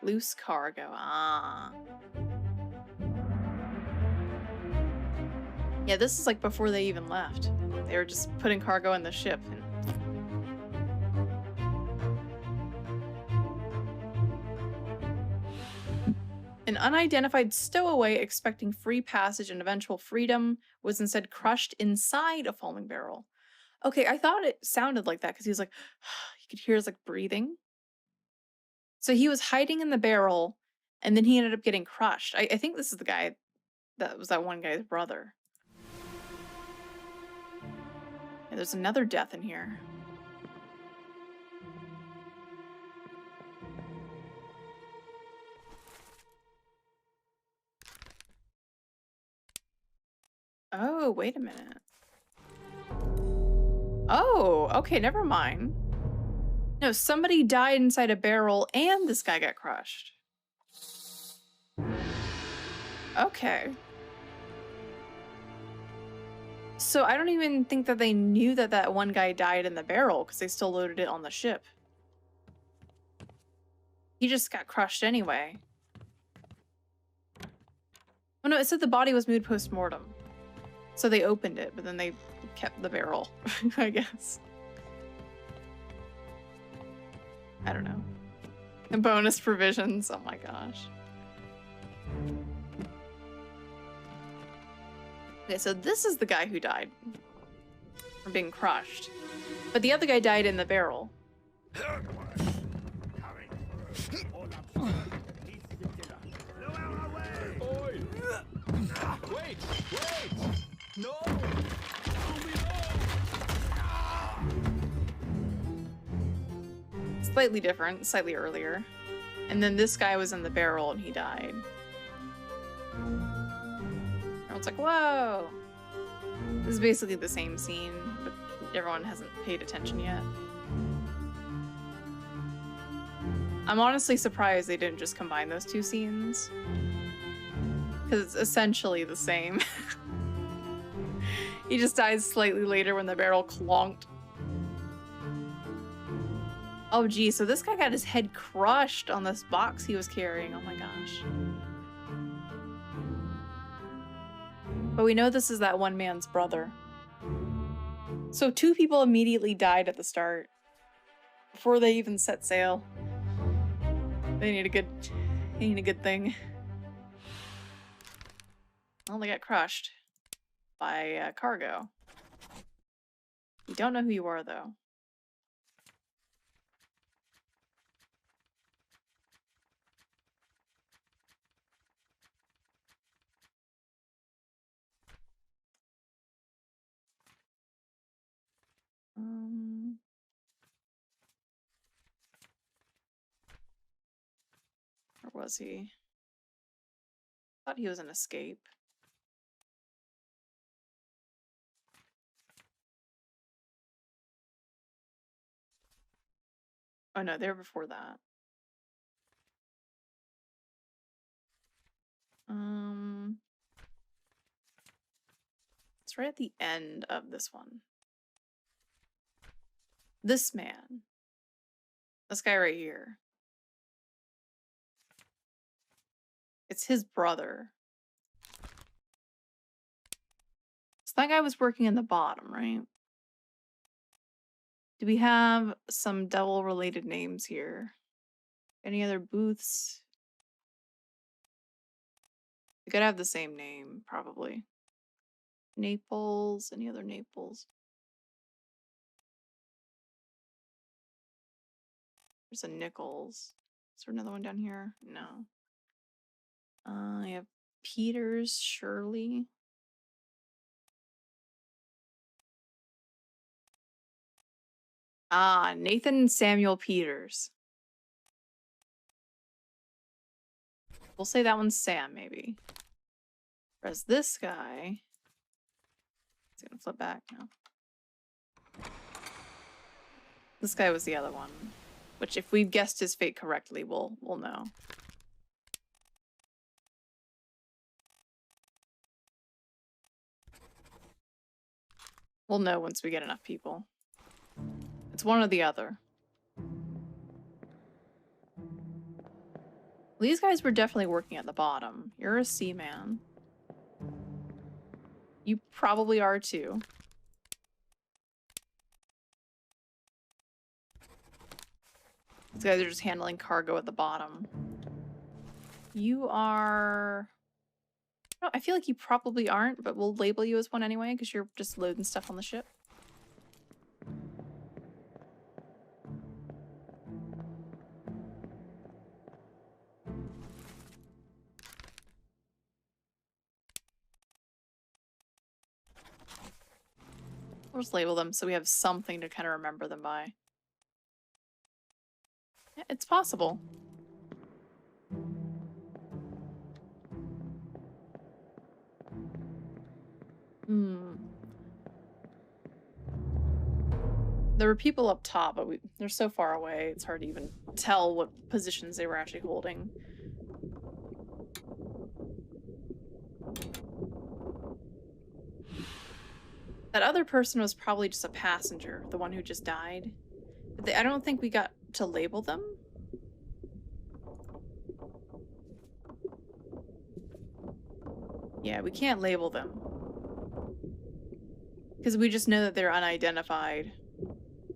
Loose cargo. Ah. Yeah, this is like before they even left. They were just putting cargo in the ship. An unidentified stowaway expecting free passage and eventual freedom was instead crushed inside a falling barrel. Okay, I thought it sounded like that because he was like, you could hear his like breathing. So he was hiding in the barrel, and then he ended up getting crushed. I think this is the guy that was that one guy's brother. Yeah, there's another death in here. Oh, wait a minute. Oh, okay, never mind. No, somebody died inside a barrel and this guy got crushed. Okay. So I don't even think that they knew that that one guy died in the barrel because they still loaded it on the ship. He just got crushed anyway. Oh no, it said the body was moved post-mortem. So they opened it, but then they kept the barrel, I guess. I don't know. And bonus provisions, oh my gosh. Okay, so this is the guy who died from being crushed. But the other guy died in the barrel. Wait! No! Slightly different, slightly earlier. And then this guy was in the barrel and he died. Everyone's like, whoa! This is basically the same scene, but everyone hasn't paid attention yet. I'm honestly surprised they didn't just combine those two scenes. Because it's essentially the same. He just dies slightly later when the barrel clonked. Oh gee, so this guy got his head crushed on this box he was carrying. Oh my gosh. But we know this is that one man's brother. So 2 people immediately died at the start. Before they even set sail. They need a good thing. Well, they got crushed by cargo. You don't know who you are, though. Where was he? Thought he was an escape. Oh no, they were before that. It's right at the end of this one. This man. This guy right here. It's his brother. So that guy was working in the bottom, right? Do we have some devil-related names here? Any other booths? We gotta have the same name, probably. Naples, any other Naples? There's a Nichols. Is there another one down here? No. I have Peters, Shirley. Ah, Nathan Samuel Peters. We'll say that one's Sam, maybe. Whereas this guy... Is he gonna flip back? No. This guy was the other one. Which, if we've guessed his fate correctly, we'll know. We'll know once we get enough people. It's one or the other. These guys were definitely working at the bottom. You're a seaman. You probably are too. These guys are just handling cargo at the bottom. You are... No, I feel like you probably aren't, but we'll label you as one anyway because you're just loading stuff on the ship. We'll just label them so we have something to kind of remember them by. Yeah, it's possible. There were people up top, but they're so far away, it's hard to even tell what positions they were actually holding. That other person was probably just a passenger, the one who just died. But I don't think we got to label them. Yeah, we can't label them. Because we just know that they're unidentified.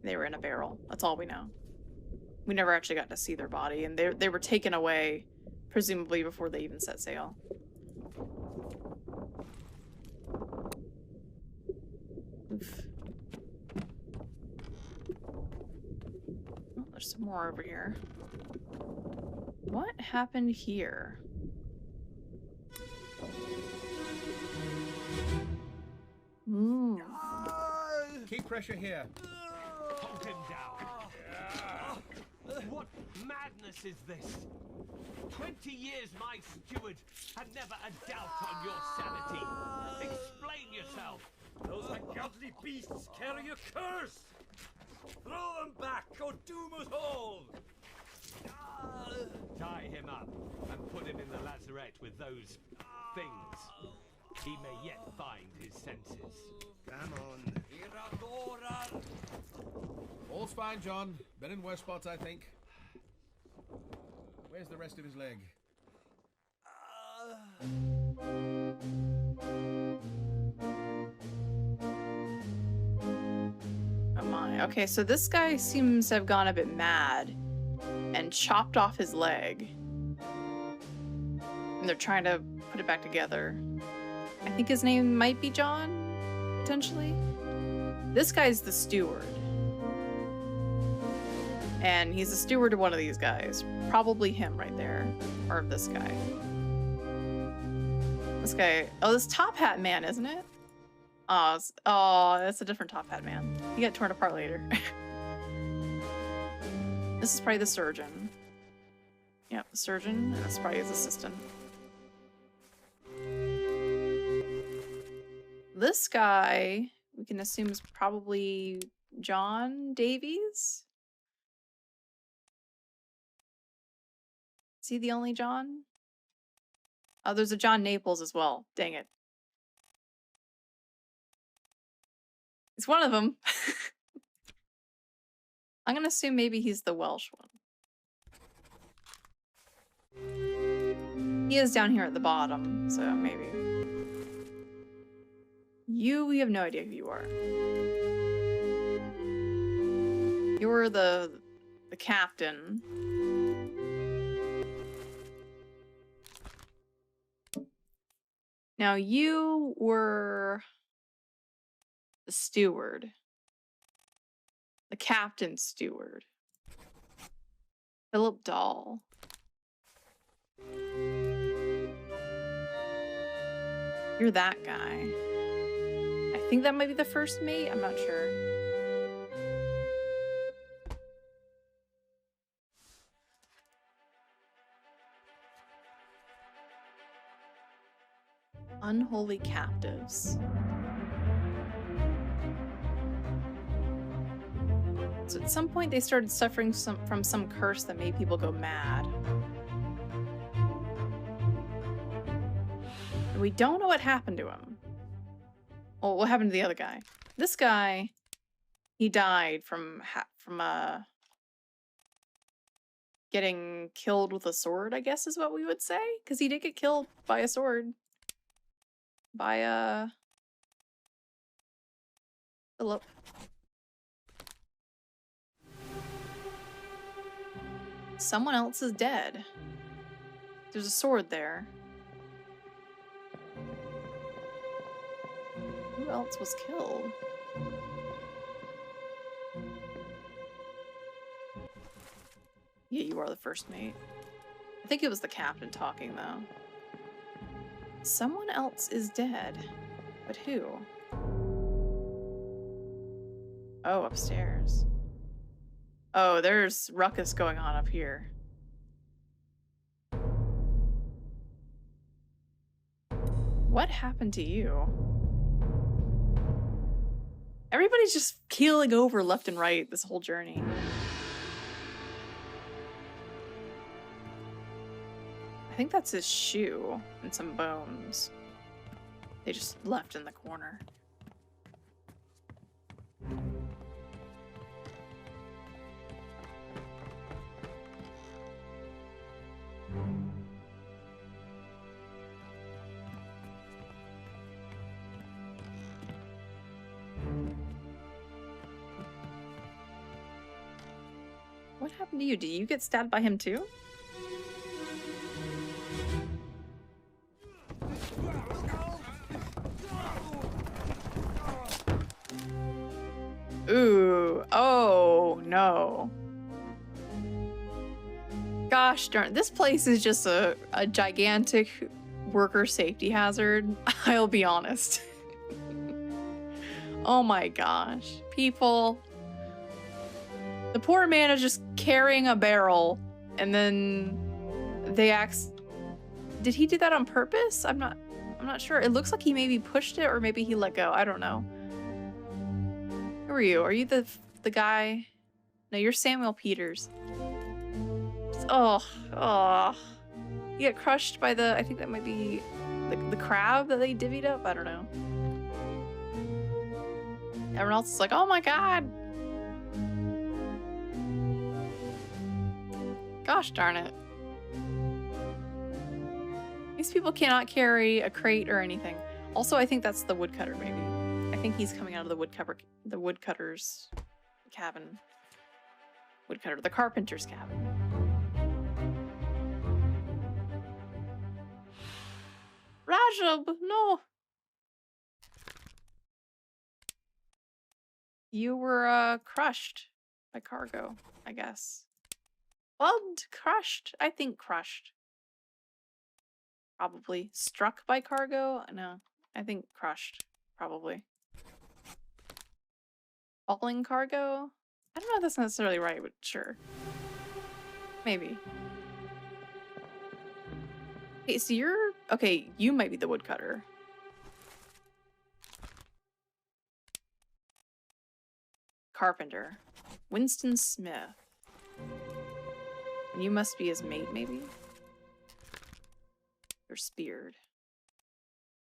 They were in a barrel. That's all we know. We never actually got to see their body, and they were taken away, presumably before they even set sail. Oof. Oh, there's some more over here. What happened here? Keep pressure here. Hold him down. What madness is this? 20 years my steward had never a doubt on your sanity. Explain yourself. Those ungodly beasts carry a curse! Throw them back or doom us all! Tie him up and put him in the lazarette with those things. He may yet find his senses. Come on. All's fine, John. Been in worse spots, I think. Where's the rest of his leg? Oh my. Okay, so this guy seems to have gone a bit mad and chopped off his leg. And they're trying to put it back together. I think his name might be John, potentially. This guy's the steward. And he's the steward of one of these guys. Probably him right there. Or this guy. This guy. Oh, this top hat man, isn't it? Oh, that's a different top hat man. He got torn apart later. This is probably the surgeon. Yep, the surgeon. And that's probably his assistant. This guy, we can assume, is probably John Davies? Is he the only John? Oh, there's a John Naples as well. Dang it. It's one of them. I'm gonna assume maybe he's the Welsh one. He is down here at the bottom, so maybe. We have no idea who you are. You're the captain. Now you were the steward. The captain's steward. Philip Dahl. You're that guy. I think that might be the first mate. I'm not sure. Unholy captives. So at some point they started suffering from some curse that made people go mad. And we don't know what happened to him. Well, what happened to the other guy? This guy, he died from getting killed with a sword, I guess is what we would say. Because he did get killed by a sword. By, Philip. Someone else is dead. There's a sword there. Who else was killed? Yeah, you are the first mate. I think it was the captain talking, though. Someone else is dead. But who? Oh, upstairs. Oh, there's ruckus going on up here. What happened to you? Everybody's just keeling over left and right this whole journey. I think that's his shoe and some bones. They just left in the corner. What happened to you? Did you get stabbed by him too? Ooh, oh no. Gosh darn, this place is just a gigantic worker safety hazard. I'll be honest. Oh my gosh. People. The poor man is just carrying a barrel and then they did he do that on purpose? I'm not sure. It looks like he maybe pushed it or maybe he let go. I don't know. Who are you? Are you the guy? No, you're Samuel Peters. Oh. You get crushed by I think that might be the crab that they divvied up. I don't know. Everyone else is like, oh my god. Gosh darn it. These people cannot carry a crate or anything. Also, I think that's the woodcutter, maybe. I think he's coming out of the woodcutter's cabin. The carpenter's cabin. Rajab, no. You were crushed by cargo, I guess. Plugged? Crushed? I think crushed. Probably. Struck by cargo? No. I think crushed. Probably. Falling cargo? I don't know if that's necessarily right, but sure. Maybe. Okay, so you're... Okay, you might be the woodcutter. Carpenter. Winston Smith. You must be his mate, maybe? Or speared.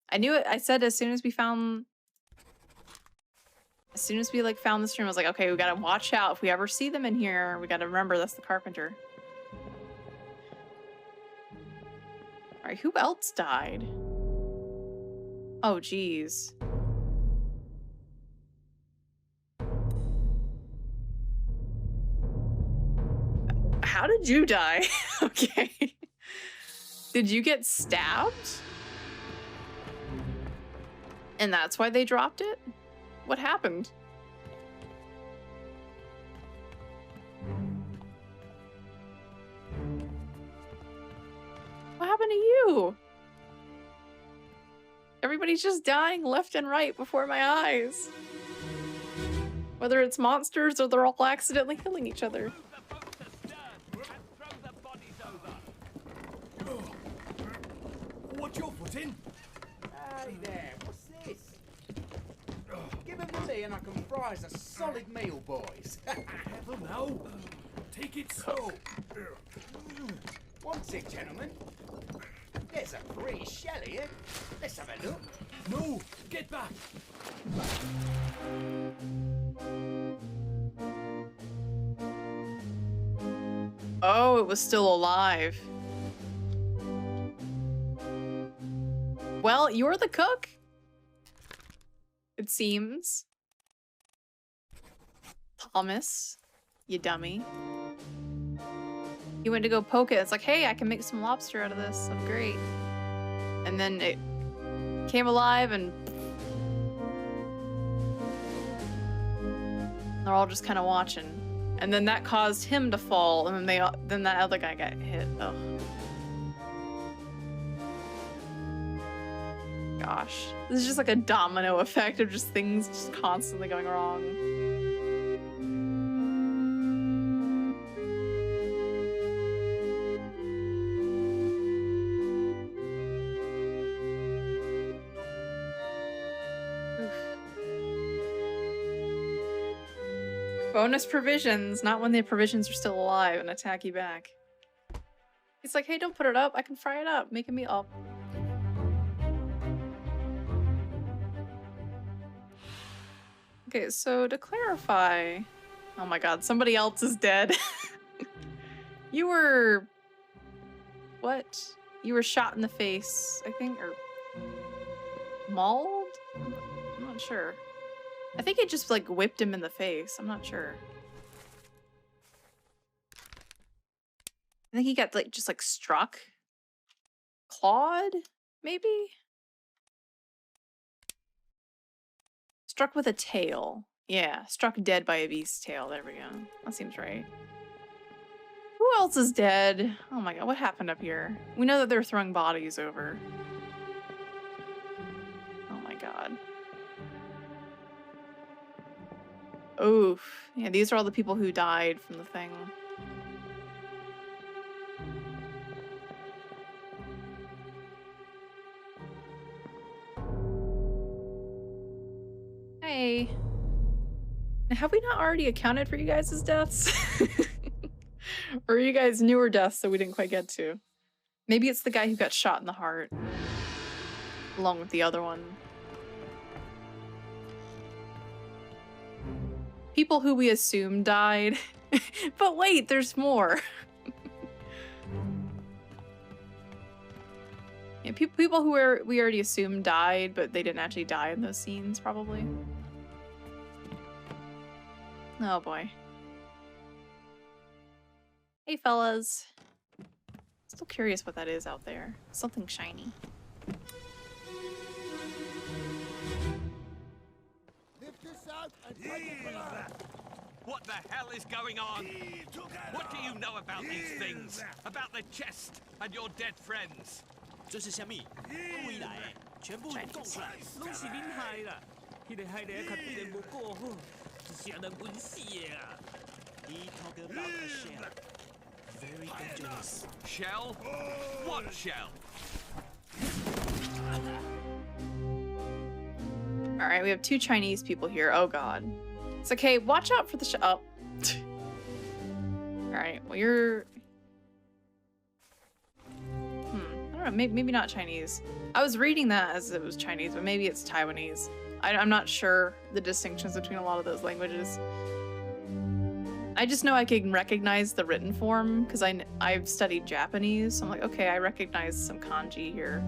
I knew it. I said as soon as we found this room, I was like, okay, we gotta watch out. If we ever see them in here, we gotta remember that's the carpenter. Alright, who else died? Oh, geez. How did you die? Okay. Did you get stabbed? And that's why they dropped it? What happened? What happened to you? Everybody's just dying left and right before my eyes. Whether it's monsters or they're all accidentally killing each other. What's your foot in? Hey there, what's this? Give him to me and I can fry us a solid meal, boys. Hell no. Take it slow. What's it, gentlemen? There's a British shell here. Let's have a look. No, get back. Oh, it was still alive. Well, you're the cook? It seems. Thomas, you dummy. You went to go poke it. It's like, hey, I can make some lobster out of this. I'm great. And then it came alive and they're all just kind of watching. And then that caused him to fall, and then that other guy got hit. Oh. Gosh. This is just like a domino effect of just things just constantly going wrong. Bonus provisions, not when the provisions are still alive and attack you back. He's like, hey, don't put it up. I can fry it up. Make me up. Okay, so to clarify... Oh my god, somebody else is dead. You were... What? You were shot in the face, I think, or... mauled? I'm not sure. I think it just, like, whipped him in the face. I'm not sure. I think he got, like, just, like, struck. Clawed? Maybe? Struck with a tail. Yeah, struck dead by a beast's tail. There we go. That seems right. Who else is dead? Oh my god, what happened up here? We know that they're throwing bodies over. Oh my god. Oof. Yeah, these are all the people who died from the thing. Hey. Have we not already accounted for you guys' deaths? Or are you guys newer deaths that we didn't quite get to? Maybe it's the guy who got shot in the heart. Along with the other one. People who we assume died. But wait, there's more. Yeah, people who we already assumed died, but they didn't actually die in those scenes, probably. Oh boy. Hey fellas. Still curious what that is out there. Something shiny. What the hell is going on? What do you know about these things? About the chest and your dead friends? 这是什么？未来全部供出来，拢是恁害啦！迄个害的较对人无顾好，是让人晕死的啊！He talk about a shell, very dangerous. Shell? What shell? All right, we have 2 Chinese people here. Oh god. It's okay. Watch out for the oh. All right. Well, you're. I don't know. Maybe not Chinese. I was reading that as it was Chinese, but maybe it's Taiwanese. I'm not sure the distinctions between a lot of those languages. I just know I can recognize the written form because I've studied Japanese. So I'm like, okay, I recognize some kanji here.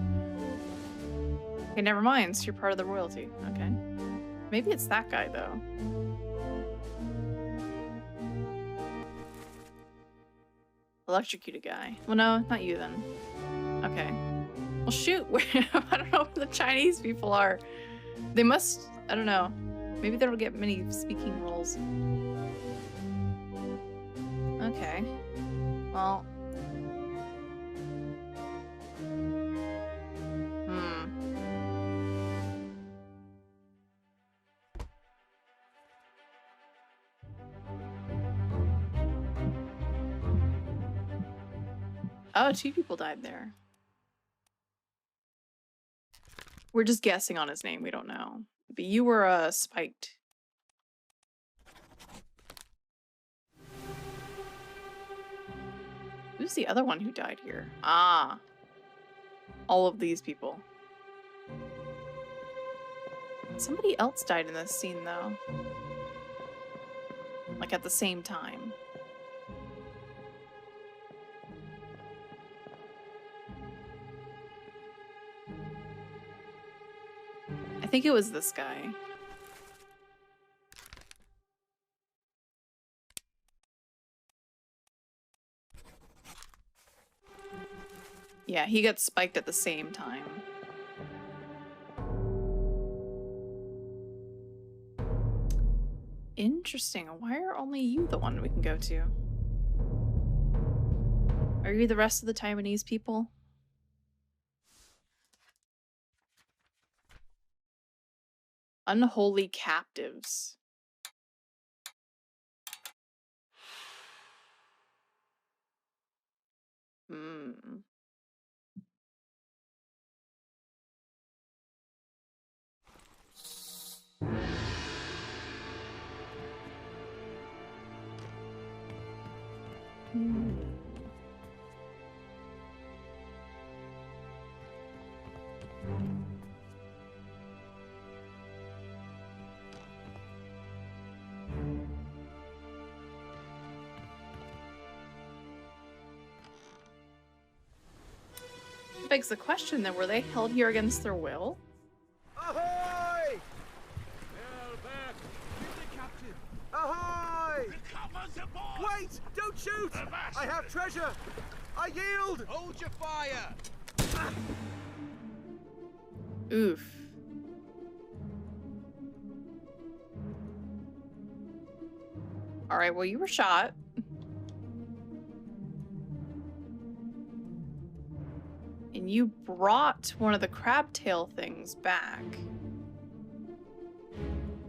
Okay, never mind. So you're part of the royalty. Okay. Maybe it's that guy, though. Electrocuted guy. Well, no, not you then. Okay. Well, shoot. I don't know where the Chinese people are. They must... I don't know. Maybe they don't get many speaking roles. Okay. Well... Oh, 2 people died there. We're just guessing on his name. We don't know. But you were spiked. Who's the other one who died here? Ah. All of these people. Somebody else died in this scene, though. Like, at the same time. I think it was this guy. Yeah, he got spiked at the same time. Interesting. Why are only you the one we can go to? Are you the rest of the Taiwanese people? Unholy captives. Hmm. Begs the question then, were they held here against their will? Ahoy! Ahoy! Wait! Don't shoot! I have treasure! I yield! Hold your fire! Oof. Alright, well, you were shot. And you brought one of the crab tail things back.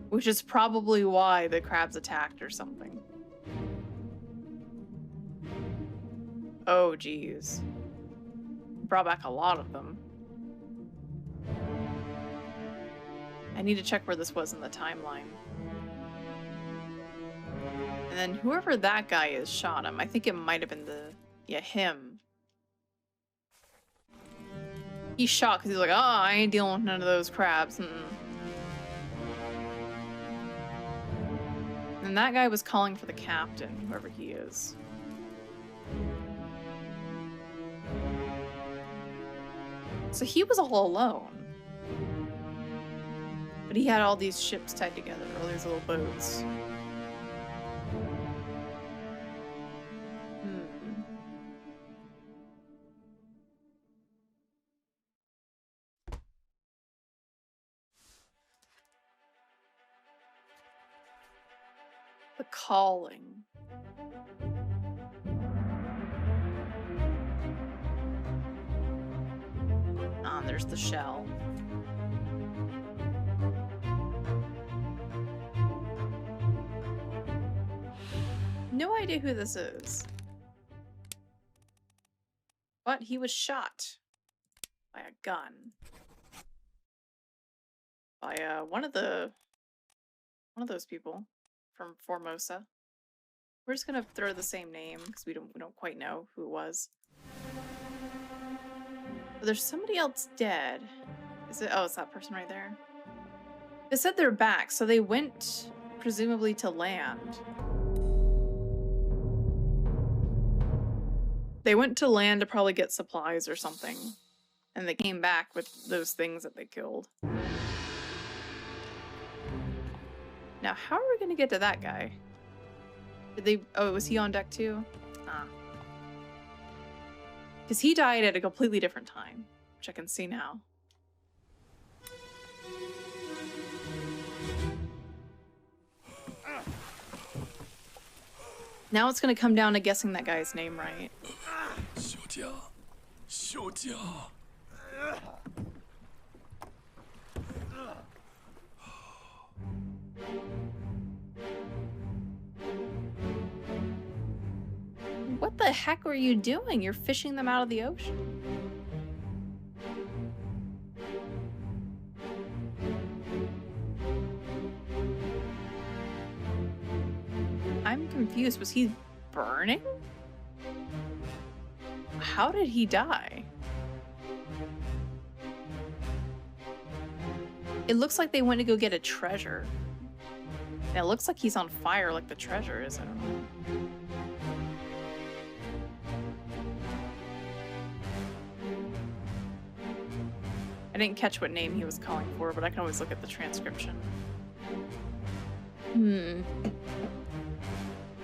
Which is probably why the crabs attacked or something. Oh, geez. Brought back a lot of them. I need to check where this was in the timeline. And then whoever that guy is shot him. I think it might have been the... yeah, him. He's shot because he's like, oh, I ain't dealing with none of those crabs. And that guy was calling for the captain, whoever he is. So he was all alone. But he had all these ships tied together, all these little boats. The calling. Ah, there's the shell. No idea who this is. But he was shot by a gun. By one of those people from Formosa. We're just gonna throw the same name because we don't quite know who it was. But there's somebody else dead. Is it? Oh, it's that person right there. They said they're back, so they went presumably to land. They went to land to probably get supplies or something. And they came back with those things that they killed. Now, how are we gonna get to that guy? Did they... oh, was he on deck too? Ah. Because he died at a completely different time, which I can see now. Now it's gonna come down to guessing that guy's name right. What the heck were you doing? You're fishing them out of the ocean. confused. Was he burning? How did he die? It looks like they went to go get a treasure. And it looks like he's on fire like the treasure is. I don't know. I didn't catch what name he was calling for, but I can always look at the transcription.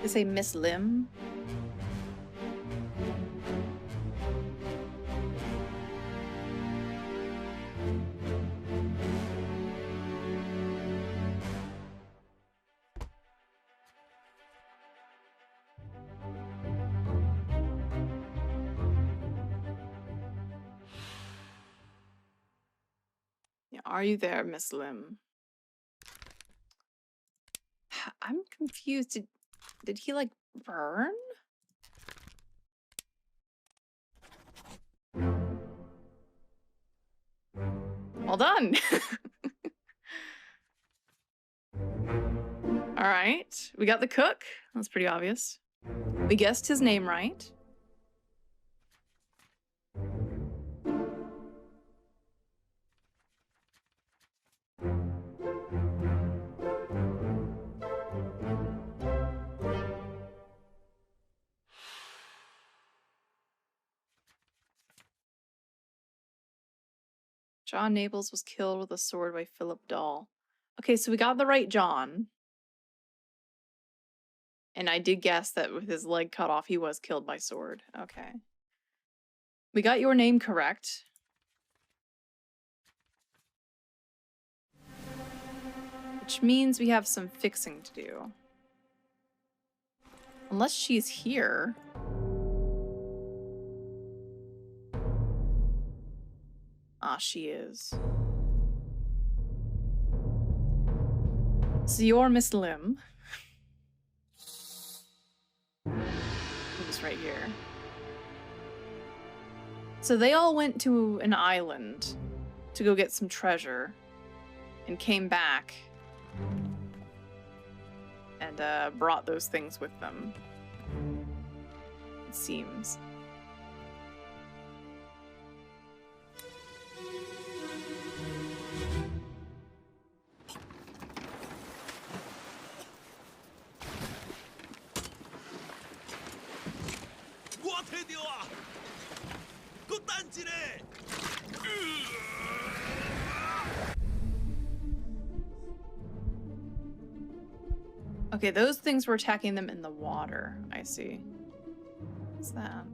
They say Miss Lim. Yeah, are you there, Miss Lim? I'm confused. Did he like burn? Well done. All right, we got the cook. That's pretty obvious. We guessed his name right. John Naples was killed with a sword by Philip Dahl. Okay, so we got the right John. And I did guess that with his leg cut off, he was killed by sword. Okay. We got your name correct. Which means we have some fixing to do. Unless she's here. Ah, she is. So you're Miss Lim. Who's right here. So they all went to an island to go get some treasure and came back and brought those things with them. It seems. Okay, those things were attacking them in the water. I see. What's that?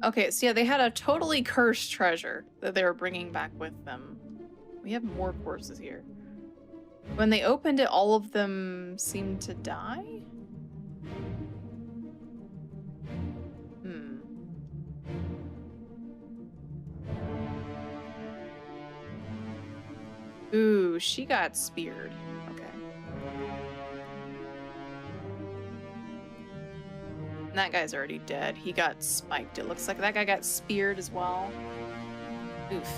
Okay, so yeah, they had a totally cursed treasure that they were bringing back with them. We have more corpses here. When they opened it, all of them seemed to die? Ooh, she got speared. Okay. And that guy's already dead. He got spiked. It looks like that guy got speared as well. Oof.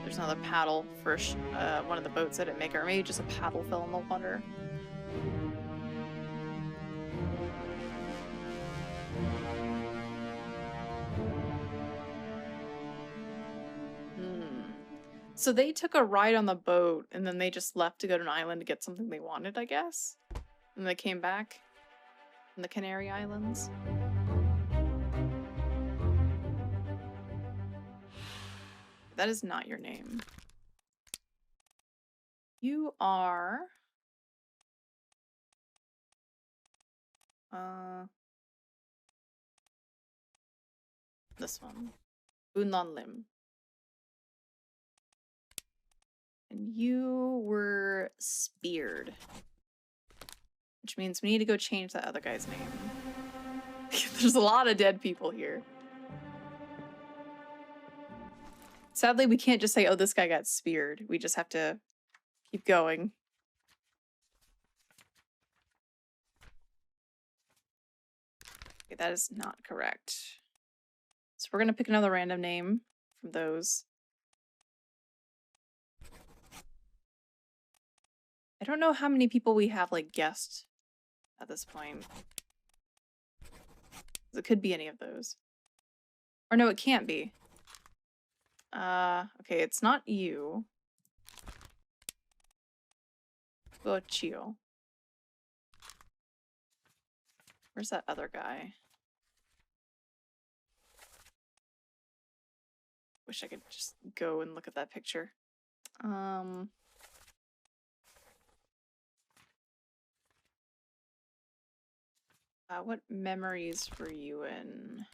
There's another paddle for one of the boats that didn't make it, or maybe just a paddle fell in the water. So they took a ride on the boat, and then they just left to go to an island to get something they wanted, I guess? And they came back in the Canary Islands. That is not your name. You are... this one. Unlan Lim. And you were speared. Which means we need to go change that other guy's name. There's a lot of dead people here. Sadly, we can't just say, oh, this guy got speared. We just have to keep going. Okay, that is not correct. So we're going to pick another random name. from those. I don't know how many people we have like guessed at this point. It could be any of those. Or no, it can't be. Okay, it's not you. Chio. Where's that other guy? Wish I could just go and look at that picture. What memories were you in?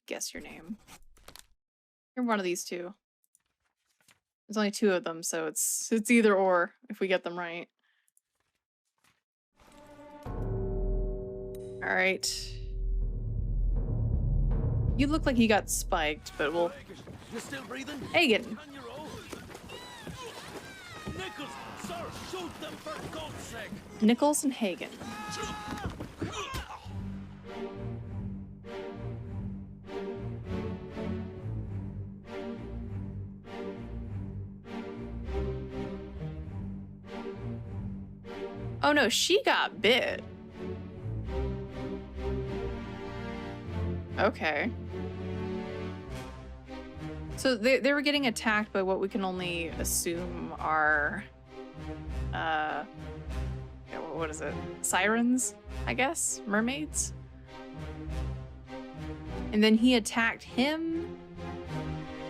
Guess your name. You're one of these two. There's only 2 of them, so it's either or if we get them right. All right. You look like you got spiked, but we'll. You're still breathing? Hagen. Nichols, sir, shoot them for God's sake. Nichols and Hagen. Oh no, she got bit. Okay. So they were getting attacked by what we can only assume are, yeah, what is it? Sirens, I guess? Mermaids? And then he attacked him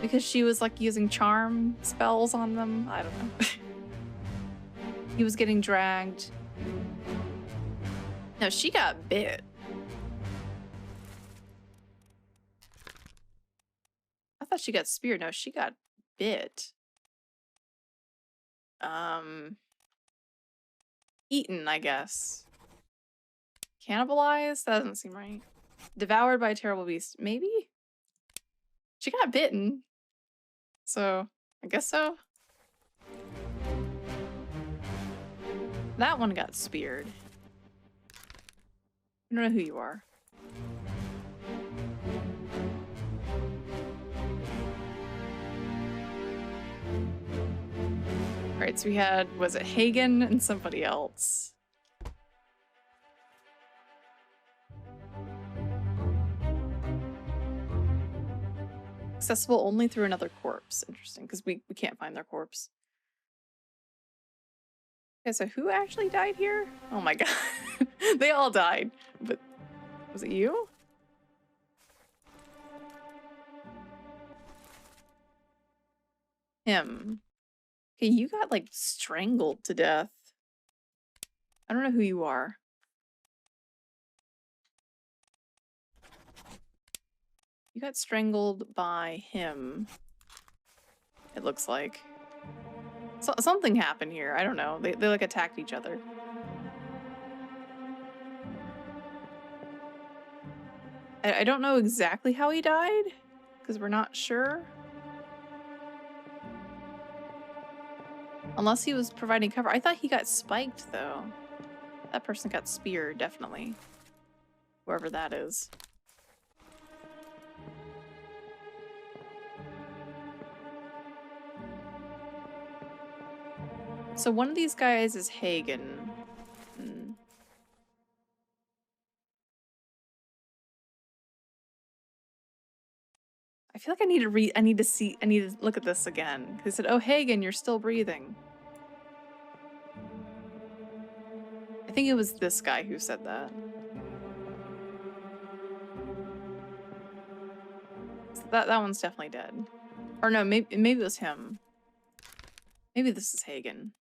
because she was like using charm spells on them. I don't know. He was getting dragged. No, she got bit. I thought she got speared. No, she got bit. Eaten, I guess. Cannibalized? That doesn't seem right. Devoured by a terrible beast. Maybe? She got bitten. So, I guess so. That one got speared. I don't know who you are. Alright, so we had, was it Hagen and somebody else? Accessible only through another corpse. Interesting, because we can't find their corpse. Okay, so who actually died here? Oh my god. They all died. But was it you? Him. Okay, you got like strangled to death. I don't know who you are. You got strangled by him. It looks like. So something happened here. I don't know. They like attacked each other. I don't know exactly how he died because we're not sure. Unless he was providing cover. I thought he got spiked though. That person got speared, definitely. Whoever that is. So one of these guys is Hagen. I feel like I need to look at this again. They said, oh, Hagen, you're still breathing. I think it was this guy who said that. So that one's definitely dead. Or no, maybe it was him. Maybe this is Hagen.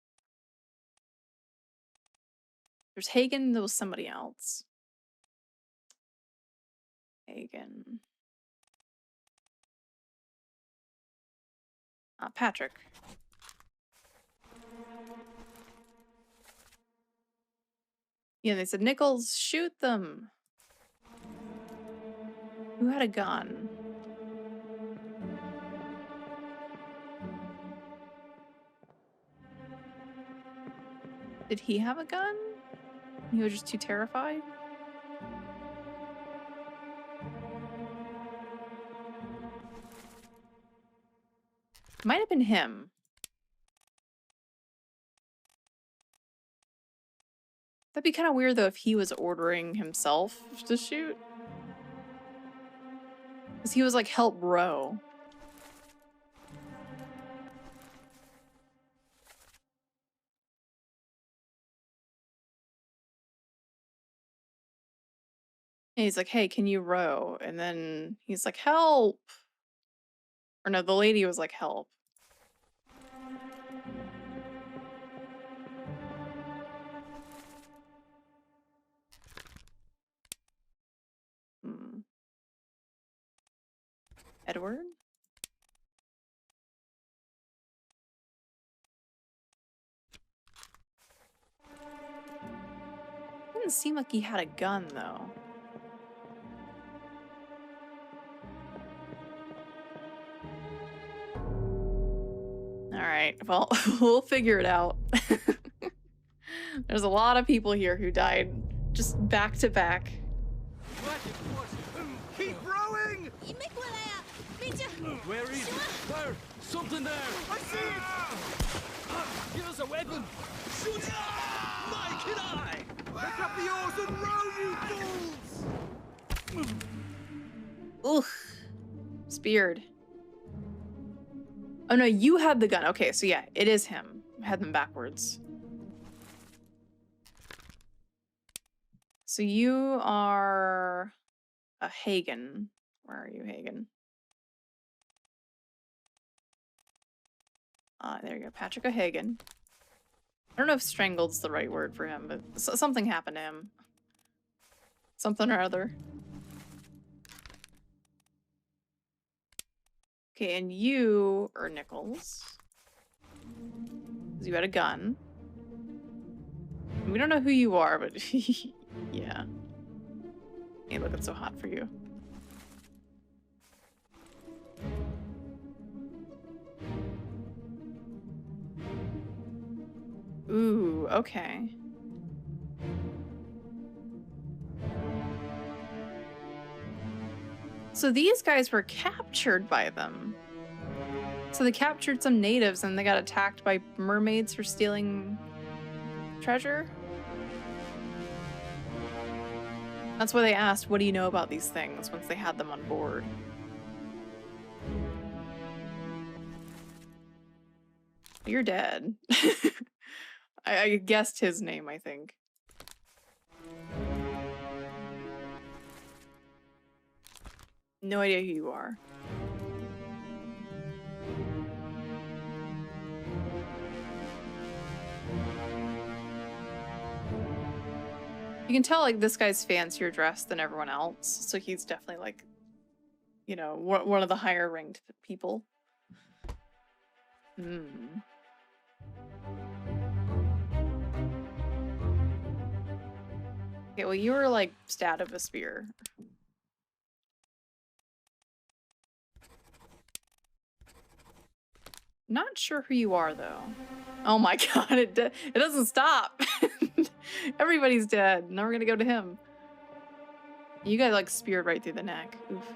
There's Hagen, there was somebody else. Hagen. Patrick. Yeah, they said, Nichols, shoot them. Who had a gun? Did he have a gun? He was just too terrified? Might have been him. That'd be kind of weird though if he was ordering himself to shoot. Because he was like, help row. And he's like, hey, can you row? And then he's like, help. Or no, the lady was like, help. Edward? Didn't seem like he had a gun though. Alright, well, we'll figure it out. There's a lot of people here who died just back to back. Keep rowing! Where is it? There! Something there! I see it! Give us a weapon! Shoot! Mike and I! Pick up the oars and row, you fools! Oof. Speared. Oh no, you had the gun. Okay, so yeah, it is him. I had them backwards. So you are a Hagen. Where are you, Hagen? There you go, Patrick O'Hagan. I don't know if strangled's the right word for him, but something happened to him. Something or other. Okay, and you are Nichols. 'Cause you had a gun. We don't know who you are, but yeah. Ain't looking so hot for you. Ooh, okay. So these guys were captured by them. So they captured some natives and they got attacked by mermaids for stealing treasure? That's why they asked, what do you know about these things, once they had them on board? You're dead. I guessed his name, I think. No idea who you are. You can tell, like, this guy's fancier dressed than everyone else, so he's definitely, like, you know, one of the higher ranked people. Hmm. Okay, well, you were, like, stabbed with a spear. Not sure who you are, though. Oh my god, it doesn't stop! Everybody's dead. Now we're gonna go to him. You got, like, speared right through the neck. Oof.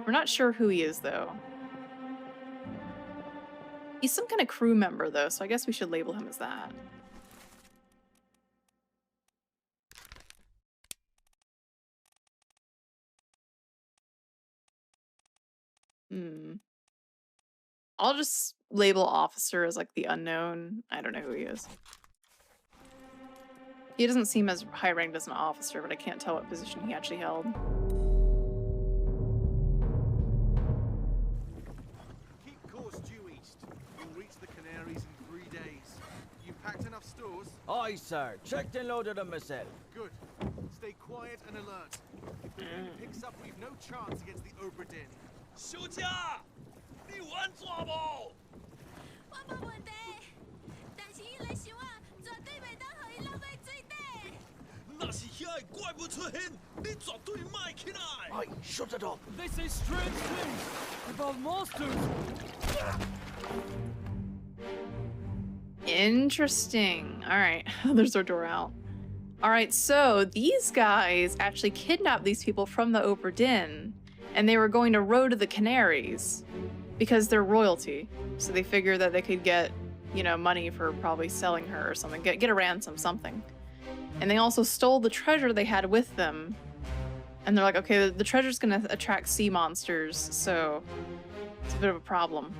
We're not sure who he is, though. He's some kind of crew member, though, so I guess we should label him as that. Hmm. I'll just label officer as, like, the unknown. I don't know who he is. He doesn't seem as high ranked as an officer, but I can't tell what position he actually held. Keep course due east. You'll reach the Canaries in 3 days. You packed enough stores? Aye, sir. Checked and loaded them myself. Good. Stay quiet and alert. If the wind picks up, we've no chance against the Obra Dinn. 休假，你玩抓无？我冇问题，但是伊来想啊，绝对袂当互伊浪费水底。那是遐个怪物出现，你绝对卖起来。Aye, shut it up. They say strange things about monsters. Interesting. All right, there's our door out. All right, so these guys actually kidnapped these people from the Obra Dinn, and they were going to row to the Canaries because they're royalty. So they figured that they could get, you know, money for probably selling her or something, get a ransom, something. And they also stole the treasure they had with them. And they're like, okay, the treasure's gonna attract sea monsters, so it's a bit of a problem.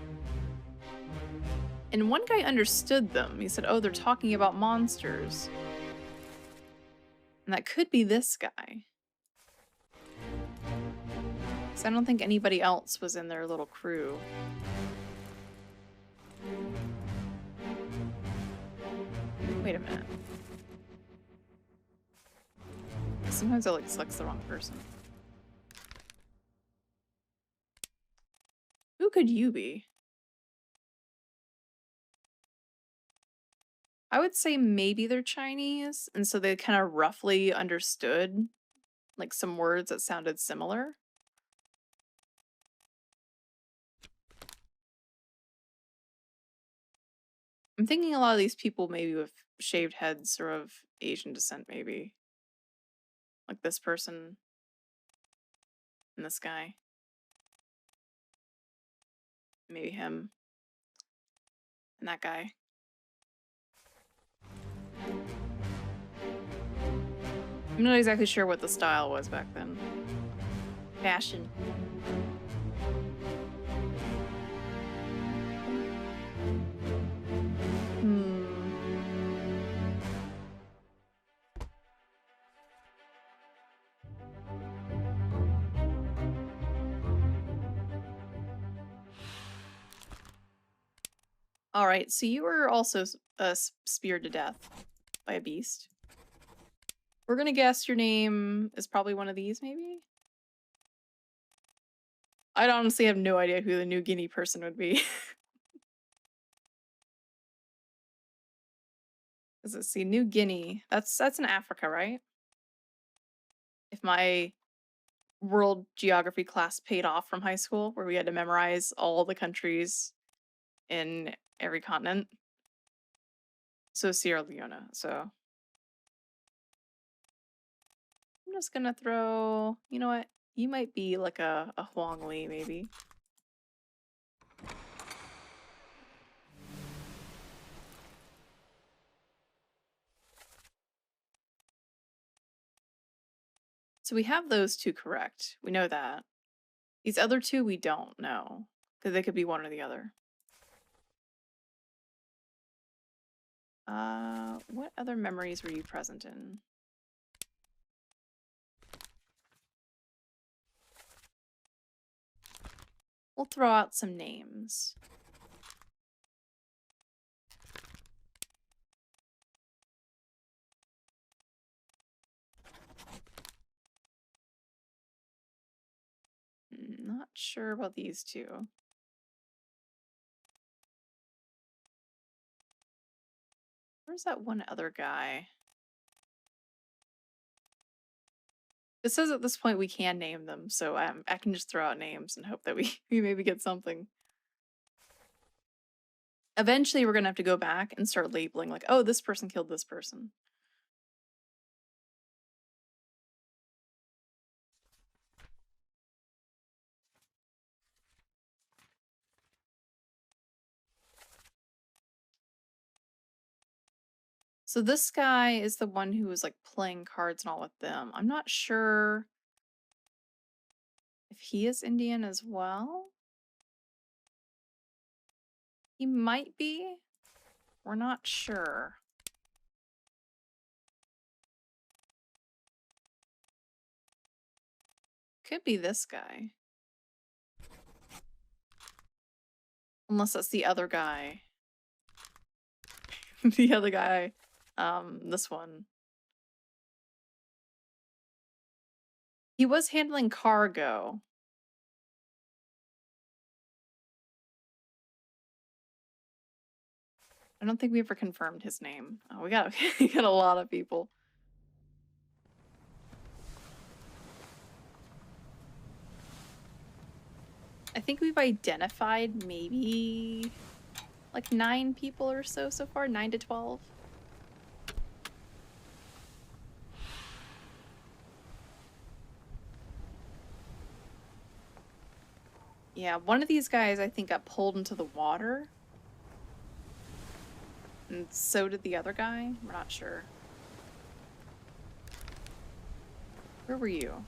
And one guy understood them. He said, oh, they're talking about monsters. And that could be this guy. Because I don't think anybody else was in their little crew. Wait a minute. Sometimes it like selects the wrong person. Who could you be? I would say maybe they're Chinese, and so they kind of roughly understood like some words that sounded similar. I'm thinking a lot of these people maybe with shaved heads or of Asian descent, maybe. Like this person and this guy. Maybe him. And that guy. I'm not exactly sure what the style was back then. Fashion. Alright, so you were also speared to death by a beast. We're gonna guess your name is probably one of these, maybe? I honestly have no idea who the New Guinea person would be. Let's see, New Guinea. That's in Africa, right? If my world geography class paid off from high school, where we had to memorize all the countries in every continent. So Sierra Leone, so. I'm just gonna throw, you know what? You might be like a Huang Li, maybe. So we have those two correct. We know that. These other two we don't know, because they could be one or the other. What other memories were you present in? We'll throw out some names. Not sure about these two. Where's that one other guy? It says at this point we can name them, so I can just throw out names and hope that we maybe get something. Eventually we're gonna have to go back and start labeling like, oh, this person killed this person. So this guy is the one who was like playing cards and all with them. I'm not sure if he is Indian as well. He might be. We're not sure. Could be this guy. Unless that's the other guy. The other guy. This one. He was handling cargo. I don't think we ever confirmed his name. Oh, we got a lot of people. I think we've identified maybe like 9 people or so far, 9 to 12. Yeah, one of these guys I think got pulled into the water. And so did the other guy. We're not sure. Where were you?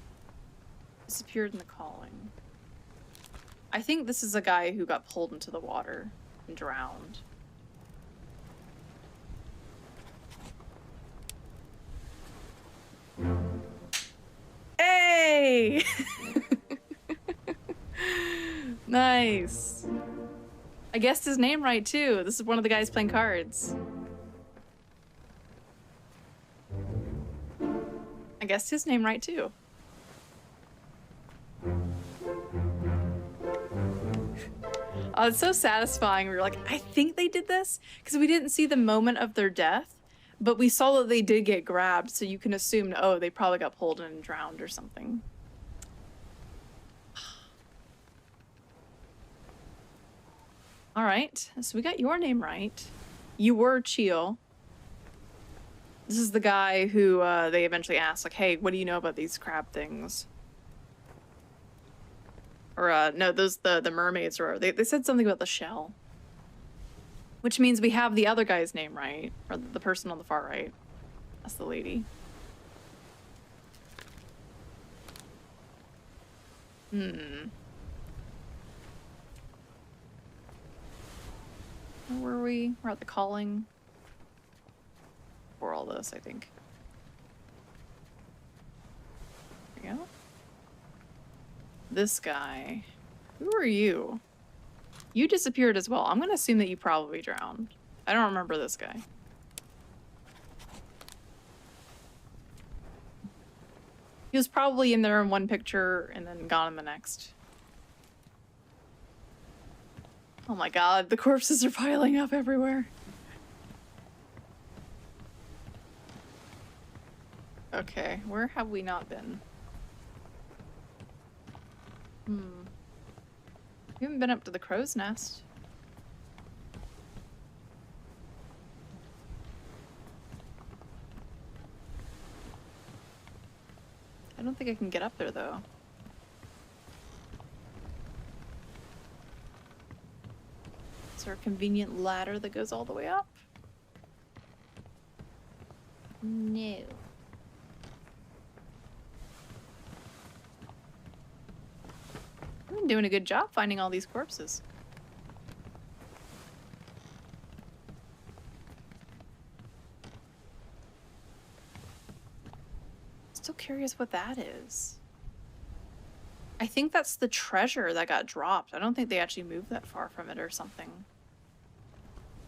Disappeared in the calling. I think this is a guy who got pulled into the water and drowned. Hey! Nice. I guessed his name right too. This is one of the guys playing cards. I guessed his name right too. Oh, it's so satisfying. We were like, I think they did this because we didn't see the moment of their death, but we saw that they did get grabbed, so you can assume, oh, they probably got pulled in and drowned or something. All right, so we got your name right. You were Chio. This is the guy who they eventually asked, like, hey, what do you know about these crab things? Or, no, those, the mermaids, or they said something about the shell. Which means we have the other guy's name right, or the person on the far right. That's the lady. Hmm. Where were we? We're at the calling. For all this, I think. There we go. This guy. Who are you? You disappeared as well. I'm gonna assume that you probably drowned. I don't remember this guy. He was probably in there in one picture and then gone in the next. Oh my god, the corpses are piling up everywhere. Okay, where have we not been? We haven't been up to the crow's nest. I don't think I can get up there though. Is there a convenient ladder that goes all the way up? No. I'm doing a good job finding all these corpses. Still curious what that is. I think that's the treasure that got dropped. I don't think they actually moved that far from it or something.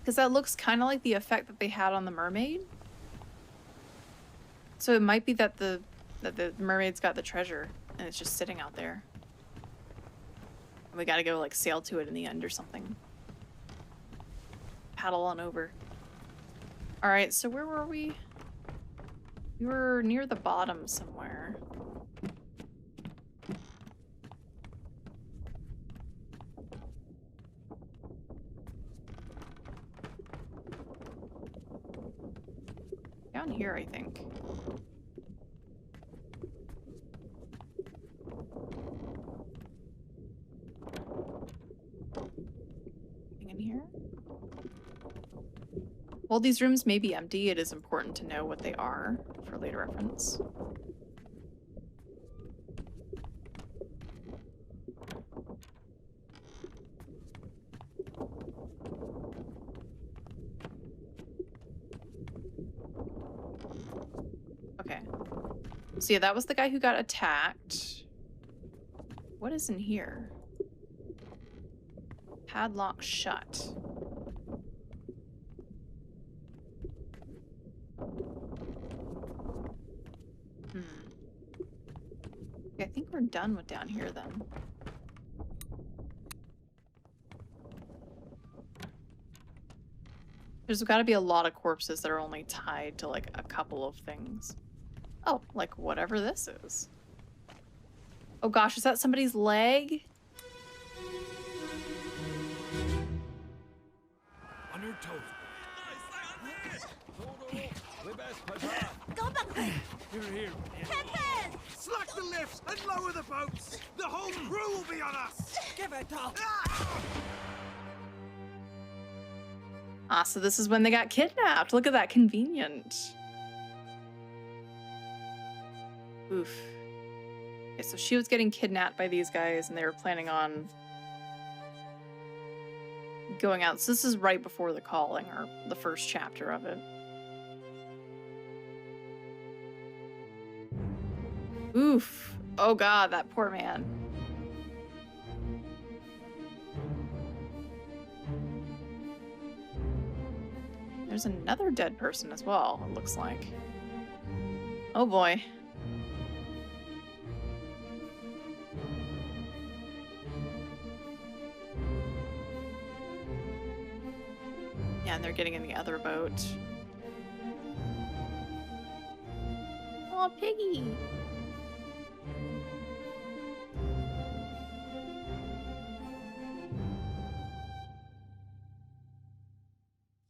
Because that looks kind of like the effect that they had on the mermaid. So it might be that the mermaid's got the treasure and it's just sitting out there. We gotta go, like, sail to it in the end or something. Paddle on over. Alright, so where were we? We were near the bottom somewhere. Down here, I think. In here? While these rooms may be empty, it is important to know what they are for later reference. Okay. So yeah, that was the guy who got attacked. What is in here? Padlock shut. Okay, I think we're done with down here then. There's got to be a lot of corpses that are only tied to like a couple of things. Oh, like whatever this is. Oh gosh, is that somebody's leg? Here. Captain! Slack the lifts and lower the boats! The whole crew will be on us! Give it up! Ah, so this is when they got kidnapped. Look at that, convenient. Oof. Okay, so she was getting kidnapped by these guys and they were planning on going out. So this is right before the calling, or the first chapter of it. Oof. Oh god, that poor man. There's another dead person as well, it looks like. Oh boy. Yeah, and they're getting in the other boat. Oh, Piggy!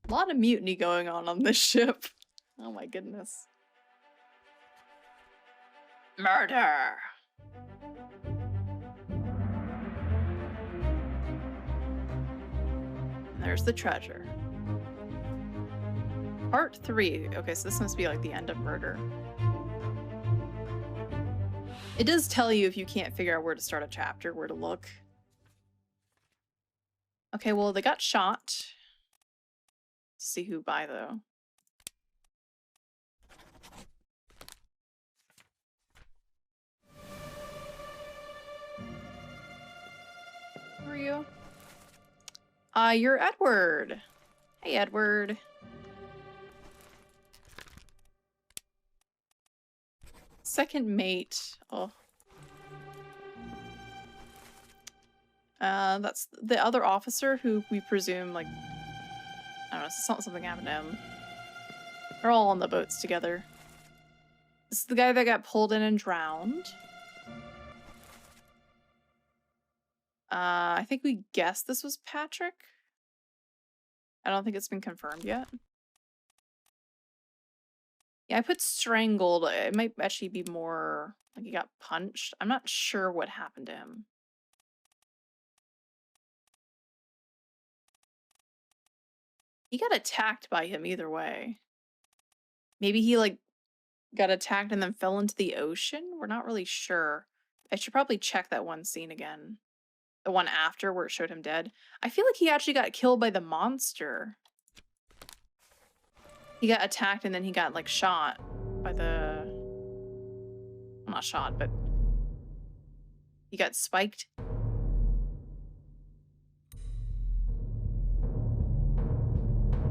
A lot of mutiny going on this ship. Oh my goodness. Murder! And there's the treasure. Part 3. Okay, so this must be like the end of murder. It does tell you if you can't figure out where to start a chapter, where to look. Okay, well, they got shot. Let's see who by, though. Who are you? You're Edward. Hey, Edward. Second mate. Oh. That's the other officer who we presume, like, I don't know, something happened to him. They're all on the boats together. This is the guy that got pulled in and drowned. I think we guessed this was Patrick. I don't think it's been confirmed yet. Yeah, I put strangled. It might actually be more like he got punched. I'm not sure what happened to him. He got attacked by him either way. Maybe he, like, got attacked and then fell into the ocean? We're not really sure. I should probably check that one scene again. The one after where it showed him dead. I feel like he actually got killed by the monster. He got attacked and then he got, like, shot by the... Well, not shot, but... He got spiked.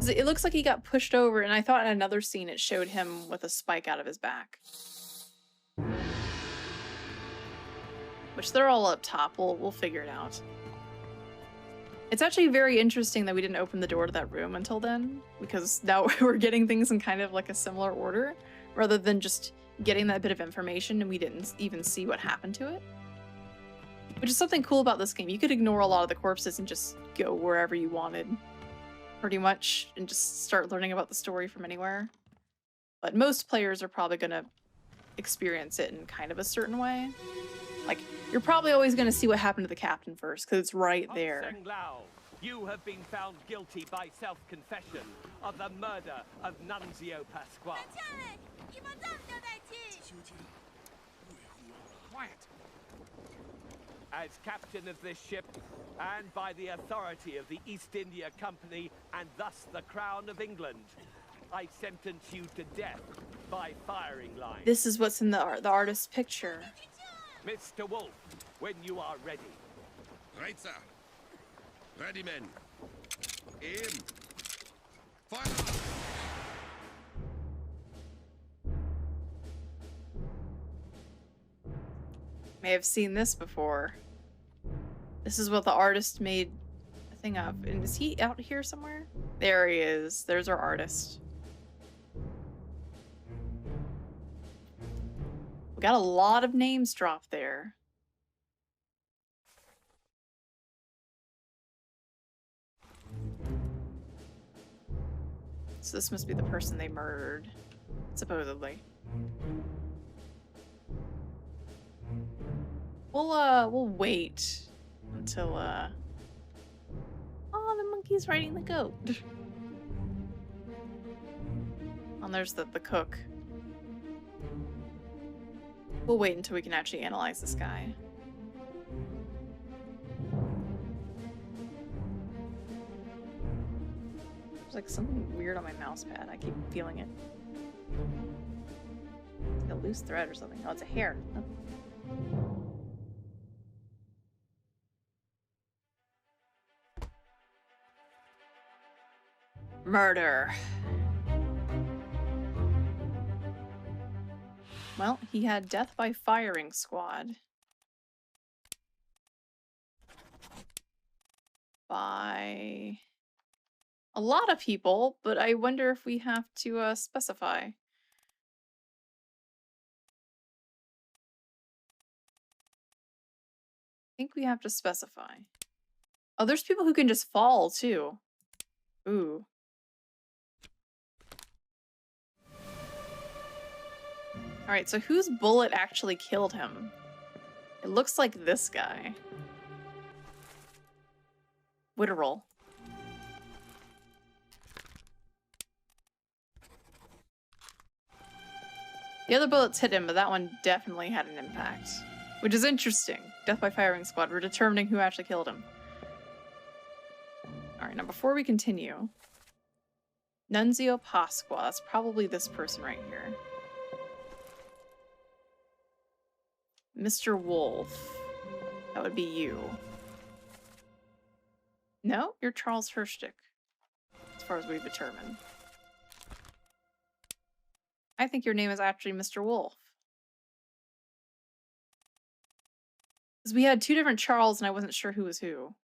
It looks like he got pushed over, and I thought in another scene it showed him with a spike out of his back. Which they're all up top. We'll figure it out. It's actually very interesting that we didn't open the door to that room until then, because now we're getting things in kind of like a similar order, rather than just getting that bit of information and we didn't even see what happened to it. Which is something cool about this game. You could ignore a lot of the corpses and just go wherever you wanted, pretty much, and just start learning about the story from anywhere. But most players are probably going to experience it in kind of a certain way. Like, you're probably always going to see what happened to the captain first, because it's right there. You have been found guilty by self-confession of the murder of Nunzio Pasquale. Quiet. As captain of this ship, and by the authority of the East India Company, and thus the Crown of England, I sentence you to death by firing line. This is what's in the artist's picture. Mr. Wolf, when you are ready. Right, sir. Ready, men. Aim. Fire! May have seen this before. This is what the artist made a thing of. And is he out here somewhere? There he is. There's our artist. We got a lot of names dropped there. So this must be the person they murdered, supposedly. We'll wait until, oh, the monkey's riding the goat. And there's the cook. We'll wait until we can actually analyze this guy. There's like something weird on my mouse pad. I keep feeling it. It's like a loose thread or something. Oh, it's a hair. Oh. Murder. Well, he had death by firing squad. By a lot of people, but I wonder if we have to specify. I think we have to specify. Oh, there's people who can just fall too. Ooh. Alright, so whose bullet actually killed him? It looks like this guy. Witterell. The other bullets hit him, but that one definitely had an impact. Which is interesting. Death by firing squad. We're determining who actually killed him. Alright, now before we continue... Nunzio Pasqua. That's probably this person right here. Mr. Wolf. That would be you. No? You're Charles Herstick. As far as we've determined. I think your name is actually Mr. Wolf. Because we had two different Charles and I wasn't sure who was who.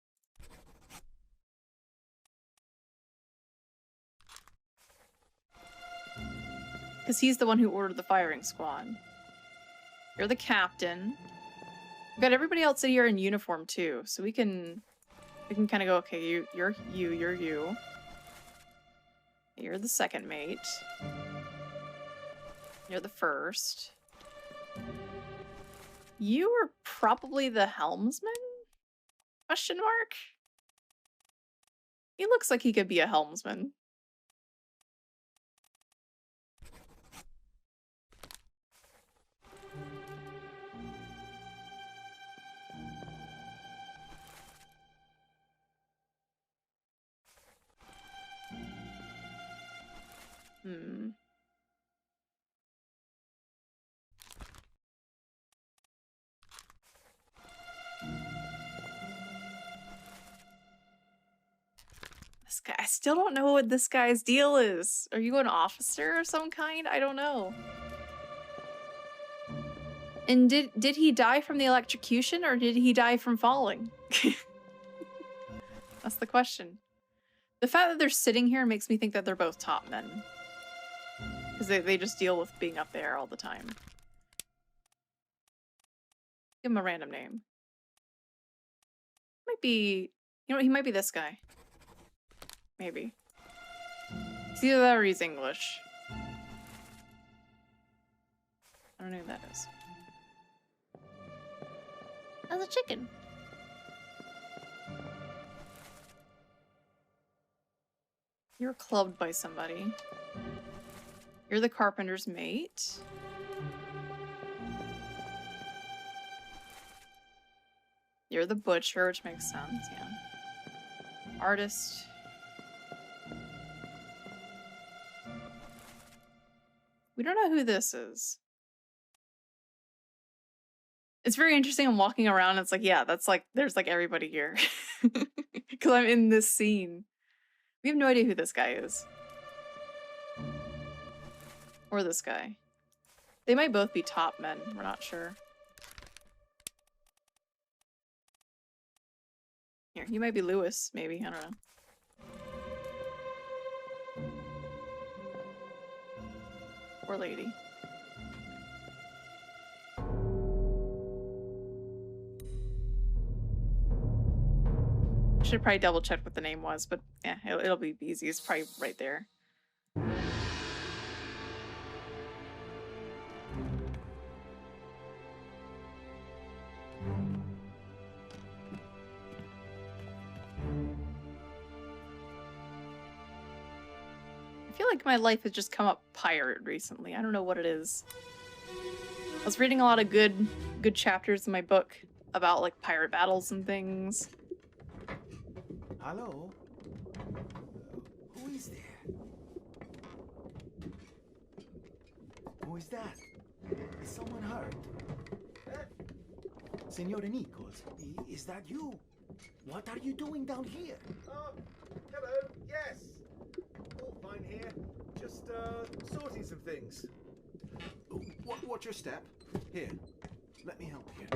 Because he's the one who ordered the firing squad. You're the captain. We've got everybody else here in uniform too, so we can kind of go, okay, you're you. You're the second mate. You're the first. You are probably the helmsman? Question mark? He looks like he could be a helmsman. Hmm. This guy, I still don't know what this guy's deal is. Are you an officer of some kind? I don't know. And did he die from the electrocution or did he die from falling? That's the question. The fact that they're sitting here makes me think that they're both top men. Because they just deal with being up there all the time. Give him a random name. Might be... You know what? He might be this guy. Maybe. It's either that or he's English. I don't know who that is. That's a chicken. You're clubbed by somebody. You're the carpenter's mate. You're the butcher, which makes sense, yeah. Artist. We don't know who this is. It's very interesting. I'm walking around and it's like, yeah, that's like, there's like everybody here. Because I'm in this scene. We have no idea who this guy is. Or this guy. They might both be top men. We're not sure. Here, he might be Lewis, maybe. I don't know. Poor lady. Should probably double check what the name was, but yeah, it'll be easy. It's probably right there. feel like my life has just come up pirate recently. I don't know what it is. I was reading a lot of good chapters in my book about like pirate battles and things. Hello? Who is there? Who is that? Is someone hurt? Senor Nichols, is that you? What are you doing down here? Oh, hello. Yes. All fine here. Just sorting some things. Watch your step. Here. Let me help you.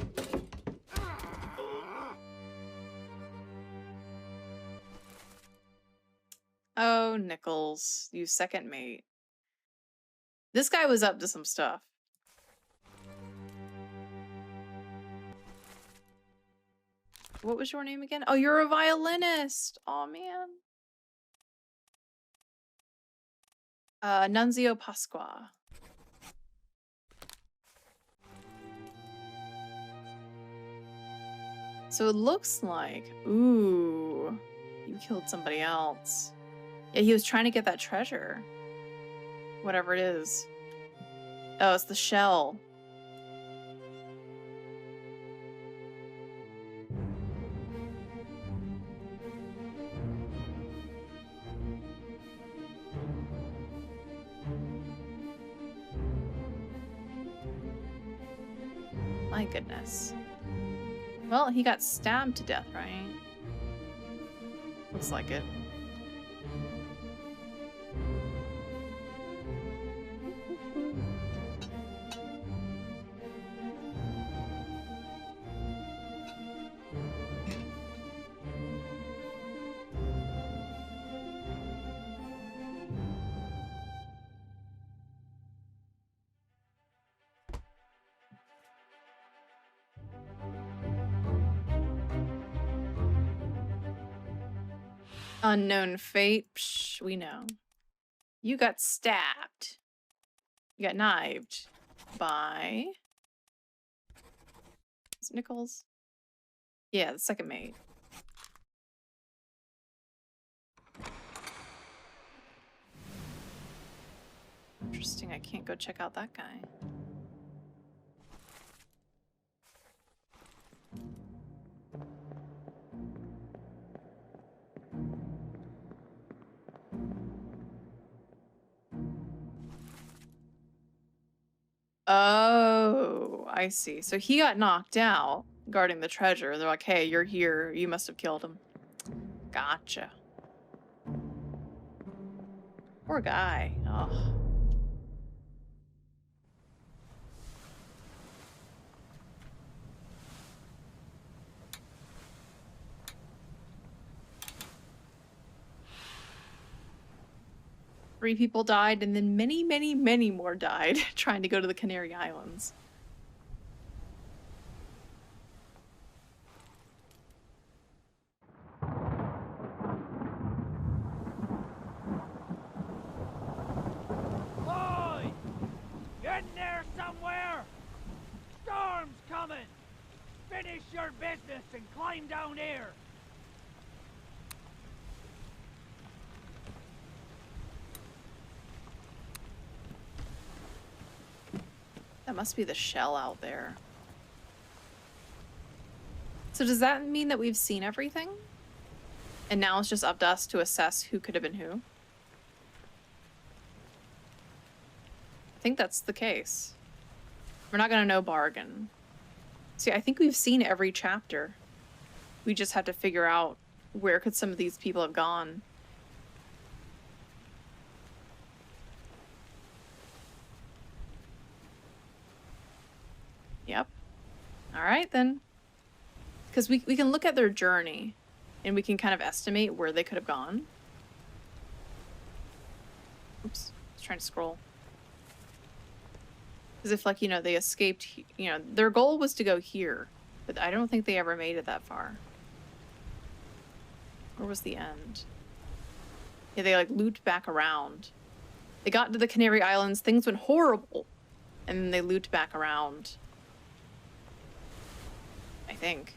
Oh, Nichols, you second mate. This guy was up to some stuff. What was your name again? Oh, you're a violinist. Oh man. Nunzio Pasqua. So it looks like, ooh, you killed somebody else. Yeah, he was trying to get that treasure. Whatever it is. Oh, it's the shell. My goodness. Well, he got stabbed to death, right? Looks like it. Unknown fate. Psh, we know. You got stabbed. You got knifed by... Is it Nichols? Yeah, the second mate. Interesting, I can't go check out that guy. Oh, I see. So he got knocked out guarding the treasure. They're like, hey, you're here. You must have killed him. Gotcha. Poor guy. Oh. Three people died, and then many, many, many more died trying to go to the Canary Islands. Boy! You in there somewhere? Storm's coming! Finish your business and climb down here! That must be the shell out there. So does that mean that we've seen everything? And now it's just up to us to assess who could have been who? I think that's the case. We're not gonna know bargain. See, I think we've seen every chapter. We just have to figure out where could some of these people have gone. Yep. All right, then. Because we can look at their journey, and we can kind of estimate where they could have gone. Oops. I was trying to scroll. As if, like, you know, they escaped, you know, their goal was to go here, but I don't think they ever made it that far. Where was the end? Yeah, they, like, looped back around. They got to the Canary Islands, things went horrible, and then they looped back around. I think.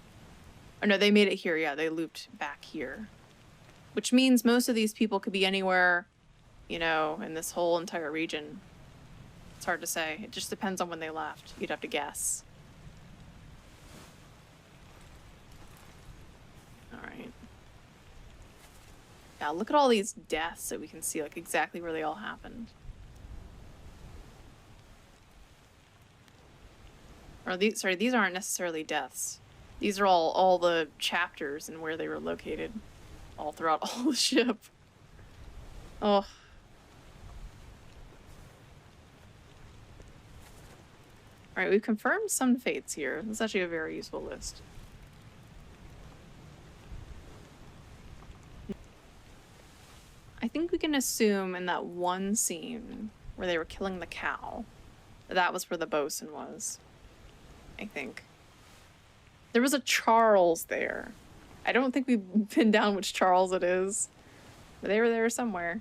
Or no, they made it here. Yeah, they looped back here. Which means most of these people could be anywhere you know, in this whole entire region. It's hard to say. It just depends on when they left. You'd have to guess. Alright. Yeah, look at all these deaths so we can see like exactly where they all happened. Or these, sorry, these aren't necessarily deaths. These are all the chapters and where they were located. All throughout all the ship. Oh. Alright, we've confirmed some fates here. This is actually a very useful list. I think we can assume in that one scene where they were killing the cow, that was where the bosun was. I think. There was a Charles there. I don't think we've pinned down which Charles it is, but they were there somewhere.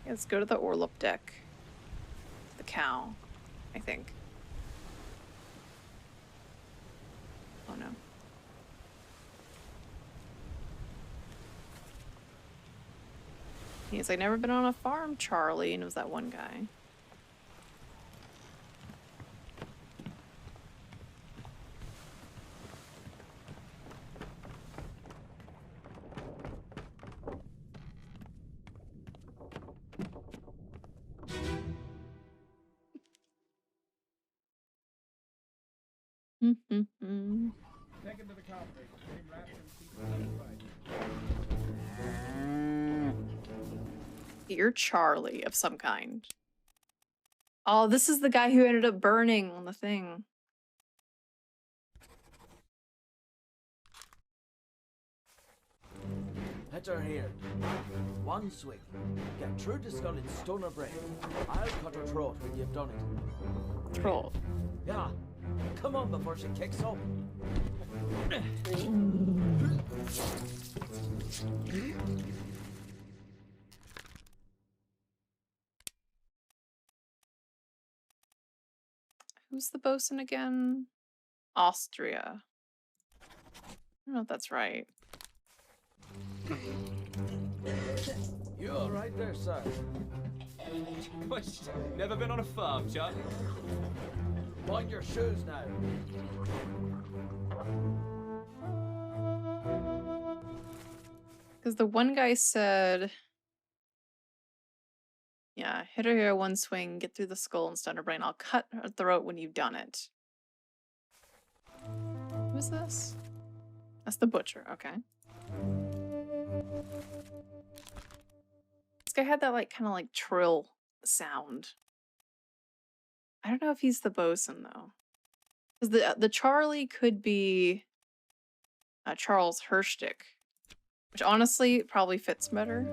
Let's go to the orlop deck. The cow, I think. Oh no. He's like, never been on a farm, Charlie, and it was that one guy. Take him to the cockpit. Get him wrapped in You're Charlie of some kind. Oh, this is the guy who ended up burning on the thing. Hit her here. One swing. Get through the skull in stone or brain. I'll cut her throat when you've done it. Throat? Yeah. Come on before she kicks up. Who's the bosun again? Austria. I don't know if that's right. You all right there, sir? Never been on a farm, Chuck? Mind your shoes now. Because the one guy said, yeah, hit her here, one swing, get through the skull and stun her brain. I'll cut her throat when you've done it. Who's this? That's the butcher, okay. This guy had that like kind of like trill sound. I don't know if he's the bosun though. Because the Charlie could be Charles Herstick, which honestly probably fits better.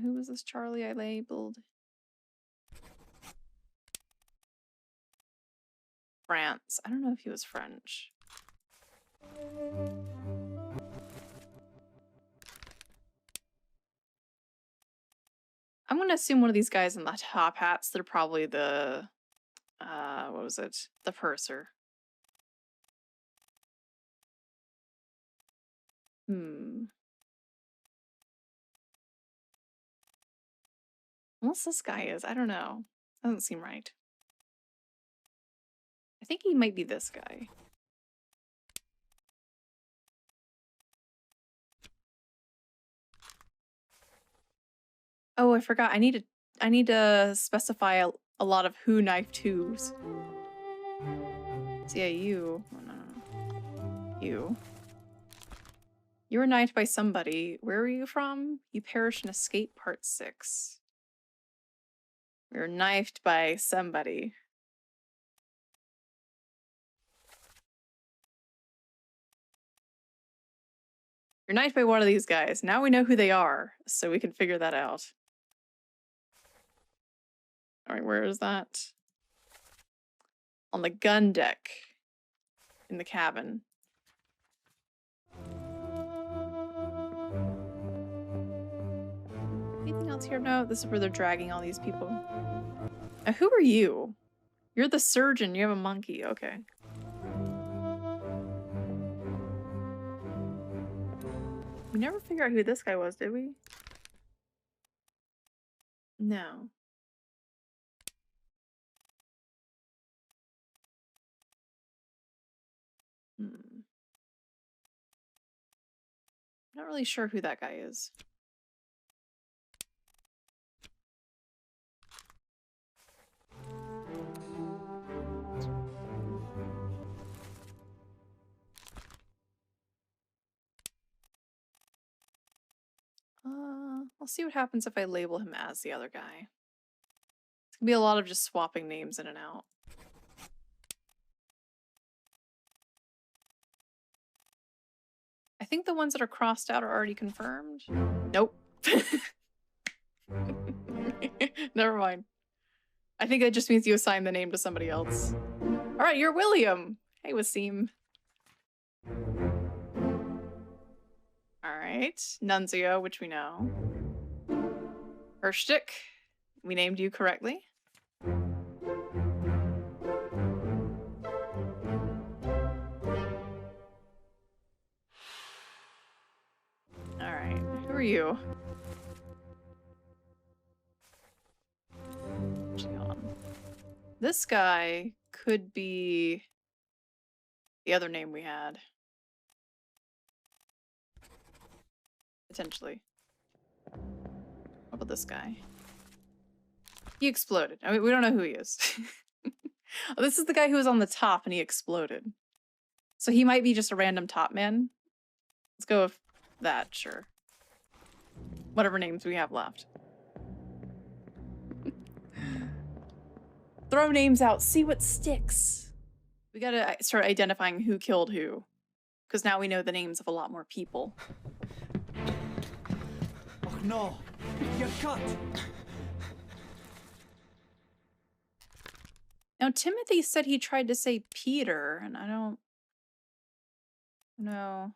Who was this Charlie I labeled? France. I don't know if he was French. I'm gonna assume one of these guys in the top hats, they're probably the, what was it? The purser. Unless this guy is, I don't know. Doesn't seem right. I think he might be this guy. Oh, I forgot. I need to specify a lot of who knifed whos. So yeah, you. Oh, no. You. You were knifed by somebody. Where were you from? You perished in Escape Part 6. We were knifed by somebody. You're knifed by one of these guys. Now we know who they are, so we can figure that out. Alright, where is that? On the gun deck. In the cabin. Anything else here? No, this is where they're dragging all these people. Now, who are you? You're the surgeon. You have a monkey. Okay. We never figured out who this guy was, did we? No. Not really sure who that guy is. I'll see what happens if I label him as the other guy. It's gonna be a lot of just swapping names in and out. I think the ones that are crossed out are already confirmed. Nope. Never mind. I think that just means you assign the name to somebody else. Alright, you're William! Hey, Wasim. Alright. Nunzio, which we know. Erstick, we named you correctly. Alright, who are you? Hang on. This guy could be the other name we had. Potentially. What about this guy? He exploded. I mean, we don't know who he is. Oh, this is the guy who was on the top and he exploded. So he might be just a random top man. Let's go with that, sure. Whatever names we have left. Throw names out, see what sticks. We gotta start identifying who killed who. Because now we know the names of a lot more people. Oh no, you're cut. Now Timothy said he tried to say Peter, and I don't know.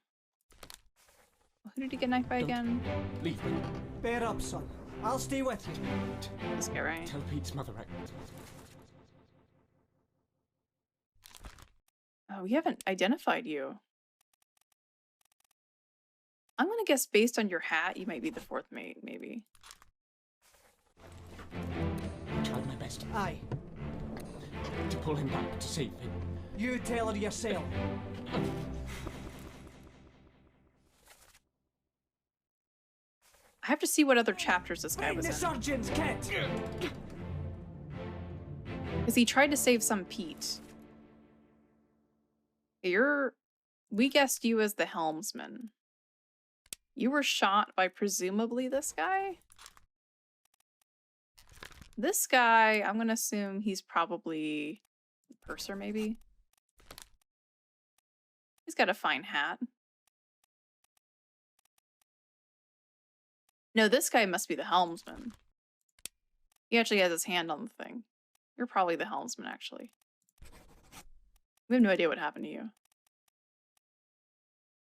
Who did he get knifed by again? Leave me. Bear up, son. I'll stay with you. This guy, right? Tell Pete's mother Oh, we haven't identified you. I'm gonna guess based on your hat, you might be the fourth mate, maybe. I tried my best. Aye. To pull him back, to save him. You tell her yourself. I have to see what other chapters this guy was in. The surgeon's kit. Because he tried to save some Pete. We guessed you as the helmsman. You were shot by presumably this guy? This guy, I'm gonna assume he's probably the purser, maybe? He's got a fine hat. No, this guy must be the helmsman. He actually has his hand on the thing. You're probably the helmsman, actually. We have no idea what happened to you.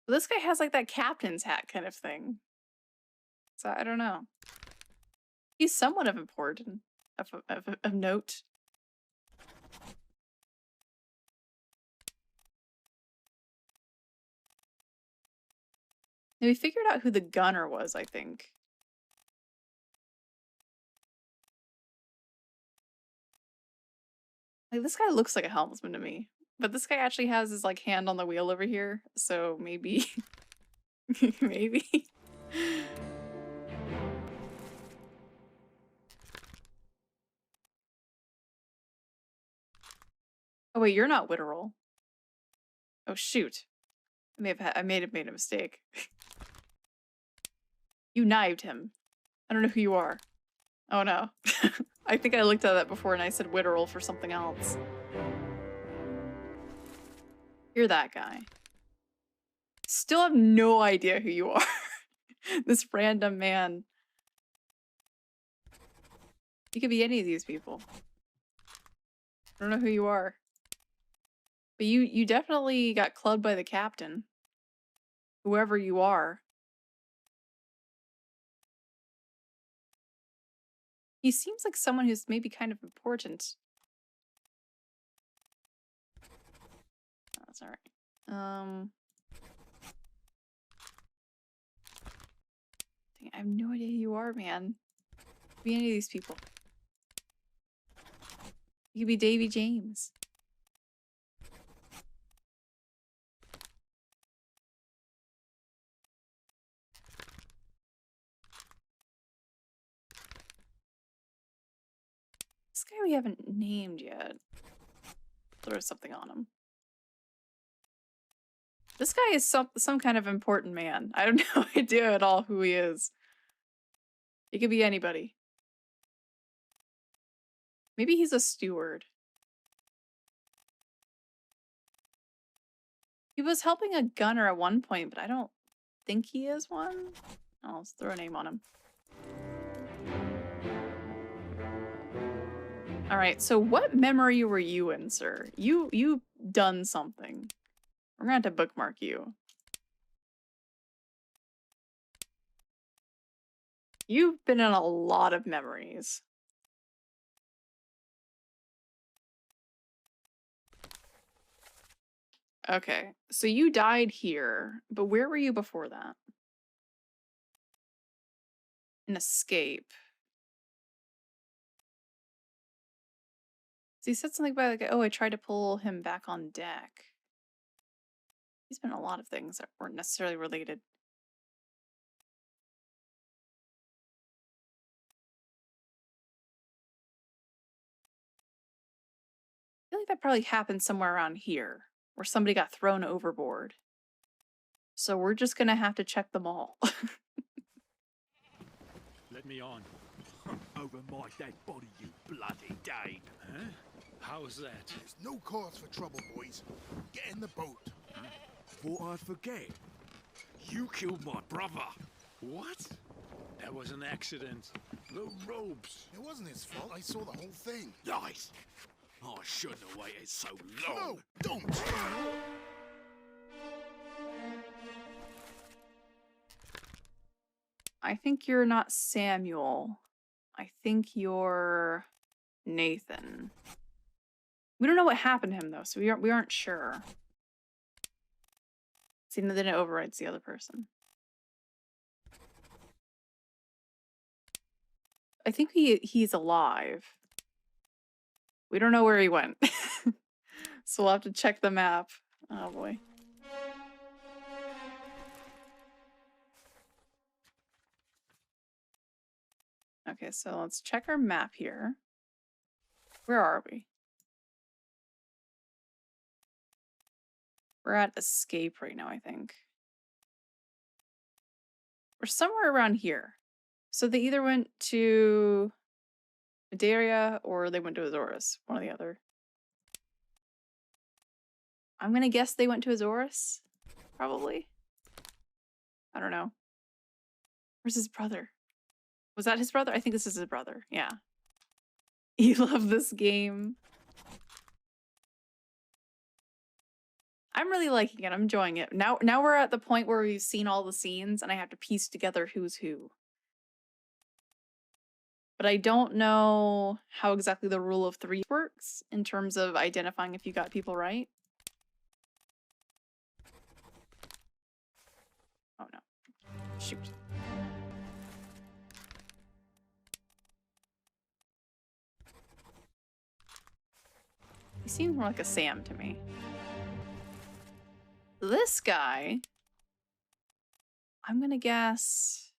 But this guy has like that captain's hat kind of thing. So I don't know. He's somewhat of important, of note. Now we figured out who the gunner was, I think. Like, this guy looks like a helmsman to me. But this guy actually has his, like, hand on the wheel over here. So maybe... maybe... Oh wait, you're not Witterell. Oh shoot. I may have made a mistake. You knifed him. I don't know who you are. Oh no. I think I looked at that before and I said Witterell for something else. You're that guy. Still have no idea who you are. This random man. You could be any of these people. I don't know who you are. But you definitely got clubbed by the captain. Whoever you are. He seems like someone who's maybe kind of important. Oh, that's all right. Dang, I have no idea who you are, man. Could be any of these people. You could be Davy James. This guy we haven't named yet. Throw something on him. This guy is some kind of important man. I have no idea at all who he is. He could be anybody. Maybe he's a steward. He was helping a gunner at one point, but I don't think he is one. I'll just throw a name on him. Alright, so what memory were you in, sir? You done something. We're gonna have to bookmark you. You've been in a lot of memories. Okay, so you died here, but where were you before that? An escape. So he said something about like, oh, I tried to pull him back on deck. He's been in a lot of things that weren't necessarily related. I feel like that probably happened somewhere around here, where somebody got thrown overboard. So we're just gonna have to check them all. Let me on. Over my dead body, you bloody Dane. Huh? How's that? There's no cause for trouble, boys. Get in the boat. Thought I'd forget. You killed my brother. What? That was an accident. The robes. It wasn't his fault. I saw the whole thing. Lies. I shouldn't have waited so long. No, don't. I think you're not Samuel. I think you're Nathan. We don't know what happened to him though, so we aren't sure. See, then it overrides the other person. I think he's alive. We don't know where he went. So we'll have to check the map. Oh boy. Okay, so let's check our map here. Where are we? We're at escape right now, I think. We're somewhere around here. So they either went to Madeira or they went to Azores. One or the other. I'm gonna guess they went to Azores. Probably. I don't know. Where's his brother? Was that his brother? I think this is his brother. Yeah. You love this game. I'm really liking it. I'm enjoying it. Now we're at the point where we've seen all the scenes and I have to piece together who's who. But I don't know how exactly the rule of 3 works in terms of identifying if you got people right. Oh no. Shoot. He seems more like a Sam to me. This guy, I'm gonna guess.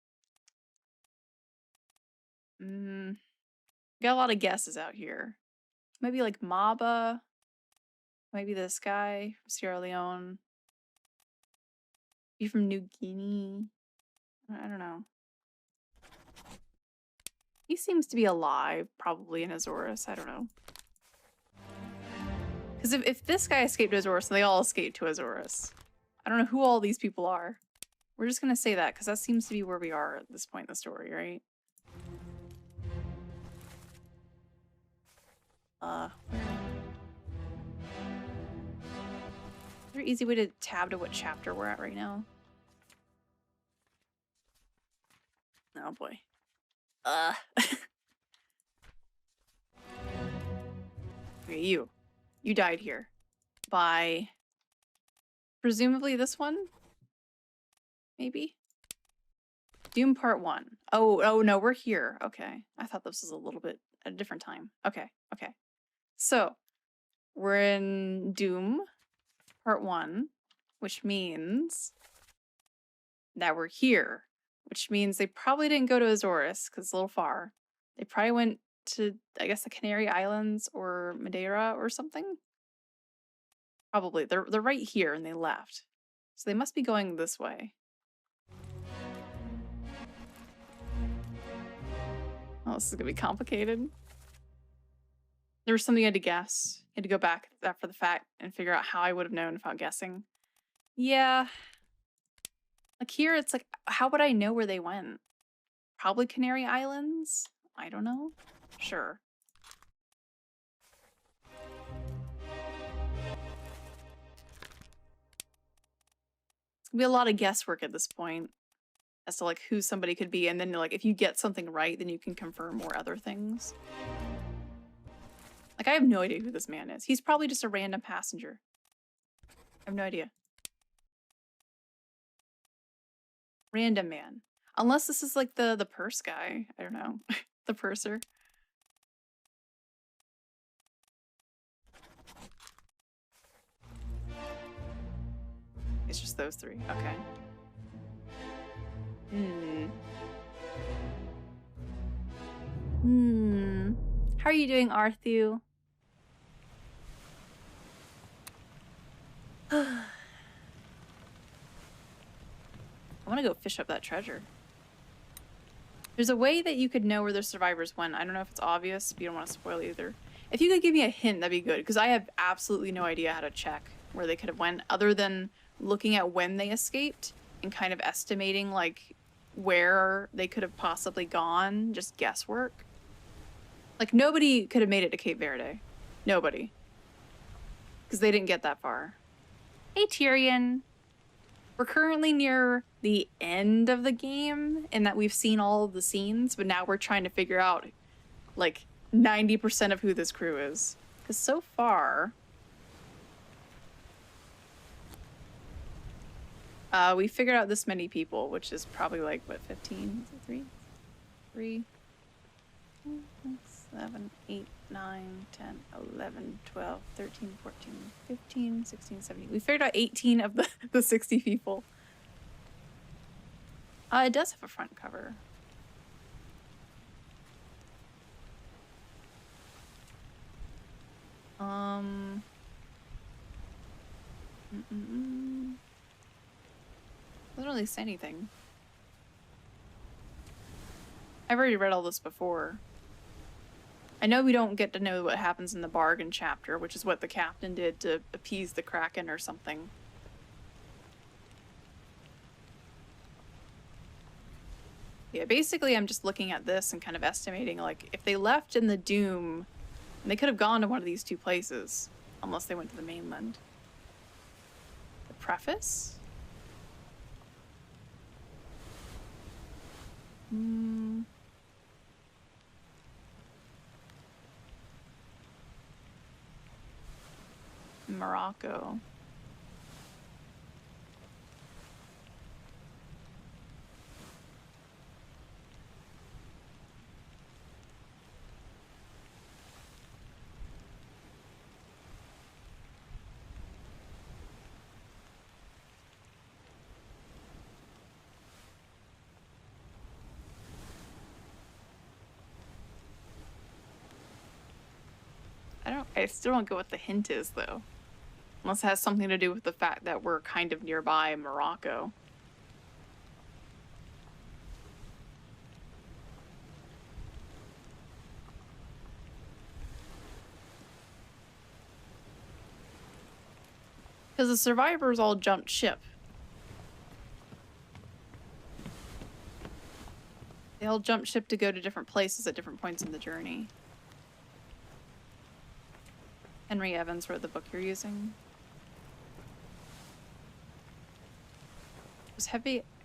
Got a lot of guesses out here. Maybe like Maba. Maybe this guy from Sierra Leone. Maybe from New Guinea. I don't know. He seems to be alive, probably in Azores. I don't know. Because if this guy escaped to Azores, then they all escaped to Azores. I don't know who all these people are. We're just going to say that, because that seems to be where we are at this point in the story, right? Is there an easy way to tab to what chapter we're at right now? Oh boy. Okay, you died here by presumably this one, maybe. Doom Part 1. Oh no, we're here. Okay, I thought this was a little bit at a different time. Okay. So we're in Doom Part 1, which means that we're here, which means they probably didn't go to Azores because it's a little far. They probably went to, I guess, the Canary Islands or Madeira or something. Probably. They're right here and they left. So they must be going this way. Oh, this is gonna be complicated. There was something you had to guess. You had to go back after the fact and figure out how I would have known without guessing. Yeah. Like here, it's like, how would I know where they went? Probably Canary Islands? I don't know. Sure. It's gonna be a lot of guesswork at this point as to like who somebody could be, and then like if you get something right, then you can confirm more other things. Like I have no idea who this man is. He's probably just a random passenger. I have no idea. Random man. Unless this is like the purse guy. I don't know. The purser. It's just those three. Okay. How are you doing, Arthu? I want to go fish up that treasure. There's a way that you could know where the survivors went. I don't know if it's obvious, but you don't want to spoil either. If you could give me a hint, that'd be good, because I have absolutely no idea how to check where they could have went, other than looking at when they escaped and kind of estimating like where they could have possibly gone. Just guesswork. Like nobody could have made it to Cape Verde. Nobody. Because they didn't get that far. Hey Tyrion. We're currently near the end of the game in that we've seen all of the scenes, but now we're trying to figure out like 90% of who this crew is. Because so far, we figured out this many people, which is probably like, what, 15? Is it 3, 7, 8, 9, 10, 11, 12, 13, 14, 15, 16, 17. We figured out 18 of the 60 people. It does have a front cover. Doesn't really say anything. I've already read all this before. I know we don't get to know what happens in the bargain chapter, which is what the captain did to appease the Kraken or something. Yeah, basically I'm just looking at this and kind of estimating, like, if they left in the Doom, they could have gone to one of these two places, unless they went to the mainland. The preface? Morocco. I still don't get what the hint is, though. Unless it has something to do with the fact that we're kind of nearby Morocco. Because the survivors all jumped ship. They all jumped ship to go to different places at different points in the journey. Henry Evans wrote the book you're using.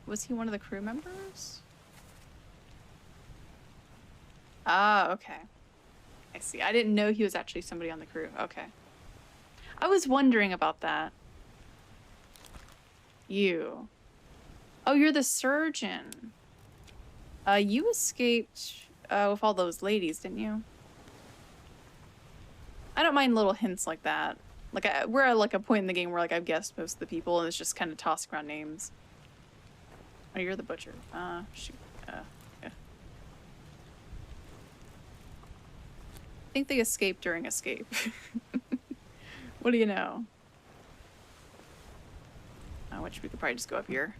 Was he one of the crew members? Ah, okay. I see. I didn't know he was actually somebody on the crew. Okay. I was wondering about that. You. Oh, you're the surgeon. You escaped with all those ladies, didn't you? I don't mind little hints like that. Like, we're at like a point in the game where like I've guessed most of the people and it's just kind of tossing around names. Oh, you're the butcher. Shoot. Yeah. I think they escaped during escape. What do you know? Which we could probably just go up here.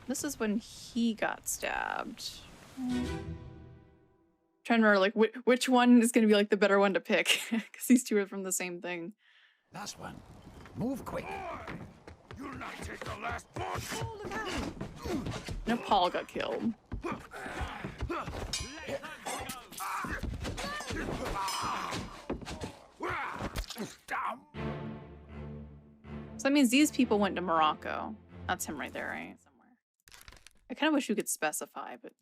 This is when he got stabbed. Trying to remember like which one is going to be like the better one to pick because these two are from the same thing. Last one. Move quick. You'll not take the last push. No, Paul got killed. So that means these people went to Morocco. That's him right there, right? Somewhere. I kind of wish we could specify, but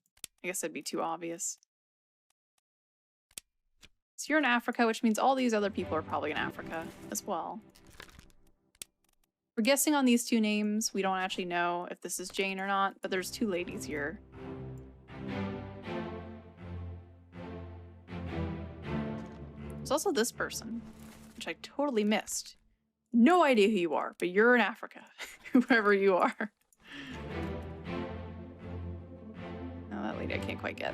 I guess that'd be too obvious. So you're in Africa, which means all these other people are probably in Africa as well. We're guessing on these two names. We don't actually know if this is Jane or not, but there's two ladies here. There's also this person, which I totally missed. No idea who you are, but you're in Africa, whoever you are. No, that lady I can't quite get.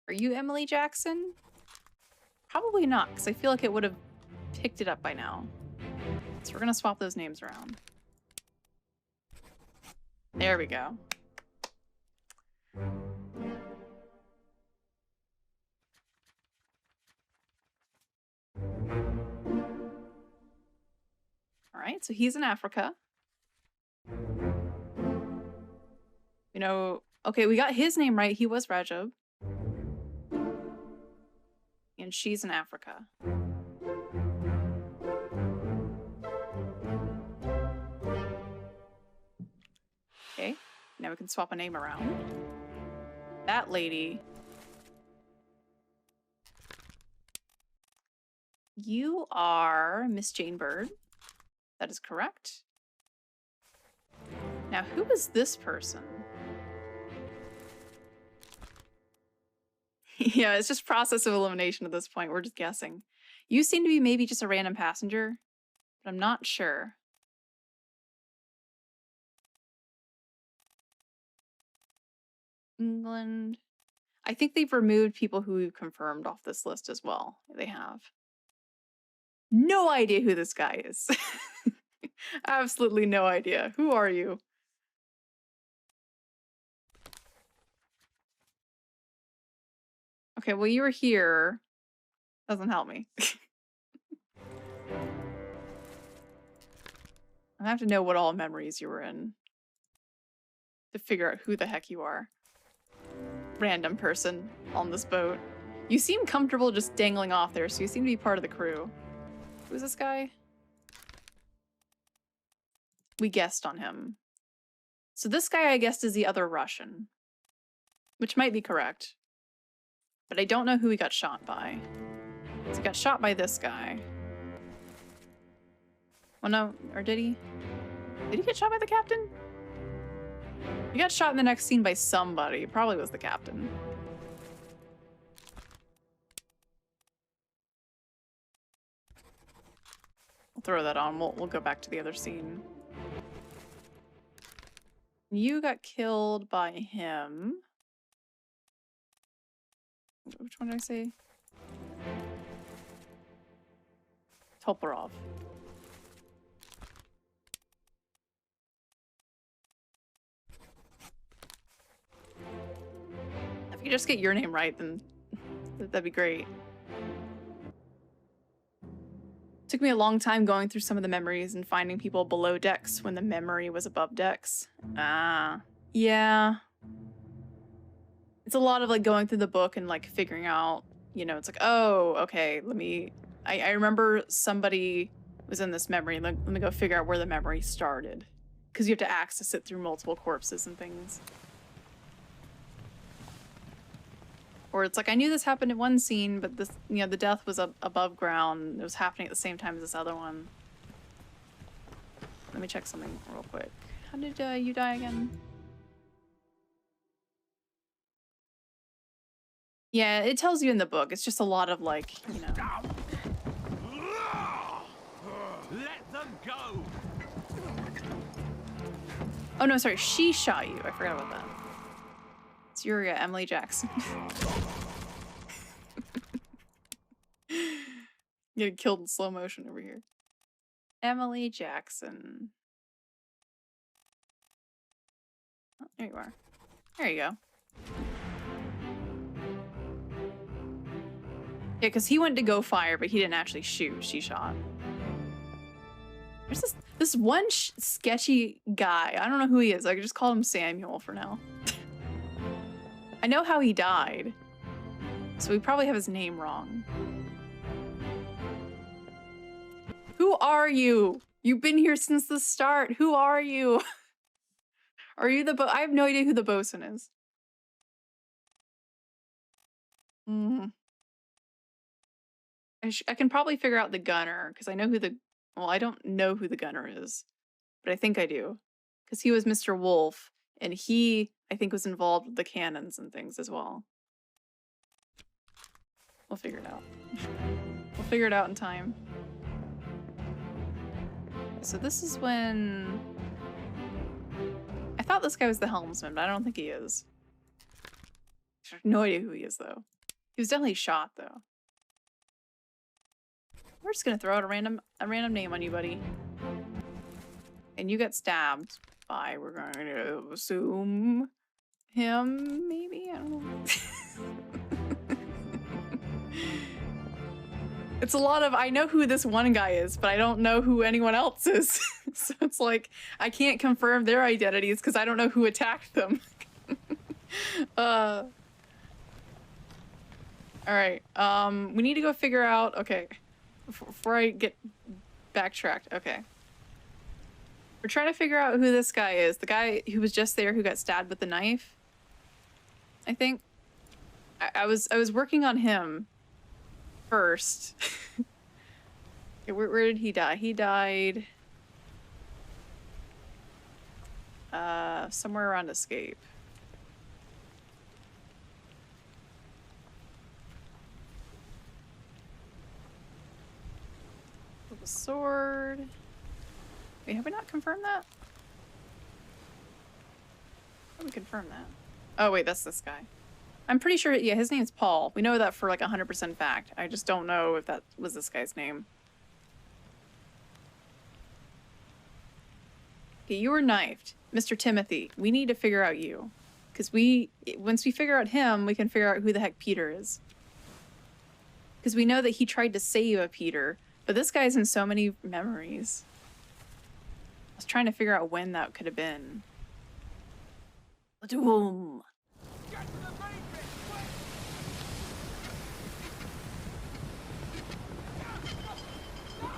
Are you Emily Jackson? Probably not, because I feel like it would have picked it up by now. So we're gonna swap those names around. There we go. Alright, so he's in Africa. You know, okay, we got his name right. He was Rajab. And she's in Africa. Okay, now we can swap a name around. That lady. You are Miss Jane Bird. That is correct. Now, who is this person? Yeah, it's just process of elimination at this point. We're just guessing. You seem to be maybe just a random passenger, but I'm not sure. England. I think they've removed people who we've confirmed off this list as well. They have. No idea who this guy is. Absolutely no idea. Who are you? Okay, well, you were here. Doesn't help me. I have to know what all memories you were in to figure out who the heck you are. Random person on this boat. You seem comfortable just dangling off there, so you seem to be part of the crew. Who's this guy? We guessed on him. So this guy, I guessed, is the other Russian. Which might be correct. But I don't know who he got shot by. So he got shot by this guy. Well, no, or did he? Did he get shot by the captain? He got shot in the next scene by somebody. It probably was the captain. We'll throw that on. We'll go back to the other scene. You got killed by him. Which one did I say? Toplarov. If you just get your name right, then that'd be great. Took me a long time going through some of the memories and finding people below decks when the memory was above decks. Yeah. It's a lot of like going through the book and like figuring out, you know, it's like, oh, okay, let me I remember somebody was in this memory. Let me go figure out where the memory started. Because you have to access it through multiple corpses and things. Or it's like, I knew this happened in one scene, but this, you know, the death was above ground. It was happening at the same time as this other one. Let me check something real quick. How did you die again? Yeah, it tells you in the book. It's just a lot of, like, you know. Let them go. Oh no, sorry, she shot you. I forgot about that. It's your Emily Jackson. Getting killed in slow motion over here. Emily Jackson. Oh, there you are. There you go. Yeah, because he went to go fire, but he didn't actually shoot. She shot. There's this one sketchy guy. I don't know who he is. I could just call him Samuel for now. I know how he died, so we probably have his name wrong. Who are you? You've been here since the start. Who are you? Are you the I have no idea who the bosun is. I can probably figure out the gunner, because I know who the... Well, I don't know who the gunner is, but I think I do. Because he was Mr. Wolf, and he, I think, was involved with the cannons and things as well. We'll figure it out. We'll figure it out in time. So this is when... I thought this guy was the helmsman, but I don't think he is. I have no idea who he is, though. He was definitely shot, though. We're just gonna throw out a random name on you, buddy. And you got stabbed by, we're going to assume, him, maybe? I don't know. It's a lot of, I know who this one guy is, but I don't know who anyone else is. So it's like, I can't confirm their identities because I don't know who attacked them. All right, we need to go figure out, okay. Before I get backtracked, okay. We're trying to figure out who this guy is. The guy who was just there who got stabbed with the knife, I think. I was working on him first. Okay, where did he die? He died somewhere around Escape. Sword. Wait, have we not confirmed that? How do we confirm that? Oh wait, that's this guy. I'm pretty sure, yeah, his name's Paul. We know that for like 100% fact. I just don't know if that was this guy's name. Okay, you were knifed. Mr. Timothy, we need to figure out you. Because once we figure out him, we can figure out who the heck Peter is. Because we know that he tried to save a Peter. But this guy's in so many memories. I was trying to figure out when that could have been. Boom.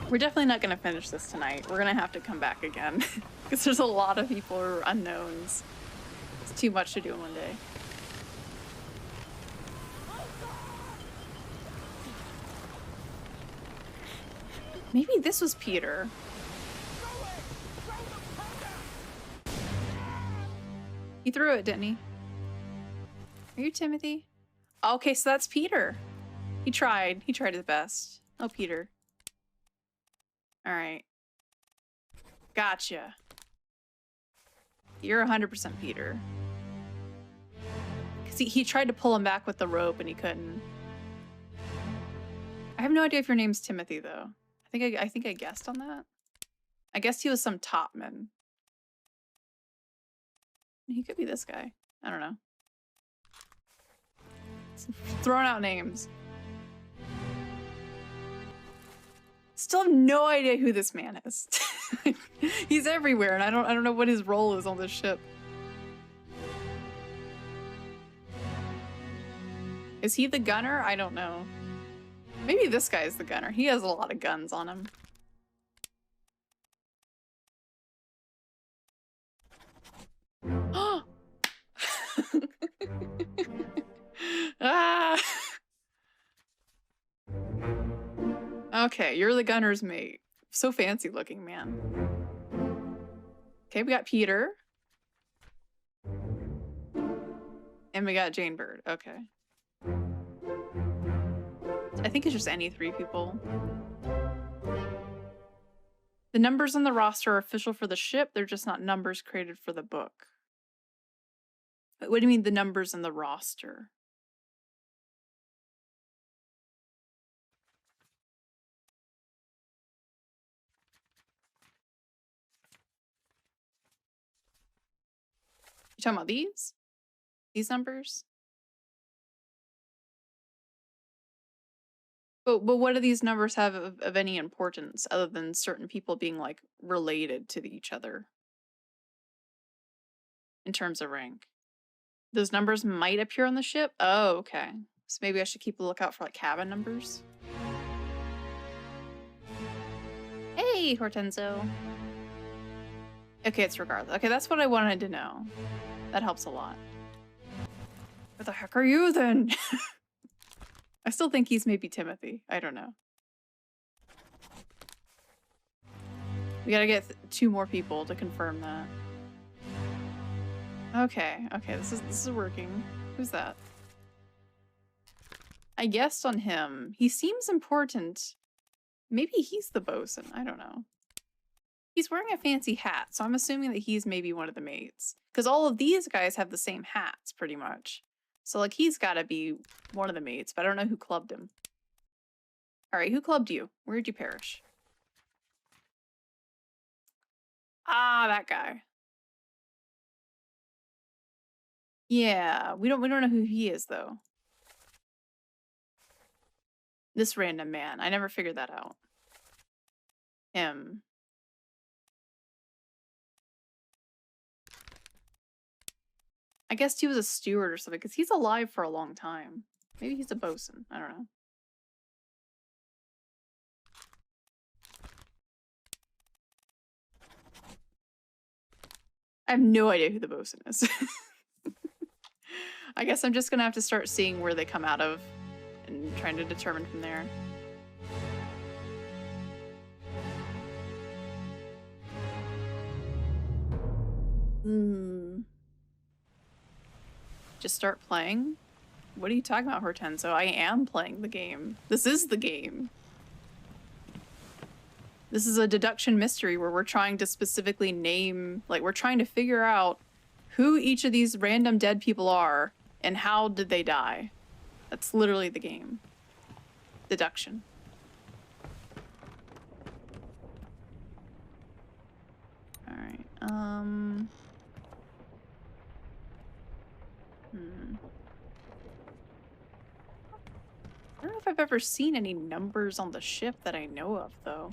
We're definitely not going to finish this tonight. We're going to have to come back again. Because there's a lot of people who are unknowns. It's too much to do in one day. Maybe this was Peter. He threw it, didn't he? Are you Timothy? Okay, so that's Peter. He tried. He tried his best. Oh, Peter. Alright. Gotcha. You're 100% Peter. Because he tried to pull him back with the rope and he couldn't. I have no idea if your name's Timothy, though. I think I guessed on that. I guessed he was some topman. He could be this guy. I don't know. Throwing out names. Still have no idea who this man is. He's everywhere, and I don't know what his role is on this ship. Is he the gunner? I don't know. Maybe this guy's the gunner. He has a lot of guns on him. Ah! Okay, you're the gunner's mate. So fancy looking, man. Okay, we got Peter. And we got Jane Bird. Okay. I think it's just any 3 people. The numbers on the roster are official for the ship. They're just not numbers created for the book. What do you mean the numbers in the roster? You talking about these? These numbers? But what do these numbers have of any importance other than certain people being like related to each other in terms of rank? Those numbers might appear on the ship? Oh, okay. So maybe I should keep a lookout for like cabin numbers. Hey, Hortenso. Okay, it's regardless. Okay, that's what I wanted to know. That helps a lot. What the heck are you then? I still think he's maybe Timothy. I don't know. We gotta get 2 more people to confirm that. Okay, okay, this is working. Who's that? I guessed on him. He seems important. Maybe he's the bosun. I don't know. He's wearing a fancy hat, so I'm assuming that he's maybe one of the mates. Because all of these guys have the same hats, pretty much. So, like, he's gotta be one of the mates, but I don't know who clubbed him. Alright, who clubbed you? Where'd you perish? Ah, that guy. Yeah, we don't know who he is, though. This random man. I never figured that out. Him. I guess he was a steward or something, because he's alive for a long time. Maybe he's a bosun. I don't know. I have no idea who the bosun is. I guess I'm just gonna have to start seeing where they come out of and trying to determine from there. Just start playing? What are you talking about, Hortenso? I am playing the game. This is the game. This is a deduction mystery where we're trying to specifically name, like, we're trying to figure out who each of these random dead people are and how did they die. That's literally the game. Deduction. Alright, I don't know if I've ever seen any numbers on the ship that I know of, though.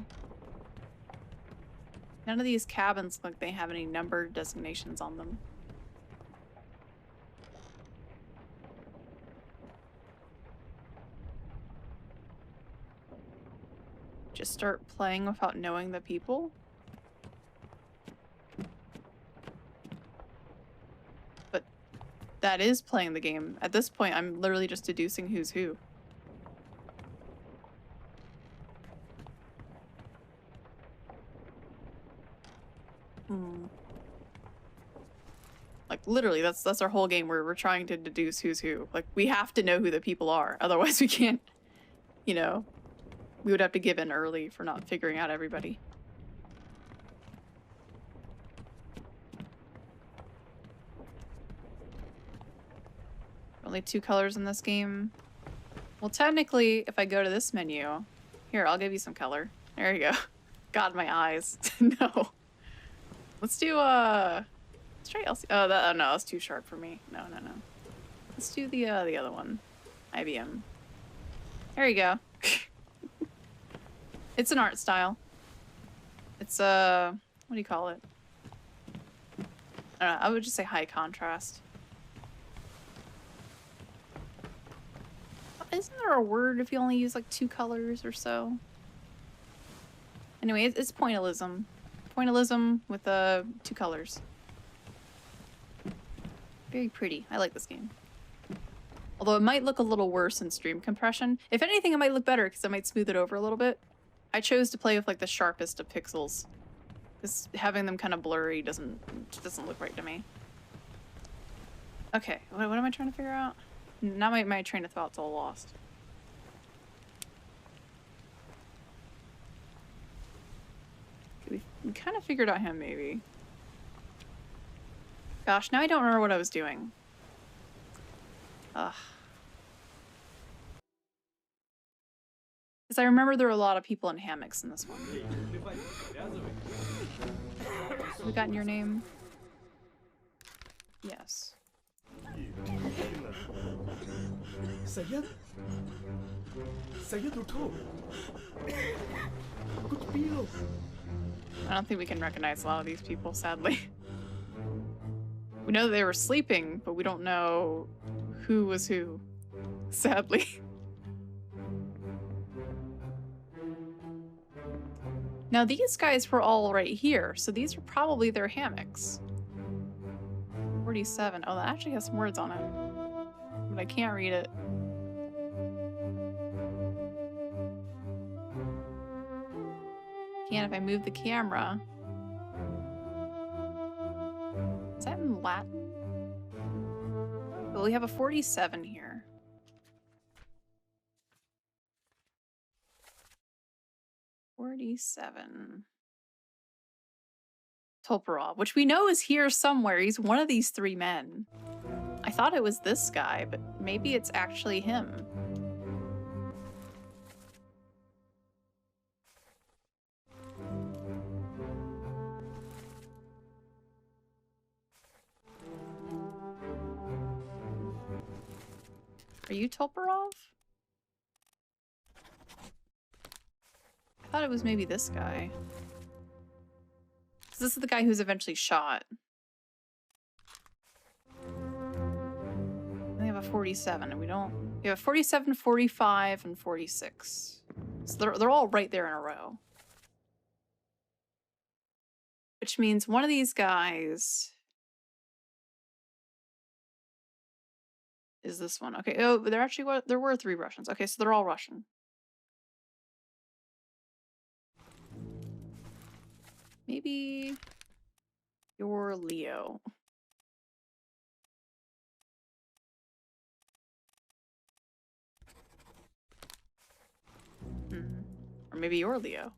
None of these cabins look like they have any number designations on them. Just start playing without knowing the people? But that is playing the game. At this point, I'm literally just deducing who's who. Like, literally, that's our whole game where we're trying to deduce who's who. Like, we have to know who the people are. Otherwise, we can't, you know, we would have to give in early for not figuring out everybody. Only 2 colors in this game. Well, technically, if I go to this menu, here, I'll give you some color. There you go. God, my eyes. No. Let's do, let's try LC. Oh, no, that's too sharp for me. No. Let's do the other one. IBM. There you go. It's an art style. It's, what do you call it? I don't know, I would just say high contrast. isn't there a word if you only use like 2 colors or so? Anyway, it's pointillism. Pointillism with 2 colors. Very pretty. I like this game. Although it might look a little worse in stream compression. If anything, it might look better because I might smooth it over a little bit. I chose to play with like the sharpest of pixels. Because having them kind of blurry doesn't look right to me. Okay, what am I trying to figure out? Now my train of thought's all lost. We kind of figured out him, maybe. Gosh, now I don't remember what I was doing. Ugh. Because I remember there were a lot of people in hammocks in this one. We got your name? Yes. Saya Dutro. Good deal. I don't think we can recognize a lot of these people, sadly. We know that they were sleeping, but we don't know who was who, sadly. Now these guys were all right here, so these are probably their hammocks. 47. Oh, that actually has some words on it, but I can't read it. Can if I move the camera. Is that in Latin? Well, we have a 47 here. Tolparov, which we know is here somewhere. He's one of these 3 men. I thought it was this guy, but maybe it's actually him. Are you Tolparov? I thought it was maybe this guy. This is the guy who's eventually shot. We have a 47, and we have a 47, 45, and 46. So they're all right there in a row. Which means one of these guys is this one. Okay, oh, there were 3 Russians. Okay, so they're all Russian. Maybe you're Leo. Or maybe you're Leo.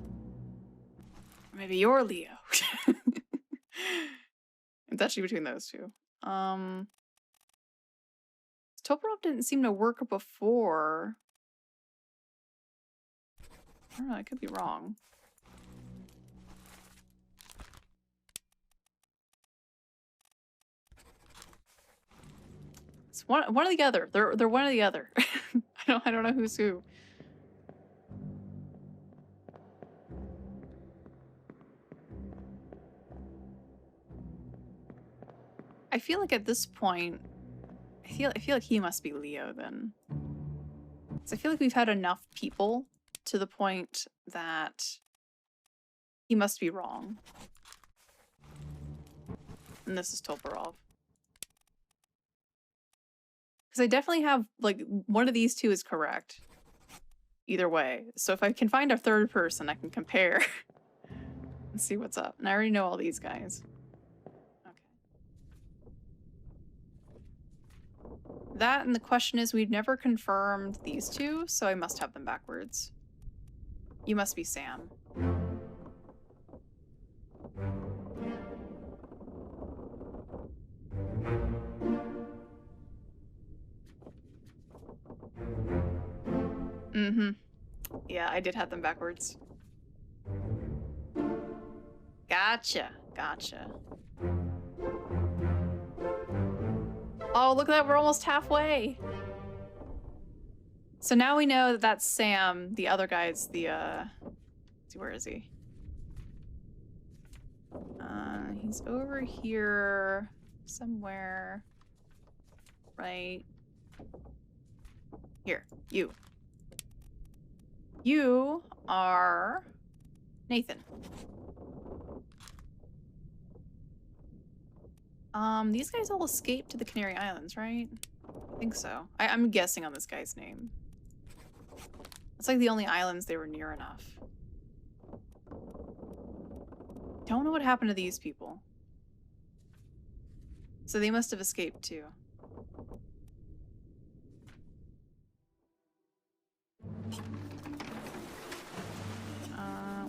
Or maybe you're Leo. It's actually between those 2. Tolparov didn't seem to work before. I don't know, I could be wrong. It's one or the other. They're one or the other. I don't know who's who. I feel like at this point, I feel like he must be Leo then. So I feel like we've had enough people to the point that he must be wrong. And this is Tolparov. Because I definitely have, like, one of these 2 is correct. Either way. So if I can find a 3rd person, I can compare and see what's up. And I already know all these guys. That, and the question is, we've never confirmed these 2, so I must have them backwards. You must be Sam. Mm-hmm. Yeah, I did have them backwards. Gotcha. Gotcha. Oh, look at that, we're almost halfway. So now we know that that's Sam. The other guy's the, let's see, where is he? He's over here somewhere. Right Here, you. You are Nathan. These guys all escaped to the Canary Islands, right? I think so. I'm guessing on this guy's name. It's like the only islands they were near enough. Don't know what happened to these people. So they must have escaped too.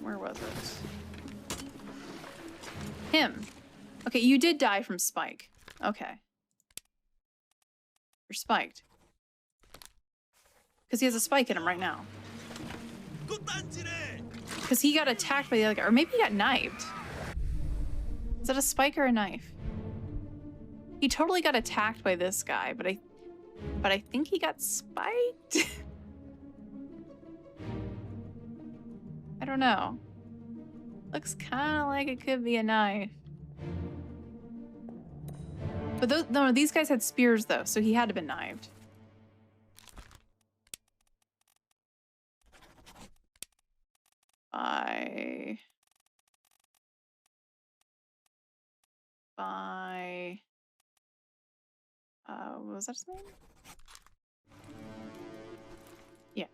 Where was it? Him. Okay, you did die from Spike. Okay. You're spiked. Because he has a spike in him right now. Because he got attacked by the other guy. Or maybe he got knifed. Is that a spike or a knife? He totally got attacked by this guy, but I think he got spiked? I don't know. Looks kind of like it could be a knife. But no, these guys had spears though, so he had to have been knifed. What was that his name? Yeah.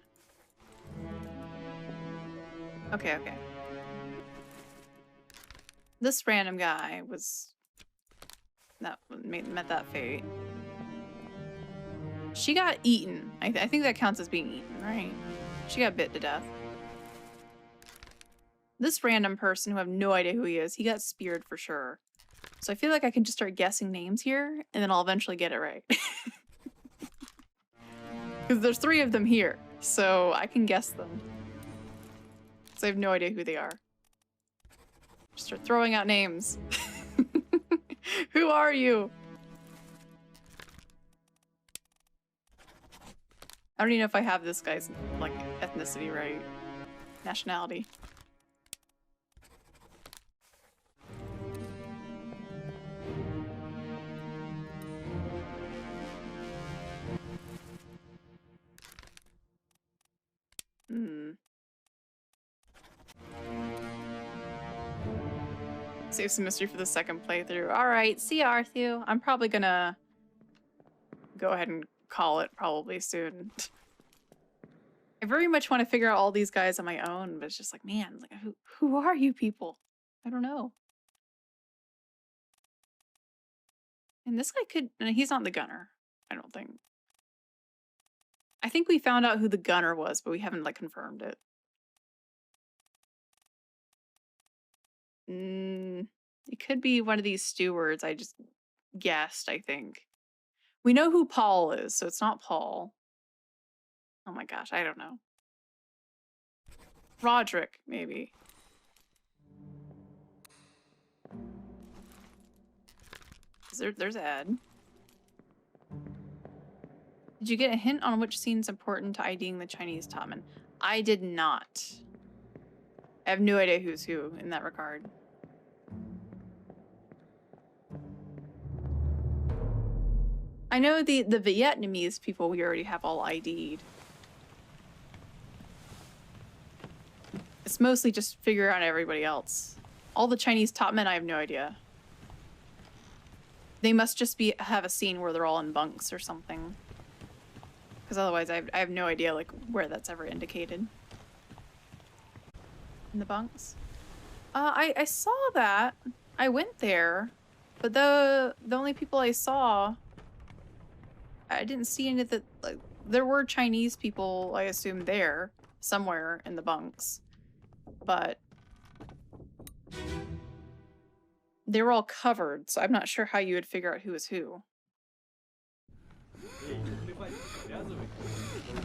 Okay. This random guy met that fate. She got eaten. I think that counts as being eaten, right? She got bit to death. This random person who I have no idea who he is, he got speared for sure. So I feel like I can just start guessing names here, and then I'll eventually get it right. Because there's 3 of them here, so I can guess them. So I have no idea who they are. Just start throwing out names. Who are you? I don't even know if I have this guy's, like, ethnicity right. Nationality. Save some mystery for the second playthrough. Alright, see ya, Arthur. I'm probably gonna go ahead and call it probably soon. I very much want to figure out all these guys on my own, but it's just like, man, like, who are you people? I don't know. And this guy could... he's not the gunner, I don't think. I think we found out who the gunner was, but we haven't, like, confirmed it. It could be one of these stewards. I just guessed, I think. We know who Paul is, so it's not Paul. Oh my gosh, I don't know. Roderick, maybe. There's Ed. Did you get a hint on which scene's important to IDing the Chinese topman? I did not. I have no idea who's who in that regard. I know the Vietnamese people we already have all ID'd. It's mostly just figure out everybody else. All the Chinese top men, I have no idea. They must just have a scene where they're all in bunks or something. Because otherwise I have no idea like where that's ever indicated. In the bunks? I saw that. I went there. But the only people I saw, I didn't see any of the, like, there were Chinese people, I assume, there somewhere in the bunks. But they were all covered, so I'm not sure how you would figure out who is who.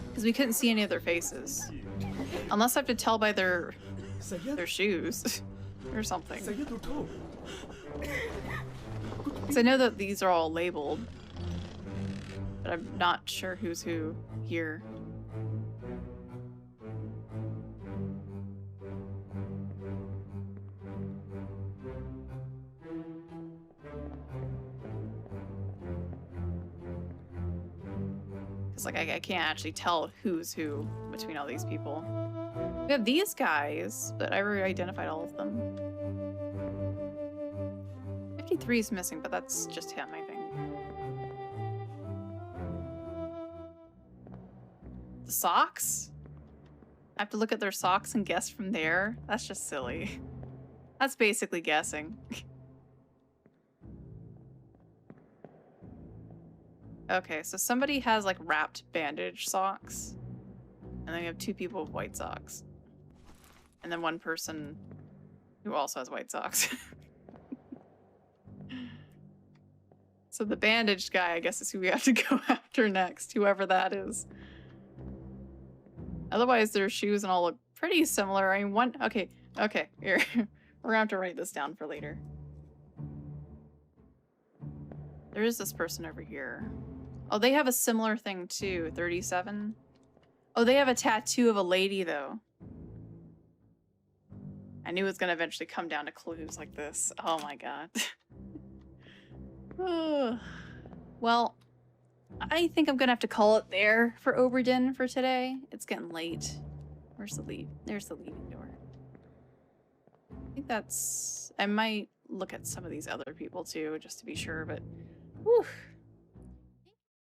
Because we couldn't see any of their faces. Unless I have to tell by their shoes or something. Because I know that these are all labeled. But I'm not sure who's who here. It's like I can't actually tell who's who between all these people. We have these guys, but I already identified all of them. 53 is missing, but that's just him, I think. The socks? I have to look at their socks and guess from there? That's just silly. That's basically guessing. Okay, so somebody has like wrapped bandage socks. And then we have 2 people with white socks. And then 1 person who also has white socks. So the bandaged guy, I guess, is who we have to go after next, whoever that is. Otherwise, their shoes and all look pretty similar. I mean, okay, here. We're gonna have to write this down for later. There is this person over here. Oh, they have a similar thing too, 37. Oh, they have a tattoo of a lady, though. I knew it was gonna eventually come down to clues like this. Oh my god. Well, I think I'm gonna have to call it there for Obra Dinn for today. It's getting late. Where's the lead? There's the leading door. I think that's... I might look at some of these other people too, just to be sure, but... Whew.